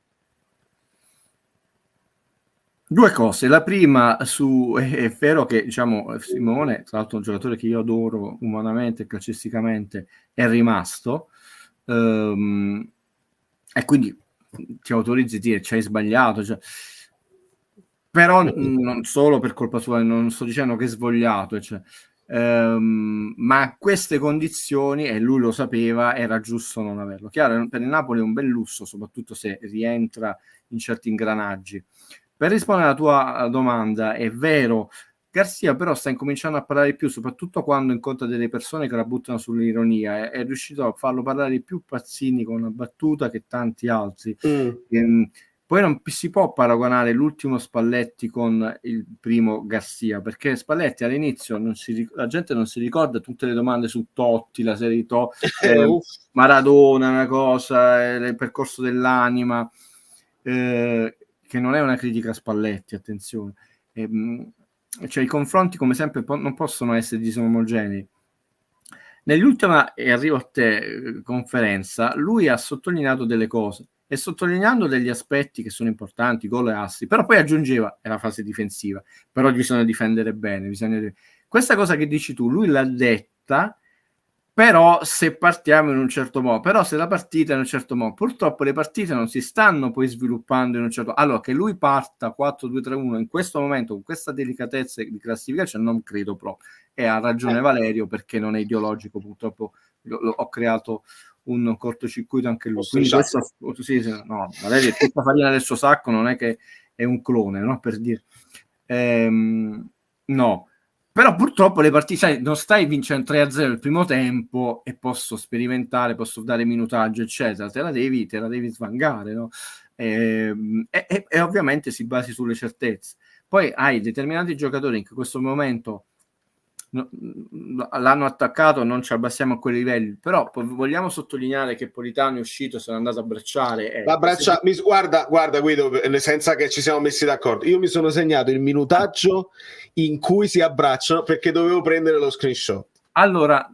Due cose, la prima è vero che diciamo Simone, tra l'altro un giocatore che io adoro umanamente e calcisticamente, è rimasto, e quindi ti autorizzi a dire ci hai sbagliato, cioè, però non solo per colpa sua, non sto dicendo che è svogliato, cioè, ma a queste condizioni, e lui lo sapeva, era giusto non averlo. Chiaro, per il Napoli è un bel lusso, soprattutto se rientra in certi ingranaggi. Per rispondere alla tua domanda, è vero, Garcia però sta incominciando a parlare di più, soprattutto quando incontra delle persone che la buttano sull'ironia. È riuscito a farlo parlare di più Pazzini con una battuta che tanti altri. Poi non si può paragonare l'ultimo Spalletti con il primo Garcia, perché Spalletti all'inizio la gente non si ricorda tutte le domande su Totti, la serie di Totti, Maradona, una cosa, il percorso dell'anima, che non è una critica a Spalletti, attenzione. Cioè i confronti come sempre non possono essere disomogenei. Nell'ultima, e arrivo a te, conferenza, lui ha sottolineato delle cose e sottolineando degli aspetti che sono importanti, gol e assi, però poi aggiungeva, è la fase difensiva, però bisogna difendere bene, questa cosa che dici tu, lui l'ha detta, però se partiamo in un certo modo, però se la partita è in un certo modo, purtroppo le partite non si stanno poi sviluppando in un certo modo. Allora che lui parta 4-2-3-1 in questo momento con questa delicatezza di classificazione non credo proprio, e ha ragione Valerio perché non è ideologico, purtroppo ho creato un cortocircuito anche lui, quindi questo, no, Valerio è tutta farina del suo sacco, non è che è un clone, no, per dire no. Però purtroppo le partite, sai, non stai vincendo 3-0 il primo tempo e posso sperimentare, posso dare minutaggio, eccetera, te la devi svangare, no? E ovviamente si basi sulle certezze. Poi hai determinati giocatori che in questo momento l'hanno attaccato, non ci abbassiamo a quei livelli, però vogliamo sottolineare che Politano è uscito, se n'è andato a abbracciare. Guarda Guido, senza che ci siamo messi d'accordo, io mi sono segnato il minutaggio in cui si abbracciano perché dovevo prendere lo screenshot. Allora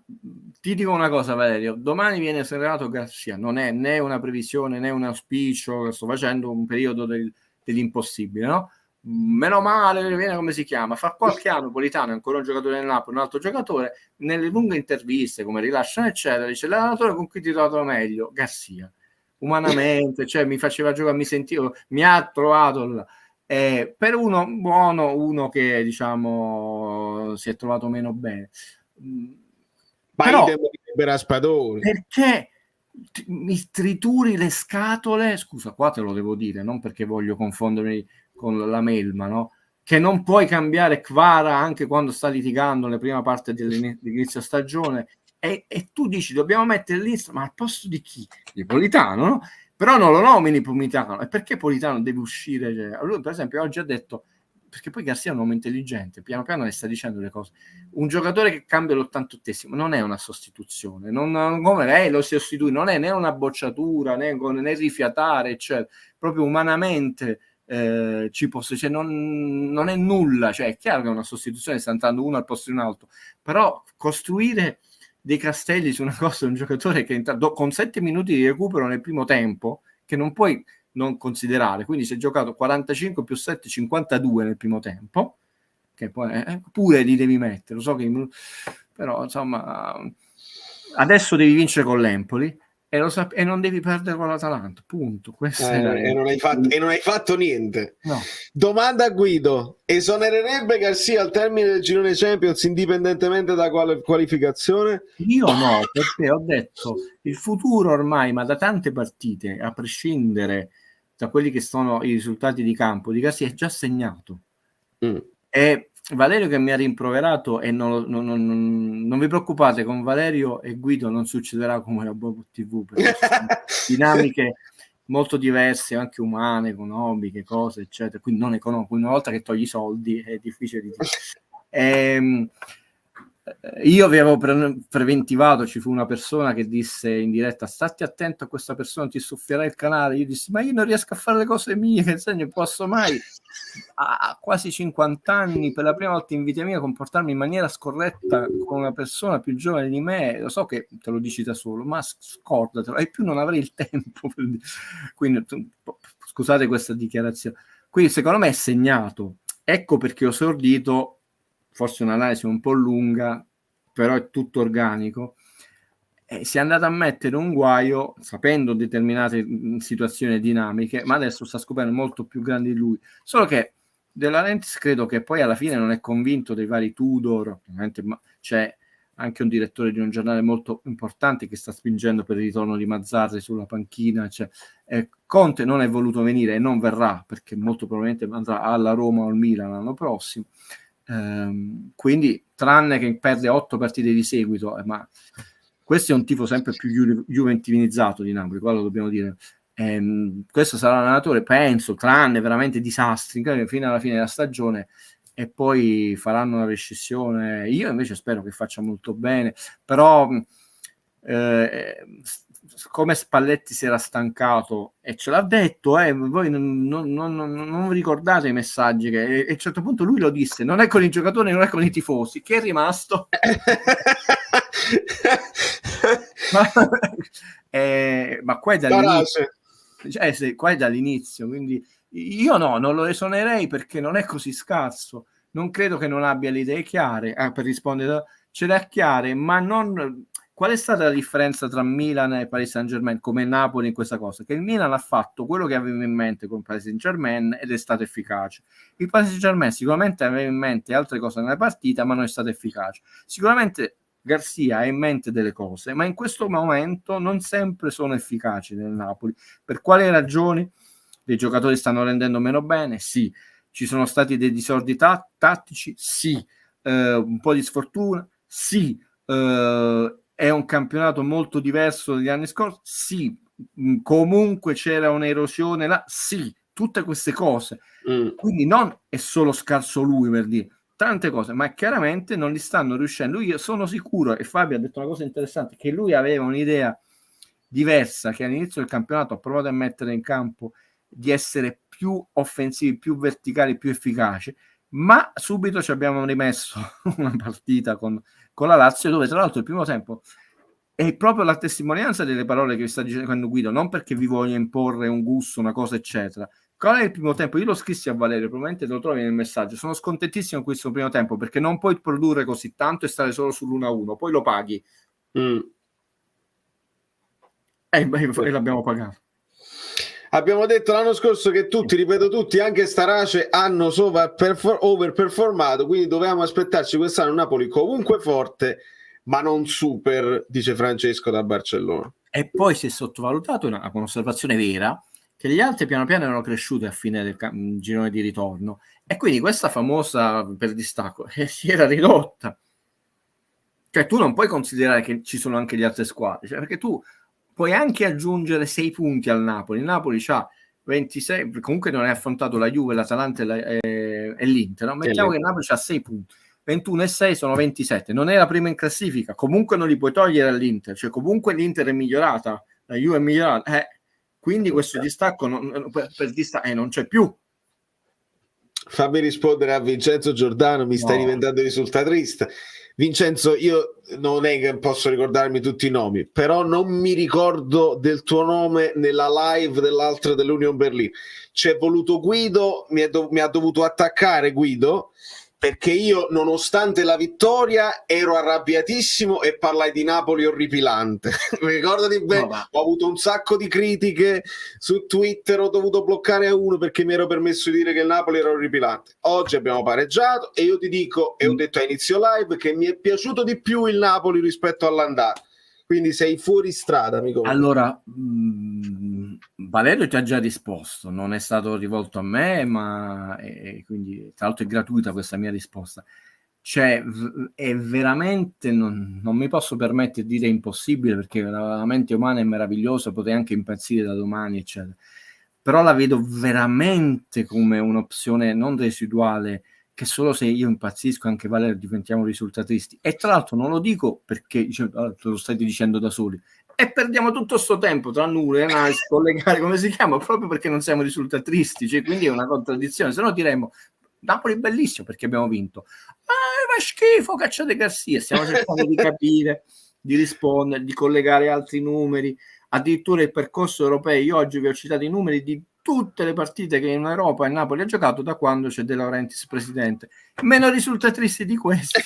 ti dico una cosa, Valerio, domani viene serrato Garcia, non è né una previsione né un auspicio, sto facendo un periodo dell'impossibile, no? Meno male, viene come si chiama, fra qualche anno Politano è ancora un giocatore del Napoli, un altro giocatore, nelle lunghe interviste come rilasciano eccetera, dice l'allenatore con cui ti trovato meglio, Garcia, umanamente, cioè mi faceva giocare, mi sentivo, mi ha trovato là. Per uno buono, uno che diciamo si è trovato meno bene, però perché mi trituri le scatole, scusa, qua te lo devo dire, non perché voglio confondermi con la melma, no? Che non puoi cambiare Kvara anche quando sta litigando nella prima parte dell'inizio stagione e tu dici dobbiamo mettere l'Insta, ma al posto di chi? Di Politano, no? Però non lo nomini Politano, e perché Politano deve uscire? Cioè, lui per esempio oggi ha detto, perché poi Garcia è un uomo intelligente, piano piano le sta dicendo le cose, un giocatore che cambia l'88esimo non è una sostituzione, non come lo sostituì, non è né una bocciatura né rifiatare, eccetera, proprio umanamente ci posso, cioè non è nulla, cioè è chiaro che è una sostituzione, sta andando uno al posto di un altro, però costruire dei castelli su una cosa, un giocatore che con 7 minuti di recupero nel primo tempo, che non puoi non considerare, quindi si è giocato 45 più 7, 52 nel primo tempo, che poi pure li devi mettere, lo so che però insomma adesso devi vincere con l'Empoli e non devi perdere con l'Atalanta, punto. E non hai fatto niente. No. Domanda a Guido: esonererebbe Garcia al termine del girone Champions indipendentemente da quale qualificazione? Io no, perché ho detto il futuro ormai, ma da tante partite, a prescindere da quelli che sono i risultati di campo, di Garcia è già segnato. E Valerio che mi ha rimproverato, e non vi preoccupate, con Valerio e Guido non succederà come la Bobo TV, perché ci sono dinamiche molto diverse, anche umane, economiche, cose eccetera, quindi non economiche, una volta che togli i soldi è difficile di dire. Io vi avevo preventivato, ci fu una persona che disse in diretta: stati attento a questa persona, ti soffierà il canale. Io dissi: ma io non riesco a fare le cose mie, che non posso mai a quasi 50 anni per la prima volta in vita mia comportarmi in maniera scorretta con una persona più giovane di me. Lo so che te lo dici da solo, ma scordatelo, e più non avrei il tempo quindi scusate questa dichiarazione. Quindi secondo me è segnato, ecco perché ho esordito, forse un'analisi un po' lunga, però è tutto organico. Si è andato a mettere un guaio sapendo determinate situazioni dinamiche, ma adesso sta scoprendo molto più grande di lui. Solo che De Laurentiis credo che poi alla fine non è convinto dei vari Tudor, ovviamente, ma c'è anche un direttore di un giornale molto importante che sta spingendo per il ritorno di Mazzarri sulla panchina. Cioè, Conte non è voluto venire e non verrà perché molto probabilmente andrà alla Roma o al Milan l'anno prossimo. Quindi, tranne che perde 8 partite di seguito, ma questo è un tifo sempre più juventinizzato di Napoli, quello lo dobbiamo dire. Questo sarà l'allenatore, penso, tranne veramente disastri fino alla fine della stagione, e poi faranno una rescissione. Io invece spero che faccia molto bene, però come Spalletti si era stancato e ce l'ha detto, voi non vi ricordate i messaggi che e a un certo punto lui lo disse: non è con i giocatori, non è con i tifosi. Che è rimasto? Ma qua è dall'inizio, qua è dall'inizio, quindi io non lo esonerei perché non è così scarso. Non credo che non abbia le idee chiare, per rispondere, ce le ha chiare, ma non. Qual è stata la differenza tra Milan e Paris Saint-Germain come Napoli in questa cosa? Che il Milan ha fatto quello che aveva in mente con Paris Saint-Germain ed è stato efficace. Il Paris Saint-Germain sicuramente aveva in mente altre cose nella partita, ma non è stato efficace. Sicuramente Garcia ha in mente delle cose, ma in questo momento non sempre sono efficaci nel Napoli. Per quali ragioni? Dei giocatori stanno rendendo meno bene? Sì. Ci sono stati dei disordini tattici? Sì. Un po' di sfortuna? Sì. È un campionato molto diverso dagli anni scorsi? Sì. Comunque c'era un'erosione là? Sì. Tutte queste cose. Quindi non è solo scarso lui, per dire, tante cose, ma chiaramente non li stanno riuscendo. Io sono sicuro, e Fabio ha detto una cosa interessante, che lui aveva un'idea diversa che all'inizio del campionato ha provato a mettere in campo, di essere più offensivi, più verticali, più efficaci, ma subito ci abbiamo rimesso una partita con la Lazio, dove tra l'altro il primo tempo è proprio la testimonianza delle parole che vi sta dicendo Guido, non perché vi voglio imporre un gusto, una cosa eccetera. Qual è il primo tempo? Io lo scrissi a Valerio, probabilmente lo trovi nel messaggio. Sono scontentissimo in questo primo tempo perché non puoi produrre così tanto e stare solo sull'1-1, poi lo paghi. E l'abbiamo pagato. Abbiamo detto l'anno scorso che tutti, ripeto tutti, anche Starace hanno overperformato, quindi dovevamo aspettarci quest'anno un Napoli comunque forte, ma non super, dice Francesco da Barcellona. E poi si è sottovalutato un'osservazione vera, che gli altri piano piano erano cresciuti a fine del girone di ritorno, e quindi questa famosa per distacco si era ridotta. Cioè tu non puoi considerare che ci sono anche le altre squadre, cioè, perché tu puoi anche aggiungere 6 punti al Napoli. Il Napoli c'ha 26, comunque non hai affrontato la Juve, l'Atalanta e l'Inter, no? Mettiamo che il Napoli c'ha 6 punti, 21 e 6 sono 27, non è la prima in classifica, comunque non li puoi togliere all'Inter, cioè comunque l'Inter è migliorata, la Juve è migliorata, quindi questo distacco non c'è più. Fammi rispondere a Vincenzo Giordano, mi stai diventando risultatista. Vincenzo, io non è che posso ricordarmi tutti i nomi, però non mi ricordo del tuo nome nella live dell'altra dell'Union Berlin. C'è voluto Guido, mi ha dovuto attaccare Guido, perché io, nonostante la vittoria, ero arrabbiatissimo e parlai di Napoli orripilante. Mi ricordo di bene, ho avuto un sacco di critiche su Twitter, ho dovuto bloccare a uno perché mi ero permesso di dire che il Napoli era orripilante. Oggi abbiamo pareggiato e io ti dico, e ho detto a inizio live, che mi è piaciuto di più il Napoli rispetto all'andata. Quindi sei fuori strada, amico. Allora, Valerio ti ha già risposto, non è stato rivolto a me, ma quindi tra l'altro è gratuita questa mia risposta. Cioè, è veramente, non mi posso permettere di dire impossibile, perché la mente umana è meravigliosa, potrei anche impazzire da domani, eccetera. Però la vedo veramente come un'opzione non residuale che solo se io impazzisco, anche Valerio, diventiamo risultatisti. E tra l'altro non lo dico perché te lo state dicendo da soli, e perdiamo tutto sto tempo tra nulla, analisi, collegare, come si chiama, proprio perché non siamo risultatisti, cioè, quindi è una contraddizione. Se no diremmo Napoli è bellissimo perché abbiamo vinto, ma schifo, cacciate Garcia. Stiamo cercando di capire, di rispondere, di collegare altri numeri, addirittura il percorso europeo. Io oggi vi ho citato i numeri di tutte le partite che in Europa il Napoli ha giocato da quando c'è De Laurentiis presidente, meno risultatisti di questi.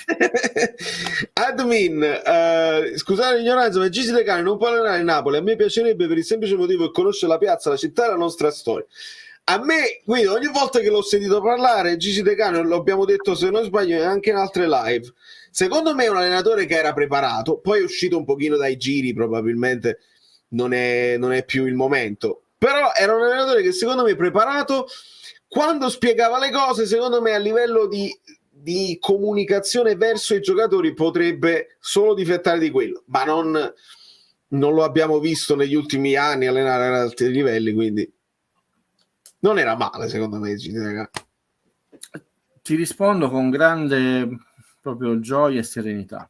Admin, scusate l'ignoranza, ma Gigi De Cane non può allenare il Napoli. A me piacerebbe per il semplice motivo che conosce la piazza, la città e la nostra storia. A me, quindi, ogni volta che l'ho sentito parlare, Gigi De Cane, lo abbiamo detto se non sbaglio anche in altre live, secondo me è un allenatore che era preparato, poi è uscito un pochino dai giri, probabilmente non è più il momento, però era un allenatore che secondo me è preparato, quando spiegava le cose, secondo me a livello di comunicazione verso i giocatori potrebbe solo difettare di quello, ma non lo abbiamo visto negli ultimi anni allenare ad alti livelli, quindi non era male secondo me. Ti rispondo con grande proprio gioia e serenità,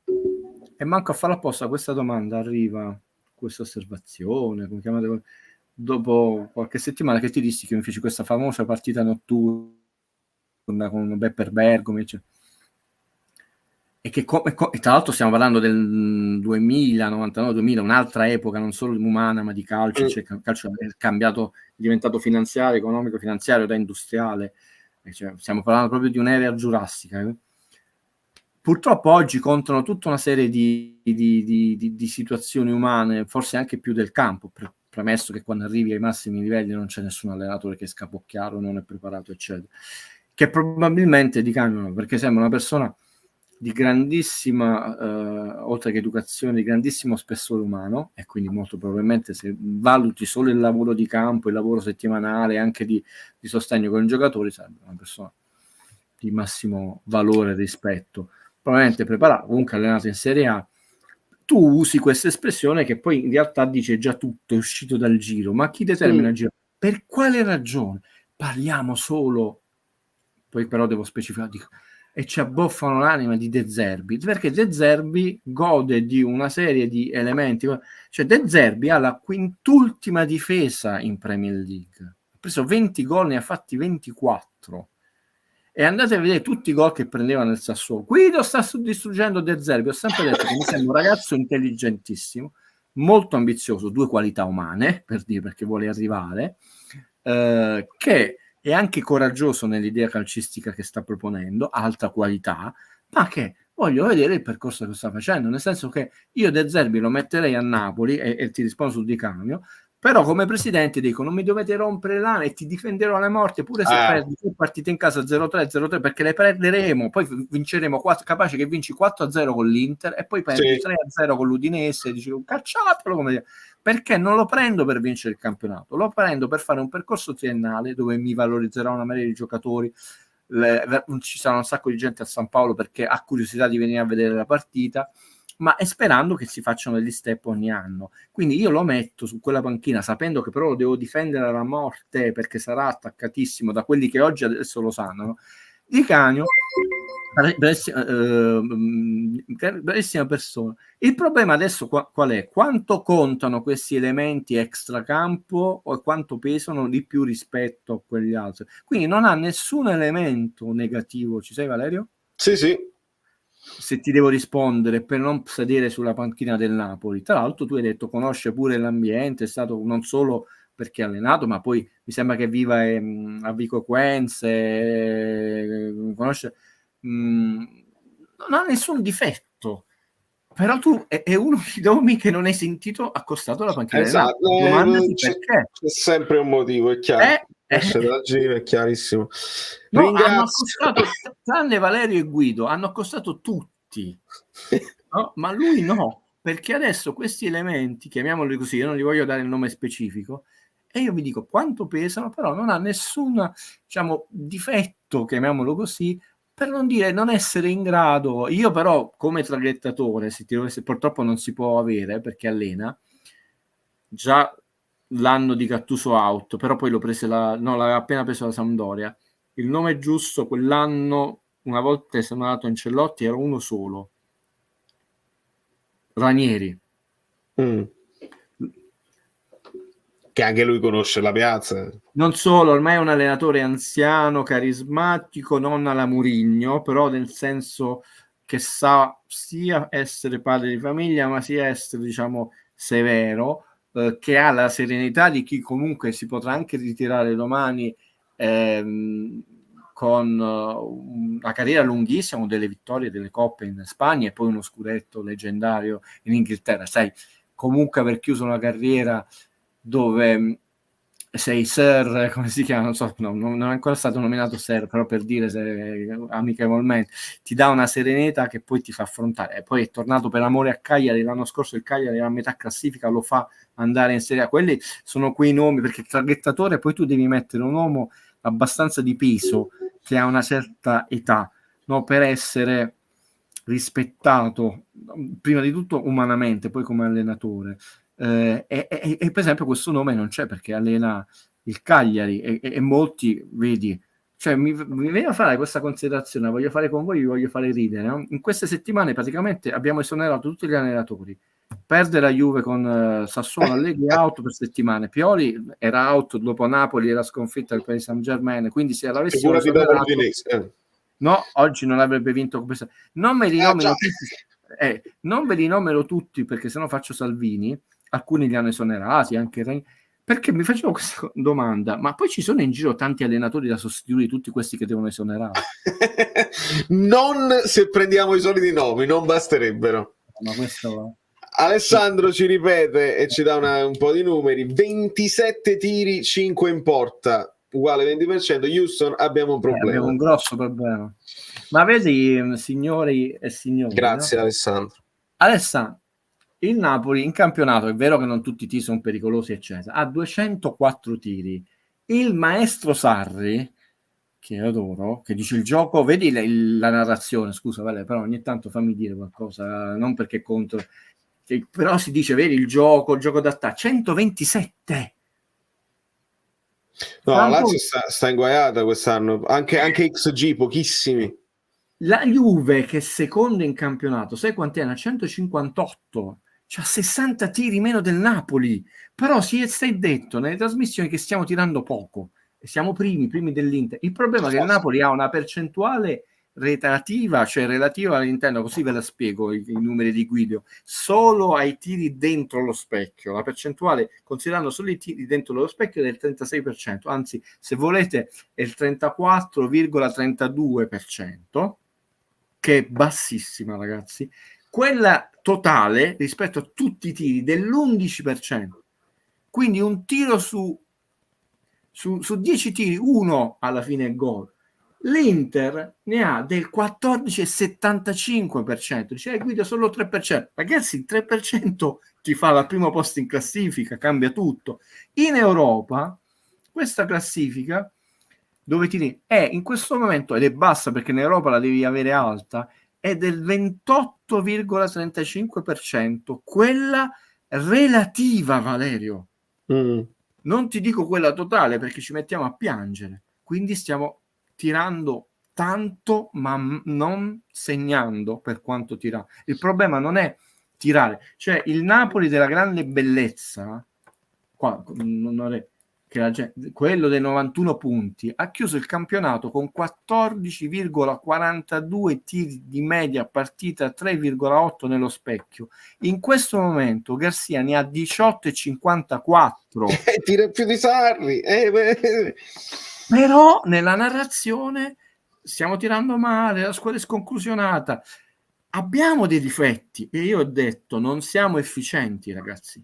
e manco a farla apposta questa domanda arriva, questa osservazione, come chiamate, dopo qualche settimana che ti dissi che mi feci questa famosa partita notturna con Bepper Bergomi, eccetera. E che e tra l'altro stiamo parlando del 2000, 99, 2000, un'altra epoca non solo umana ma di calcio, cioè, il calcio è cambiato, è diventato finanziario, economico, finanziario da industriale, cioè, stiamo parlando proprio di un'era giurassica. Purtroppo oggi contano tutta una serie di situazioni umane, forse anche più del campo, premesso che quando arrivi ai massimi livelli non c'è nessun allenatore che è scapocchiato, non è preparato, eccetera, che probabilmente di cambio, perché sembra una persona di grandissima, oltre che educazione, di grandissimo spessore umano, e quindi molto probabilmente se valuti solo il lavoro di campo, il lavoro settimanale, anche di sostegno con i giocatori, sarebbe una persona di massimo valore e rispetto, probabilmente preparato, comunque allenato in Serie A. Tu usi questa espressione che poi in realtà dice già tutto, è uscito dal giro, ma chi determina il giro? Per quale ragione? Parliamo solo, poi però devo specificare, dico, e ci abboffano l'anima di De Zerbi, perché De Zerbi gode di una serie di elementi, cioè De Zerbi ha la quintultima difesa in Premier League, ha preso 20 gol, ne ha fatti 24, e andate a vedere tutti i gol che prendeva nel Sassuolo. Guido sta distruggendo De Zerbi, ho sempre detto che mi sembra un ragazzo intelligentissimo, molto ambizioso, 2 qualità umane, per dire, perché vuole arrivare, che è anche coraggioso nell'idea calcistica che sta proponendo, alta qualità, ma che voglio vedere il percorso che sta facendo, nel senso che io De Zerbi lo metterei a Napoli, e ti rispondo sul Di Canio, però come presidente dico non mi dovete rompere l'anima e ti difenderò alle morte pure se perdi 2 partite in casa 0-3, perché le perderemo, poi vinceremo 4, capace che vinci 4-0 con l'Inter e poi perdi 3-0 con l'Udinese, dici cacciatelo, come dire. Perché non lo prendo per vincere il campionato, lo prendo per fare un percorso triennale dove mi valorizzerà una marea di giocatori, ci sarà un sacco di gente a San Paolo perché ha curiosità di venire a vedere la partita, ma è sperando che si facciano degli step ogni anno. Quindi io lo metto su quella panchina sapendo che però lo devo difendere alla morte perché sarà attaccatissimo da quelli che oggi adesso lo sanno, no? Di Canio, bellissima persona. Il problema adesso qual è? Quanto contano questi elementi extracampo o quanto pesano di più rispetto a quegli altri? Quindi non ha nessun elemento negativo. Ci sei, Valerio? Sì. Se ti devo rispondere, per non sedere sulla panchina del Napoli. Tra l'altro tu hai detto conosce pure l'ambiente, è stato non solo perché è allenato, ma poi mi sembra che viva a Vico Equense, conosce, non ha nessun difetto, però tu è uno di nomi che non hai sentito accostato alla panchina. Esatto, perché? C'è sempre un motivo, è chiaro. Esce dal giro, è chiarissimo. No, hanno accostato, tranne Valerio e Guido, hanno accostato tutti, no? Ma lui no, perché adesso questi elementi, chiamiamoli così, io non gli voglio dare il nome specifico, e io vi dico quanto pesano, però non ha nessun, diciamo, difetto, chiamiamolo così, per non dire non essere in grado. Io però come traghettatore, se purtroppo non si può avere perché allena, già l'anno di Gattuso out, però poi l'aveva appena preso la Sampdoria, il nome giusto quell'anno una volta sono andato a Ancelotti, era uno solo, Ranieri. Che anche lui conosce la piazza. Non solo, ormai è un allenatore anziano, carismatico, non alla Mourinho, però nel senso che sa sia essere padre di famiglia, ma sia essere, diciamo, severo, che ha la serenità di chi comunque si potrà anche ritirare domani con una carriera lunghissima, con delle vittorie, delle coppe in Spagna e poi uno scudetto leggendario in Inghilterra. Sai, comunque aver chiuso una carriera dove sei Sir, come si chiama? Non so, non è ancora stato nominato Sir, però per dire amichevolmente, ti dà una serenità che poi ti fa affrontare. E poi è tornato per amore a Cagliari, l'anno scorso il Cagliari era a metà classifica, lo fa andare in Serie A. Quelli sono quei nomi, perché il traghettatore poi tu devi mettere un uomo abbastanza di peso, che ha una certa età, no? Per essere rispettato, prima di tutto umanamente, poi come allenatore. E per esempio questo nome non c'è perché allena il Cagliari e molti, vedi, cioè mi viene a fare questa considerazione, voglio fare con voi, vi voglio fare ridere, no? In queste settimane praticamente abbiamo esonerato tutti gli allenatori. Perde la Juve con Sassuolo, Allegri out per settimane, Pioli era out dopo Napoli, era sconfitta il Paris Saint-Germain, quindi se l'avessimo esonerato, no, oggi non avrebbe vinto. Non me li nomino tutti, non ve li nomino tutti perché sennò faccio Salvini. Alcuni li hanno esonerati, anche perché mi facevo questa domanda, ma poi ci sono in giro tanti allenatori da sostituire tutti questi che devono esonerare? Non se prendiamo i soliti nomi, non basterebbero. Ma questo... Alessandro ci ripete e ci dà un po' di numeri: 27 tiri, 5 in porta, uguale 20%. Houston, abbiamo un problema. Abbiamo un grosso problema. Ma vedi, signori e signori, grazie, no? Alessandro, il Napoli in campionato, è vero che non tutti i tiri sono pericolosi eccetera, ha 204 tiri. Il maestro Sarri, che adoro, che dice il gioco, vedi la narrazione, scusa Vale, però ogni tanto fammi dire qualcosa, non perché contro, però si dice, vedi il gioco d'attacco, 127. No, la Lazio sta inguaiata quest'anno, anche XG pochissimi. La Juve, che è seconda in campionato, sai quanti hanno? 158, c'ha 60 tiri meno del Napoli, però stai detto nelle trasmissioni che stiamo tirando poco e siamo primi dell'Inter. Il problema è che il Napoli ha una percentuale relativa all'interno, così ve la spiego i numeri di Guido, solo ai tiri dentro lo specchio, la percentuale considerando solo i tiri dentro lo specchio è del 36%, anzi se volete è il 34,32%, che è bassissima, ragazzi. Quella totale rispetto a tutti i tiri dell'11%, quindi un tiro su 10 tiri, uno alla fine è gol. L'Inter ne ha del 14,75%, dice Guido solo 3%, ragazzi il 3% ti fa al primo posto in classifica, cambia tutto. In Europa questa classifica dove tiri è in questo momento, ed è bassa perché in Europa la devi avere alta, è del 28,35%, quella relativa, Valerio. Non ti dico quella totale perché ci mettiamo a piangere, quindi stiamo tirando tanto ma non segnando per quanto tira. Il problema non è tirare, cioè il Napoli della grande bellezza qua, non è che la gente, quello dei 91 punti ha chiuso il campionato con 14,42 tiri di media partita, 3,8 nello specchio. In questo momento Garcia ne ha 18,54, tira più di Sarri, però nella narrazione stiamo tirando male, la squadra è sconclusionata, abbiamo dei difetti e io ho detto non siamo efficienti, ragazzi,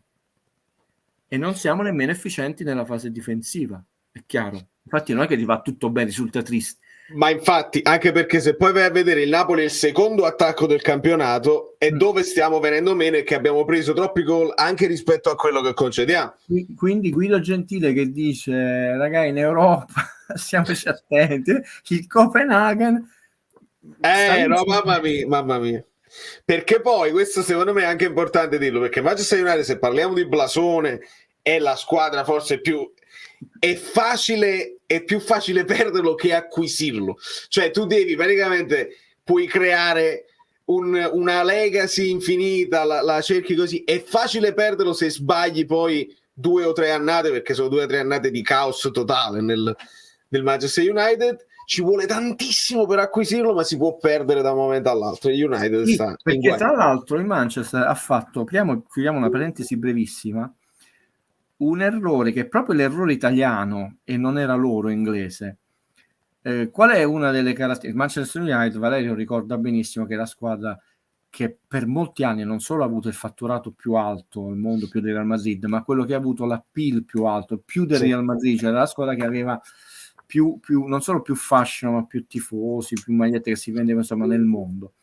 e non siamo nemmeno efficienti nella fase difensiva, è chiaro. Infatti non è che ti va tutto bene, risulta triste. Ma infatti, anche perché se poi vai a vedere il Napoli è il secondo attacco del campionato e dove stiamo venendo meno è che abbiamo preso troppi gol anche rispetto a quello che concediamo. Quindi Guido Gentile che dice ragazzi in Europa siamoci attenti, il Copenaghen no, mamma mia. Perché poi questo secondo me è anche importante dirlo, perché Manchester United, se parliamo di blasone, è la squadra forse più è più facile perderlo che acquisirlo. Cioè tu devi praticamente, puoi creare una legacy infinita, la cerchi così, è facile perderlo se sbagli poi 2 o 3 annate, perché sono 2 o 3 annate di caos totale nel Manchester United. Ci vuole tantissimo per acquisirlo, ma si può perdere da un momento all'altro. Il United Sì, sta in perché guai. tra l'altro il Manchester ha fatto, chiudiamo una parentesi brevissima, un errore che è proprio l'errore italiano e non era loro inglese. Qual è una delle caratteristiche? Manchester United, Valerio ricorda benissimo che è la squadra che per molti anni non solo ha avuto il fatturato più alto al mondo, più del Real Madrid, ma quello che ha avuto l'appeal più alto, più del Real Madrid, cioè la squadra che aveva più non solo più fascino, ma più tifosi, più magliette che si vendevano insomma nel mondo.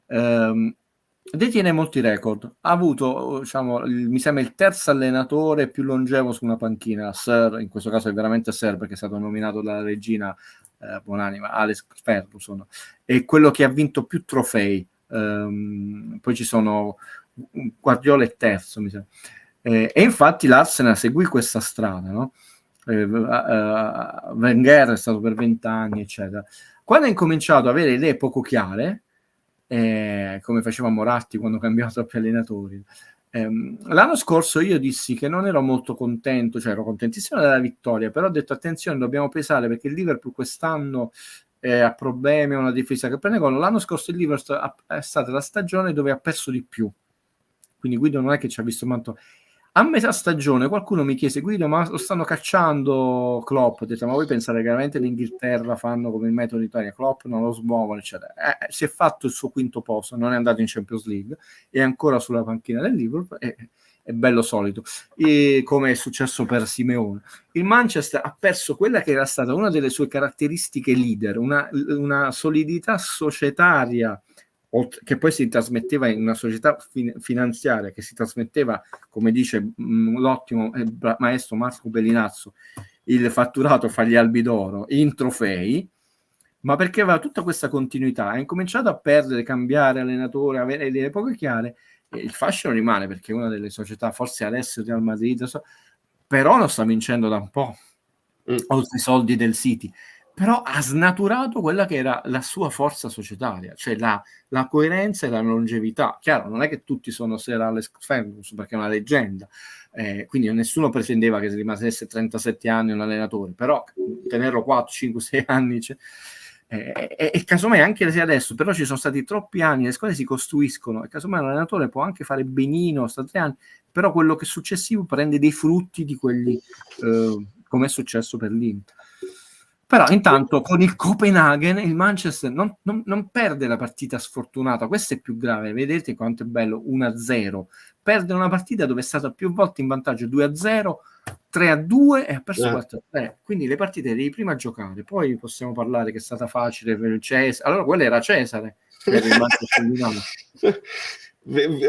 Detiene molti record, ha avuto, diciamo, mi sembra il terzo allenatore più longevo su una panchina, Sir, in questo caso è veramente Sir perché è stato nominato dalla regina buonanima Alex Ferguson, è quello che ha vinto più trofei. Poi ci sono Guardiola è terzo, mi sembra. E infatti l'Arsenal seguì questa strada, no? Wenger è stato per 20 anni, eccetera. Quando ha incominciato ad avere idee poco chiare, come faceva Moratti quando cambiava troppi allenatori, l'anno scorso io dissi che non ero molto contento, cioè ero contentissimo della vittoria, però ho detto attenzione, dobbiamo pesare perché il Liverpool quest'anno ha problemi, ha una difesa che prende gol. L'anno scorso il Liverpool è stata la stagione dove ha perso di più, quindi Guido non è che ci ha visto tanto. A metà stagione qualcuno mi chiese: Guido, ma lo stanno cacciando Klopp? Ho detto: ma voi pensate che veramente l'Inghilterra fanno come il metodo Italia? Klopp non lo smuovono, eccetera. Si è fatto il suo quinto posto, non è andato in Champions League, è ancora sulla panchina del Liverpool, è bello solito, e come è successo per Simeone. Il Manchester ha perso quella che era stata una delle sue caratteristiche leader, una solidità societaria che poi si trasmetteva in una società finanziaria, che si trasmetteva, come dice l'ottimo maestro Marco Bellinazzo, il fatturato fra gli albi d'oro in trofei, ma perché aveva tutta questa continuità. Ha incominciato a perdere, cambiare allenatore, avere idee poco chiare, e il fascino rimane perché è una delle società, forse adesso Real Madrid, però non sta vincendo da un po', oltre i soldi del City. Però ha snaturato quella che era la sua forza societaria, cioè la coerenza e la longevità. Chiaro, non è che tutti sono Sir Alex Ferguson perché è una leggenda, quindi nessuno pretendeva che rimanesse 37 anni un allenatore, però tenerlo 4, 5, 6 anni e casomai anche se adesso però ci sono stati troppi anni, le squadre si costruiscono e casomai un allenatore può anche fare benino sta 3 anni, però quello che è successivo prende dei frutti di quelli, come è successo per l'Inter. Però intanto con il Copenaghen il Manchester non perde la partita sfortunata, questo è più grave, vedete quanto è bello, 1-0, perde una partita dove è stata più volte in vantaggio, 2-0, 3-2 e ha perso 4-3, quindi le partite devi prima giocare, poi possiamo parlare che è stata facile per il Cesare, allora quello era Cesare per il Manchester.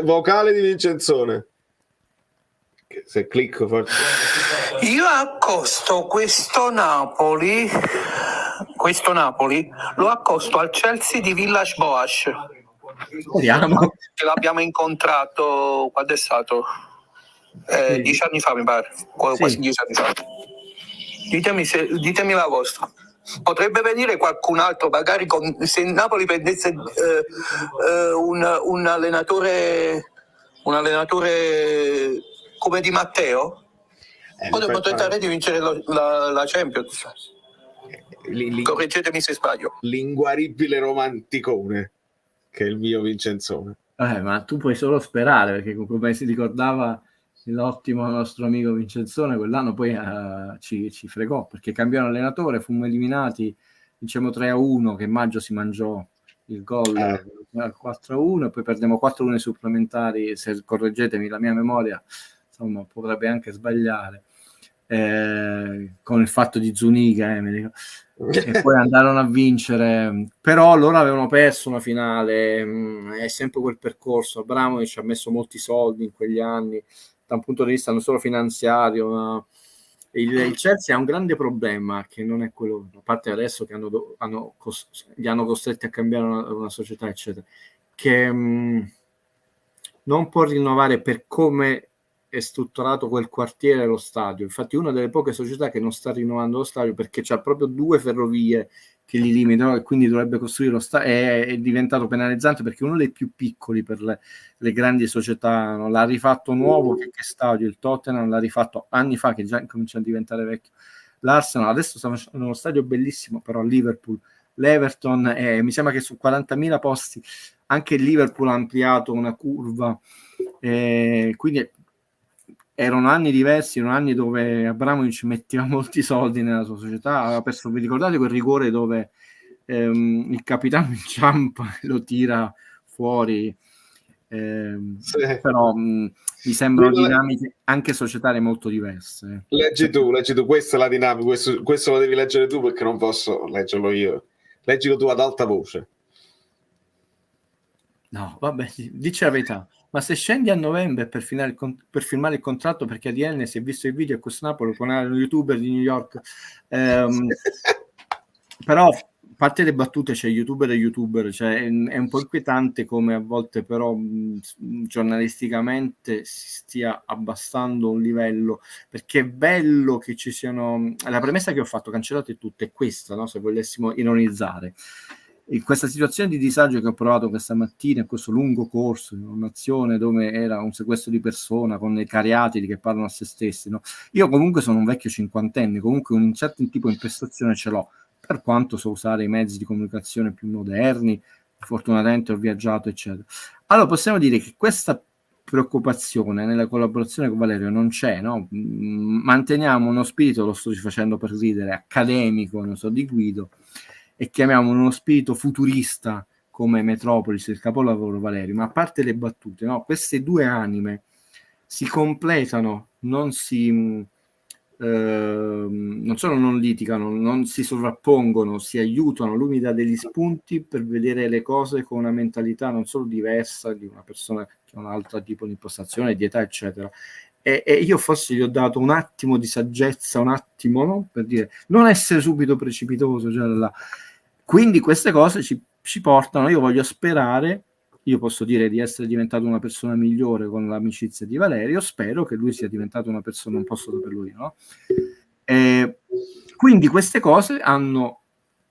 Vocale di Vincenzone. Se clicco forse. Io accosto questo Napoli lo accosto al Chelsea di Villas-Boas. Speriamo. Che l'abbiamo incontrato quando è stato 10 anni fa, mi pare, quasi 10 anni fa. Ditemi la vostra. Potrebbe venire qualcun altro, magari se il Napoli prendesse un allenatore come Di Matteo, potremmo tentare di vincere la Champions. Correggetemi se sbaglio. L'inguaribile romanticone che è il mio Vincenzone. Ma tu puoi solo sperare, perché come si ricordava l'ottimo nostro amico Vincenzone, quell'anno poi ci fregò, perché cambiarono allenatore, fummo eliminati, vincemmo 3-1, che Maggio si mangiò il gol al 4-1, e poi perdiamo 4-1 supplementari, se correggetemi la mia memoria, insomma, potrebbe anche sbagliare, con il fatto di Zuniga, mi dico. E poi andarono a vincere, però loro avevano perso una finale, è sempre quel percorso. Abramovic ha messo molti soldi in quegli anni da un punto di vista non solo finanziario, ma il Chelsea ha un grande problema che non è quello, a parte adesso che li hanno costretti a cambiare una società eccetera, che non può rinnovare per come è strutturato quel quartiere e lo stadio. Infatti una delle poche società che non sta rinnovando lo stadio perché c'ha proprio 2 ferrovie che li limitano e quindi dovrebbe costruire lo stadio. È diventato penalizzante perché uno dei più piccoli per le grandi società, no? L'ha rifatto nuovo che stadio, il Tottenham l'ha rifatto anni fa che già comincia a diventare vecchio, l'Arsenal adesso sta facendo uno stadio bellissimo però a Liverpool, l'Everton mi sembra che su 40.000 posti anche il Liverpool ha ampliato una curva, quindi erano anni diversi, erano anni dove Abramovich metteva molti soldi nella sua società. Vi ricordate quel rigore dove il capitano inciampa e lo tira fuori? Sì. Però mi sembrano dinamiche anche societarie molto diverse. Leggi tu, questa è la dinamica, questo lo devi leggere tu perché non posso leggerlo io. Leggilo tu ad alta voce. No, vabbè, dici la verità. Ma se scendi a novembre per firmare il contratto, perché ADN si è visto il video a questo Napoli con un youtuber di New York, però a parte le battute c'è youtuber, cioè è un po' inquietante come a volte però giornalisticamente si stia abbassando un livello, perché è bello che ci siano, la premessa che ho fatto, cancellate tutto, è questa, no? Se volessimo ironizzare. In questa situazione di disagio che ho provato questa mattina, in questo lungo corso in un'azione dove era un sequestro di persona con i cariatidi che parlano a se stessi, no? Io comunque sono un vecchio cinquantenne, comunque un certo tipo di impostazione ce l'ho, per quanto so usare i mezzi di comunicazione più moderni, fortunatamente ho viaggiato, eccetera. Allora possiamo dire che questa preoccupazione nella collaborazione con Valerio non c'è, no? Manteniamo uno spirito, lo sto facendo per ridere, accademico, non so, di Guido, e chiamiamo uno spirito futurista come Metropolis, il capolavoro Valerio, ma a parte le battute, no? Queste 2 anime si completano, non solo non litigano, non si sovrappongono, si aiutano, lui mi dà degli spunti per vedere le cose con una mentalità non solo diversa di una persona che ha un altro tipo di impostazione, di età, eccetera. E io forse gli ho dato un attimo di saggezza, un attimo, no? Per dire, non essere subito precipitoso, cioè quindi queste cose ci portano, io voglio sperare, io posso dire di essere diventato una persona migliore con l'amicizia di Valerio, spero che lui sia diventato una persona, non posso saperlo io, no? Quindi queste cose hanno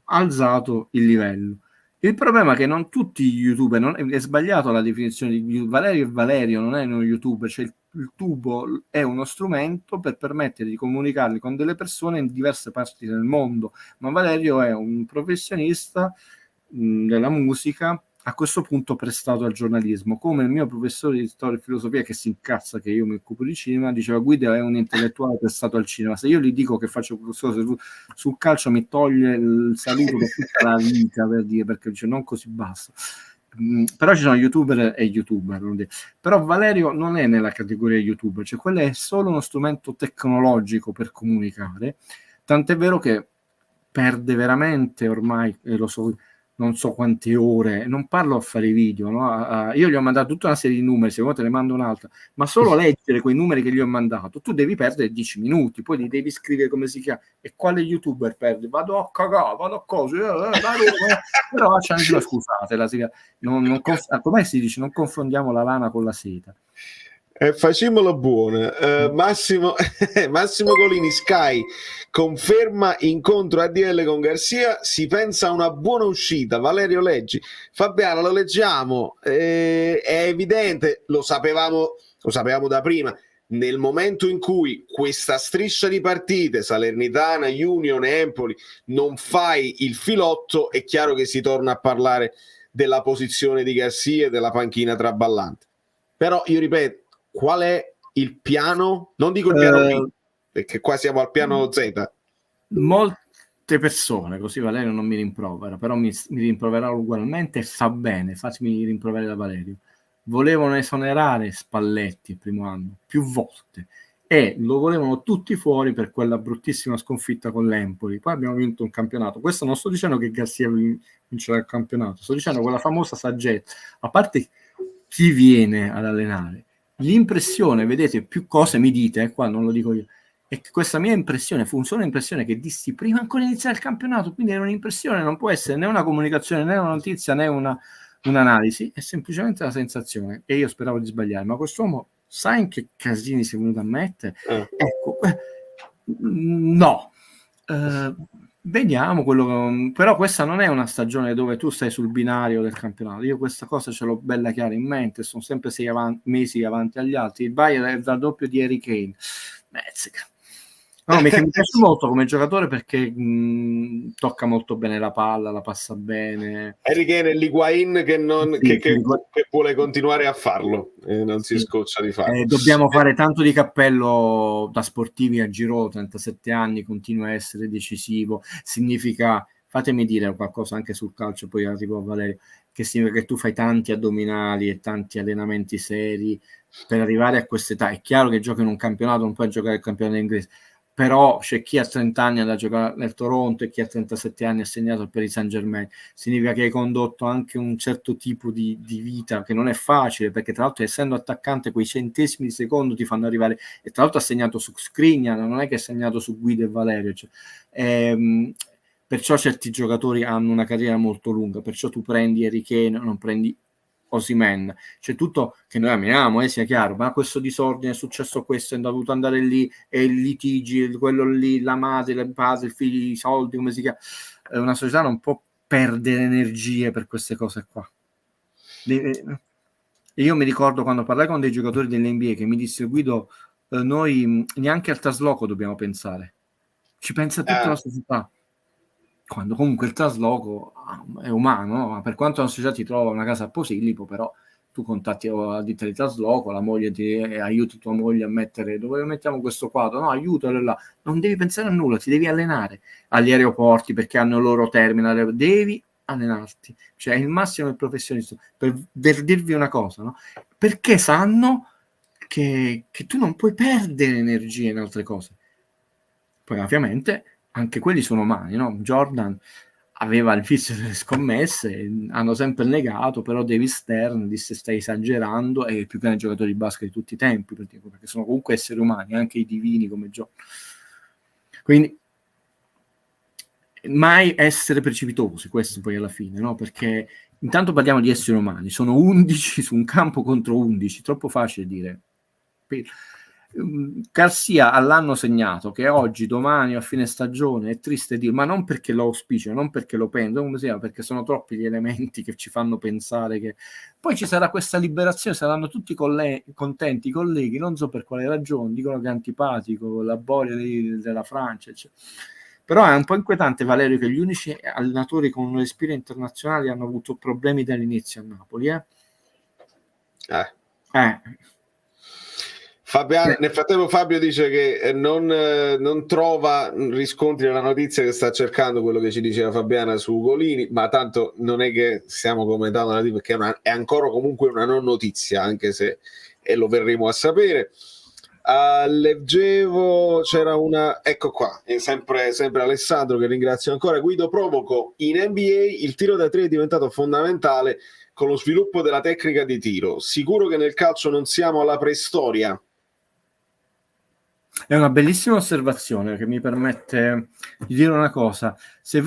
alzato il livello. Il problema è che non tutti gli youtuber, è sbagliato la definizione di Valerio, non è uno youtuber, cioè il tubo è uno strumento per permettere di comunicarli con delle persone in diverse parti del mondo, ma Valerio è un professionista della musica, a questo punto prestato al giornalismo, come il mio professore di storia e filosofia, che si incazza che io mi occupo di cinema, diceva Guido è un intellettuale prestato al cinema. Se io gli dico che faccio cose sul calcio mi toglie il saluto per tutta la vita, per dire, perché dice non così basta. Però ci sono youtuber e youtuber, però Valerio non è nella categoria youtuber, cioè quello è solo uno strumento tecnologico per comunicare, tant'è vero che perde veramente ormai, lo so, non so quante ore, non parlo a fare i video, no? Io gli ho mandato tutta una serie di numeri, se vuoi te ne mando un'altra, ma solo leggere quei numeri che gli ho mandato, tu devi perdere 10 minuti, poi li devi scrivere come si chiama, e quale youtuber perde? Vado a cagare, vado a cose, però scusate, come si dice, non confondiamo la lana con la seta. Facciamolo buono. Massimo Golini, Sky conferma incontro ADL con Garcia, si pensa a una buona uscita. Valerio leggi. Fabiano, lo leggiamo, è evidente, lo sapevamo da prima, nel momento in cui questa striscia di partite Salernitana, Union, Empoli non fai il filotto, è chiaro che si torna a parlare della posizione di Garcia e della panchina traballante. Però io ripeto, qual è il piano? Non dico il piano B, perché qua siamo al piano Z. Molte persone, così Valerio non mi rimprovera, però mi rimproverà ugualmente e fa bene, fatemi rimproverare da Valerio. Volevano esonerare Spalletti il primo anno, più volte, e lo volevano tutti fuori per quella bruttissima sconfitta con l'Empoli. Poi abbiamo vinto un campionato. Questo non sto dicendo che Garcia vincerà il campionato, sto dicendo quella famosa saggezza. A parte chi viene ad allenare, l'impressione, vedete, più cose mi dite, qua non lo dico io, è che questa mia impressione fu solo un'impressione che dissi prima ancora di iniziare il campionato, quindi era un'impressione, non può essere né una comunicazione, né una notizia, né un'analisi, è semplicemente una sensazione, e io speravo di sbagliare, ma quest'uomo sai in che casini sei venuto a mettere? Ecco, no. Vediamo quello. Però questa non è una stagione dove tu stai sul binario del campionato. Io questa cosa ce l'ho bella chiara in mente. Sono sempre 6 mesi avanti agli altri. Il Bayern è il raddoppio di Harry Kane. Mezzica. No, mi piace molto come giocatore perché tocca molto bene la palla, la passa bene. Harry Kane è l'Higuain che vuole continuare a farlo e non si scoccia di farlo. Dobbiamo fare tanto di cappello da sportivi a Giroud, 37 anni, continua a essere decisivo. Significa, fatemi dire qualcosa anche sul calcio, poi arrivo a Valerio, che significa che tu fai tanti addominali e tanti allenamenti seri per arrivare a quest'età. È chiaro che giochi in un campionato, non puoi giocare il campionato inglese, però c'è chi a 30 anni andrà a giocare nel Toronto e chi a 37 anni ha segnato per il Saint Germain. Significa che hai condotto anche un certo tipo di vita che non è facile, perché tra l'altro essendo attaccante quei centesimi di secondo ti fanno arrivare, e tra l'altro ha segnato su Skriniar, non è che ha segnato su Guido e Valerio, cioè, perciò certi giocatori hanno una carriera molto lunga, perciò tu prendi Harry Kane, non prendi Osimhen, c'è tutto che noi amiamo, sia chiaro, ma questo disordine è successo, questo è dovuto andare lì, e i litigi, quello lì, la madre, il padre, il figlio, i soldi, come si chiama, una società non può perdere energie per queste cose qua. Io mi ricordo quando parlai con dei giocatori dell'NBA che mi disse: Guido, noi neanche al trasloco dobbiamo pensare, ci pensa tutta la società. Quando comunque il trasloco è umano, ma per quanto la società ti trova una casa a Posillipo, però tu contatti la ditta di trasloco, la moglie ti aiuti tua moglie a mettere dove mettiamo questo quadro, no, aiutalo là, non devi pensare a nulla, ti devi allenare agli aeroporti perché hanno il loro terminal, devi allenarti, cioè è il massimo del professionista, per dirvi una cosa, no? Perché sanno che tu non puoi perdere energia in altre cose. Poi ovviamente anche quelli sono umani, no? Jordan aveva il vizio delle scommesse, hanno sempre negato, però David Stern disse: stai esagerando, è il più grande giocatore di basket di tutti i tempi, perché sono comunque esseri umani, anche i divini come Jordan. Quindi mai essere precipitosi, questo poi alla fine, no? Perché intanto parliamo di esseri umani, sono 11 su un campo contro 11, troppo facile dire. Garcia all'anno segnato, che oggi, domani a fine stagione è triste dire, ma non perché lo auspicio, non perché lo penso, come sia, perché sono troppi gli elementi che ci fanno pensare che poi ci sarà questa liberazione, saranno tutti contenti i colleghi, non so per quale ragione, dicono che è antipatico, la boria della Francia, eccetera. Però è un po' inquietante, Valerio, che gli unici allenatori con un respiro internazionale hanno avuto problemi dall'inizio a Napoli, Fabiano, nel frattempo Fabio dice che non trova riscontri nella notizia che sta cercando, quello che ci diceva Fabiana su Ugolini, ma tanto non è che stiamo commentando la notizia, perché è ancora comunque una non notizia, anche se lo verremo a sapere. Leggevo, c'era una, ecco qua, sempre Alessandro, che ringrazio ancora. Guido Provoco: in NBA il tiro da tre è diventato fondamentale con lo sviluppo della tecnica di tiro. Sicuro che nel calcio non siamo alla preistoria? È una bellissima osservazione che mi permette di dire una cosa. Se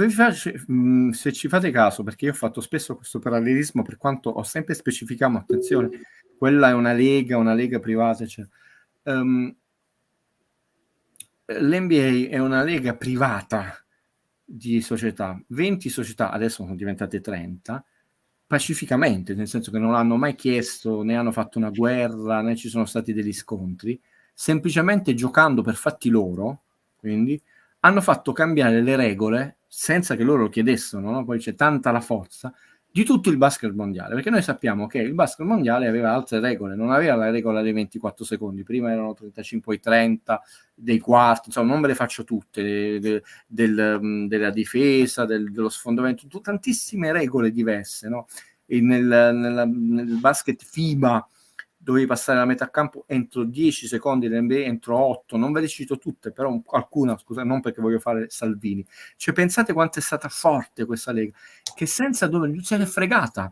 ci fate caso, perché io ho fatto spesso questo parallelismo, per quanto ho sempre specificato, attenzione, quella è una lega privata, eccetera. L'NBA è una lega privata di società, 20 società, adesso sono diventate 30, pacificamente, nel senso che non hanno mai chiesto, né hanno fatto una guerra, né ci sono stati degli scontri, semplicemente giocando per fatti loro, quindi hanno fatto cambiare le regole senza che loro lo chiedessero, no? Poi c'è tanta la forza di tutto il basket mondiale, perché noi sappiamo che il basket mondiale aveva altre regole, non aveva la regola dei 24 secondi, prima erano 35 e 30 dei quarti, insomma non ve le faccio tutte, della difesa, dello sfondamento, tantissime regole diverse, no? E nel basket FIBA dovevi passare la metà campo entro 10 secondi, nell'NBA entro 8, non ve le cito tutte, però qualcuna, scusa, non perché voglio fare Salvini. Cioè pensate quanto è stata forte questa lega, che senza dove se ne è fregata.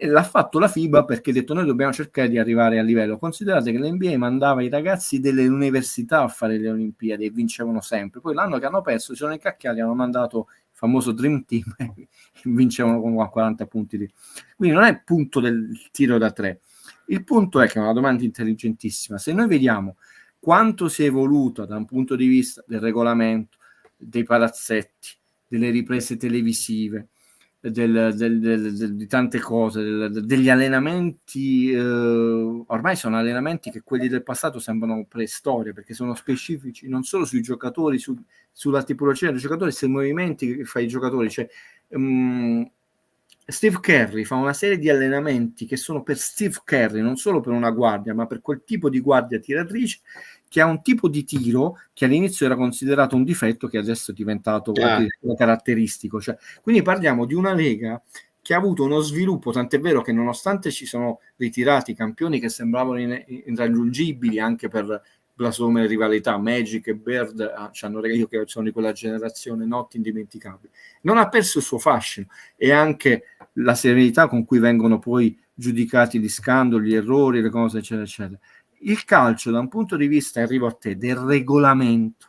L'ha fatto la FIBA perché ha detto: noi dobbiamo cercare di arrivare a livello. Considerate che l'NBA mandava i ragazzi delle università a fare le Olimpiadi e vincevano sempre. Poi l'anno che hanno perso si sono incacchiati, hanno mandato il famoso Dream Team e vincevano con 40 punti lì. Quindi non è il punto del tiro da tre. Il punto è che è una domanda intelligentissima. Se noi vediamo quanto si è evoluto da un punto di vista del regolamento, dei palazzetti, delle riprese televisive, di tante cose, degli allenamenti, ormai sono allenamenti che quelli del passato sembrano preistoria, perché sono specifici non solo sui giocatori, sulla tipologia dei giocatori, sui movimenti che fa i giocatori. Cioè, Steve Curry fa una serie di allenamenti che sono per Steve Curry, non solo per una guardia, ma per quel tipo di guardia tiratrice che ha un tipo di tiro che all'inizio era considerato un difetto, che adesso è diventato caratteristico. Cioè, quindi parliamo di una lega che ha avuto uno sviluppo, tant'è vero che nonostante ci sono ritirati campioni che sembravano irraggiungibili anche per blasone e rivalità, Magic e Bird io che sono di quella generazione, notti indimenticabili, non ha perso il suo fascino, e anche la severità con cui vengono poi giudicati gli scandali, gli errori, le cose eccetera eccetera. Il calcio, da un punto di vista, arrivo a te, del regolamento,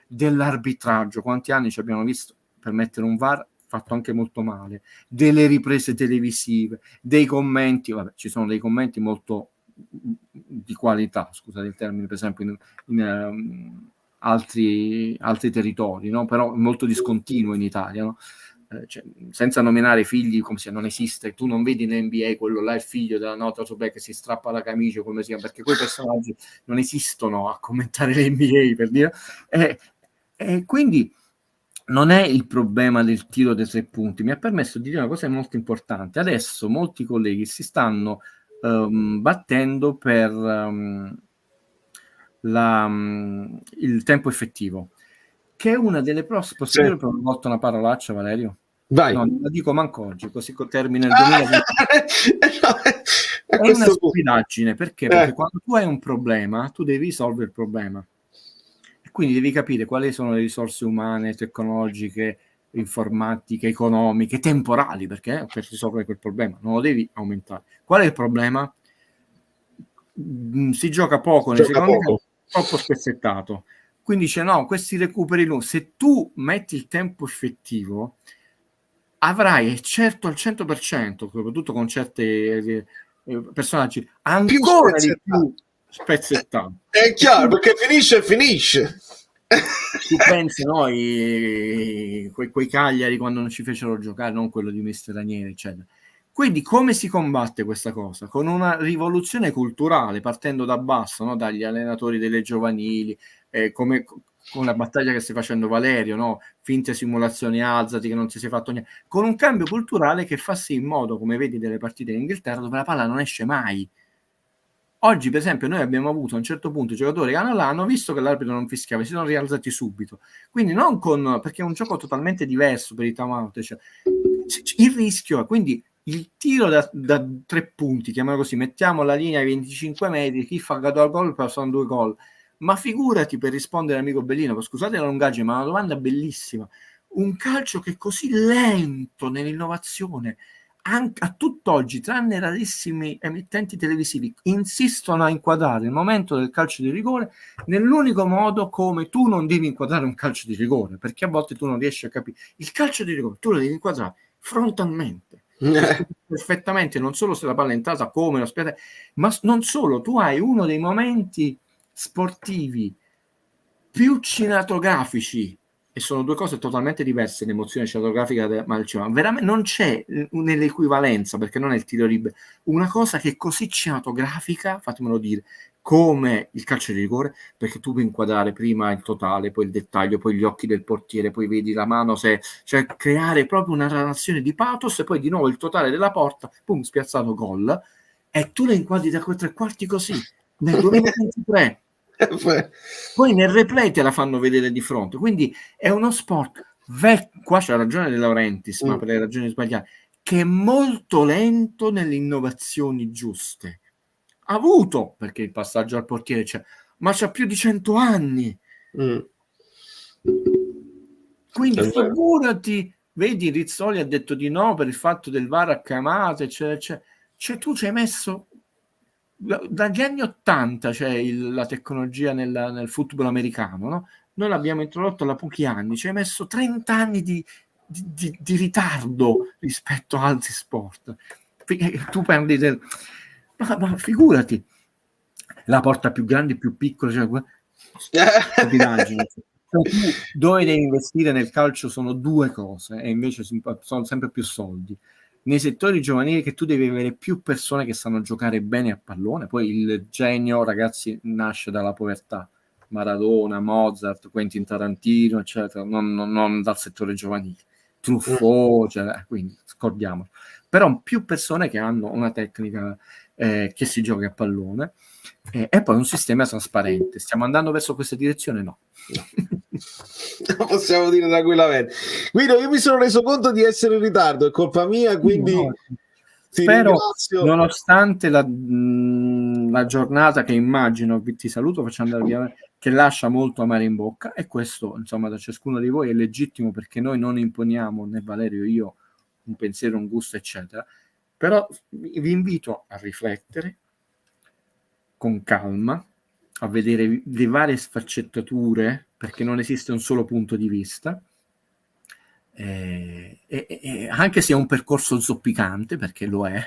dell'arbitraggio, quanti anni ci abbiamo visto per mettere un VAR fatto anche molto male, delle riprese televisive, dei commenti, vabbè, ci sono dei commenti molto di qualità, scusate il termine, per esempio in altri territori, no? Però molto discontinuo in Italia, no? Cioè, senza nominare figli, come se non esiste, tu non vedi in NBA quello là, il figlio della nota che si strappa la camicia, come si chiama, perché quei personaggi non esistono a commentare l'NBA, per dire, e quindi non è il problema del tiro dei 3 punti. Mi ha permesso di dire una cosa molto importante: adesso molti colleghi si stanno battendo per il tempo effettivo, che è una delle prossime. Posso dire per una volta una parolaccia, Valerio? Vai. No, non la dico manco oggi, così termina il 2020. È una stupidaggine, perché? Perché quando tu hai un problema, tu devi risolvere il problema. E quindi devi capire quali sono le risorse umane, tecnologiche, informatiche, economiche, temporali, per risolvere quel problema. Non lo devi aumentare. Qual è il problema? Si gioca poco nei secondi tempi, troppo spezzettato. Quindi dice no, questi recuperi lunghi. Se tu metti il tempo effettivo, avrai certo al 100%, soprattutto con certi personaggi, ancora più di più spezzettato. È chiaro, perché finisce. Tu pensi, noi quei Cagliari quando non ci fecero giocare, non quello di Mister Ranieri, eccetera. Quindi come si combatte questa cosa? Con una rivoluzione culturale, partendo da basso, no? Dagli allenatori delle giovanili, come con la battaglia che stai facendo Valerio, no? Finte simulazioni, alzati, che non ti sei fatto niente, con un cambio culturale che fa sì in modo, come vedi delle partite in Inghilterra, dove la palla non esce mai. Oggi, per esempio, noi abbiamo avuto a un certo punto i giocatori che hanno visto che l'arbitro non fischiava, si sono rialzati subito. Quindi non perché è un gioco totalmente diverso per i time-out. Cioè, il rischio è quindi il tiro da 3 punti, chiamiamolo così, mettiamo la linea ai 25 metri, chi fa gol sono 2 gol. Ma figurati, per rispondere all'amico Bellino, scusate la lungaggine, ma è una domanda bellissima. Un calcio che è così lento nell'innovazione, anche a tutt'oggi, tranne rarissimi emittenti televisivi, insistono a inquadrare il momento del calcio di rigore nell'unico modo come tu non devi inquadrare un calcio di rigore, perché a volte tu non riesci a capire. Il calcio di rigore tu lo devi inquadrare frontalmente, perfettamente, non solo se la palla è entrata come lo spiega, ma non solo, tu hai uno dei momenti sportivi più cinematografici, e sono 2 cose totalmente diverse, l'emozione cinematografica, ma veramente non c'è nell'equivalenza, perché non è il tiro libero, una cosa che è così cinematografica, fatemelo dire, come il calcio di rigore, perché tu puoi inquadrare prima il totale, poi il dettaglio, poi gli occhi del portiere, poi vedi la mano, cioè creare proprio una narrazione di pathos, e poi di nuovo il totale della porta, pum, spiazzato gol, e tu le inquadri da quei 3 quarti così, nel 2023. Poi nel replay te la fanno vedere di fronte, quindi è uno sport qua c'ha ragione De Laurentiis, ma per le ragioni sbagliate, che è molto lento nelle innovazioni giuste. Ha avuto, perché il passaggio al portiere c'è, ma c'ha più di 100 anni. Quindi figurati, vedi, Rizzoli ha detto di no per il fatto del VAR a chiamate, eccetera. Cioè tu ci hai messo dagli anni 80 c'è la tecnologia nel football americano, no? Noi l'abbiamo introdotto da pochi anni, ci hai messo 30 anni di ritardo rispetto a altri sport. Tu parli Ma figurati, la porta più grande, più piccola, cioè, dove devi investire nel calcio sono due cose e invece sono sempre più soldi. Nei settori giovanili che tu devi avere più persone che sanno giocare bene a pallone, poi il genio, ragazzi, nasce dalla povertà. Maradona, Mozart, Quentin Tarantino, eccetera, non dal settore giovanile. Truffaut, cioè, quindi scordiamolo. Però più persone che hanno una tecnica che si gioca a pallone e poi un sistema trasparente. Stiamo andando verso questa direzione? No. Possiamo dire tranquillamente. Guido, io mi sono reso conto di essere in ritardo, è colpa mia, quindi spero, ringrazio. Nonostante la giornata che immagino, ti saluto, faccio andare via, che lascia molto amare in bocca, e questo insomma da ciascuno di voi è legittimo, perché noi non imponiamo, né Valerio io, un pensiero, un gusto, eccetera. Però vi invito a riflettere con calma, a vedere le varie sfaccettature, perché non esiste un solo punto di vista, e anche se è un percorso zoppicante, perché lo è,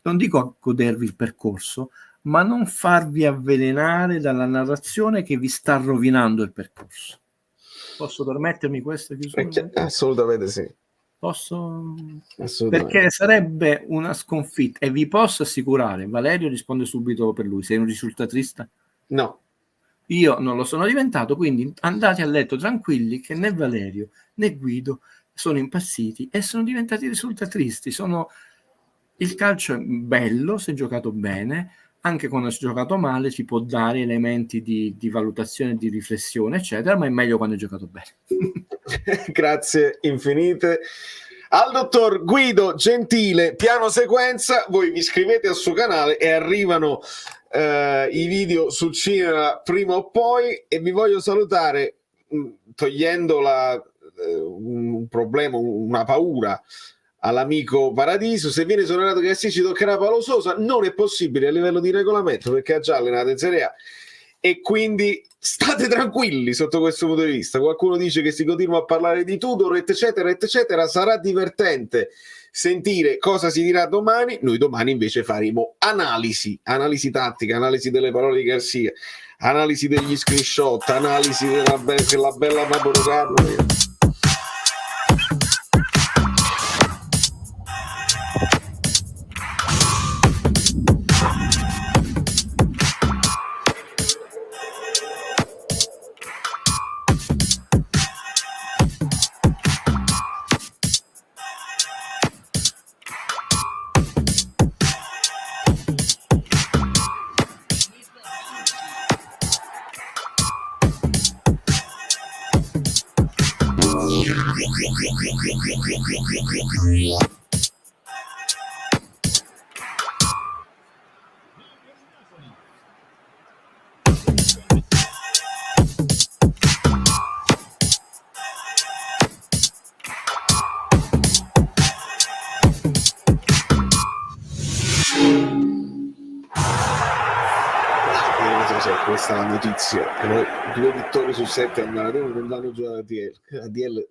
non dico a godervi il percorso, ma non farvi avvelenare dalla narrazione che vi sta rovinando il percorso. Posso permettermi questo? Assolutamente sì. Posso? Perché sarebbe una sconfitta, e vi posso assicurare, Valerio risponde subito per lui, sei un risultatista? No. Io non lo sono diventato, quindi andate a letto tranquilli che né Valerio né Guido sono impazziti e sono diventati risultatisti. Il calcio è bello se giocato bene, anche quando si è giocato male ci può dare elementi di valutazione, di riflessione, eccetera, ma è meglio quando è giocato bene. Grazie infinite al dottor Guido Gentile. Piano sequenza, voi vi iscrivete al suo canale e arrivano i video sul cinema prima o poi, e vi voglio salutare togliendo un problema, una paura all'amico Paradiso. Se viene esonerato Gassi ci toccherà Paolo Sosa, non è possibile a livello di regolamento perché ha già allenato in Serie A, e quindi state tranquilli sotto questo punto di vista. Qualcuno dice che si continua a parlare di Tudor, eccetera eccetera. Sarà divertente sentire cosa si dirà domani. Noi domani invece faremo analisi tattica, analisi delle parole di Garcia, analisi degli screenshot, analisi della bella Pablo Carlo. Questa è la notizia, però 2 vittorie su 7 al Maradona non danno giù a ADL. ADL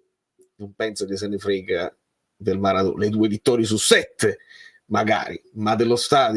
non penso che se ne frega del Maradona, le 2 vittorie su 7 magari, ma dello stadio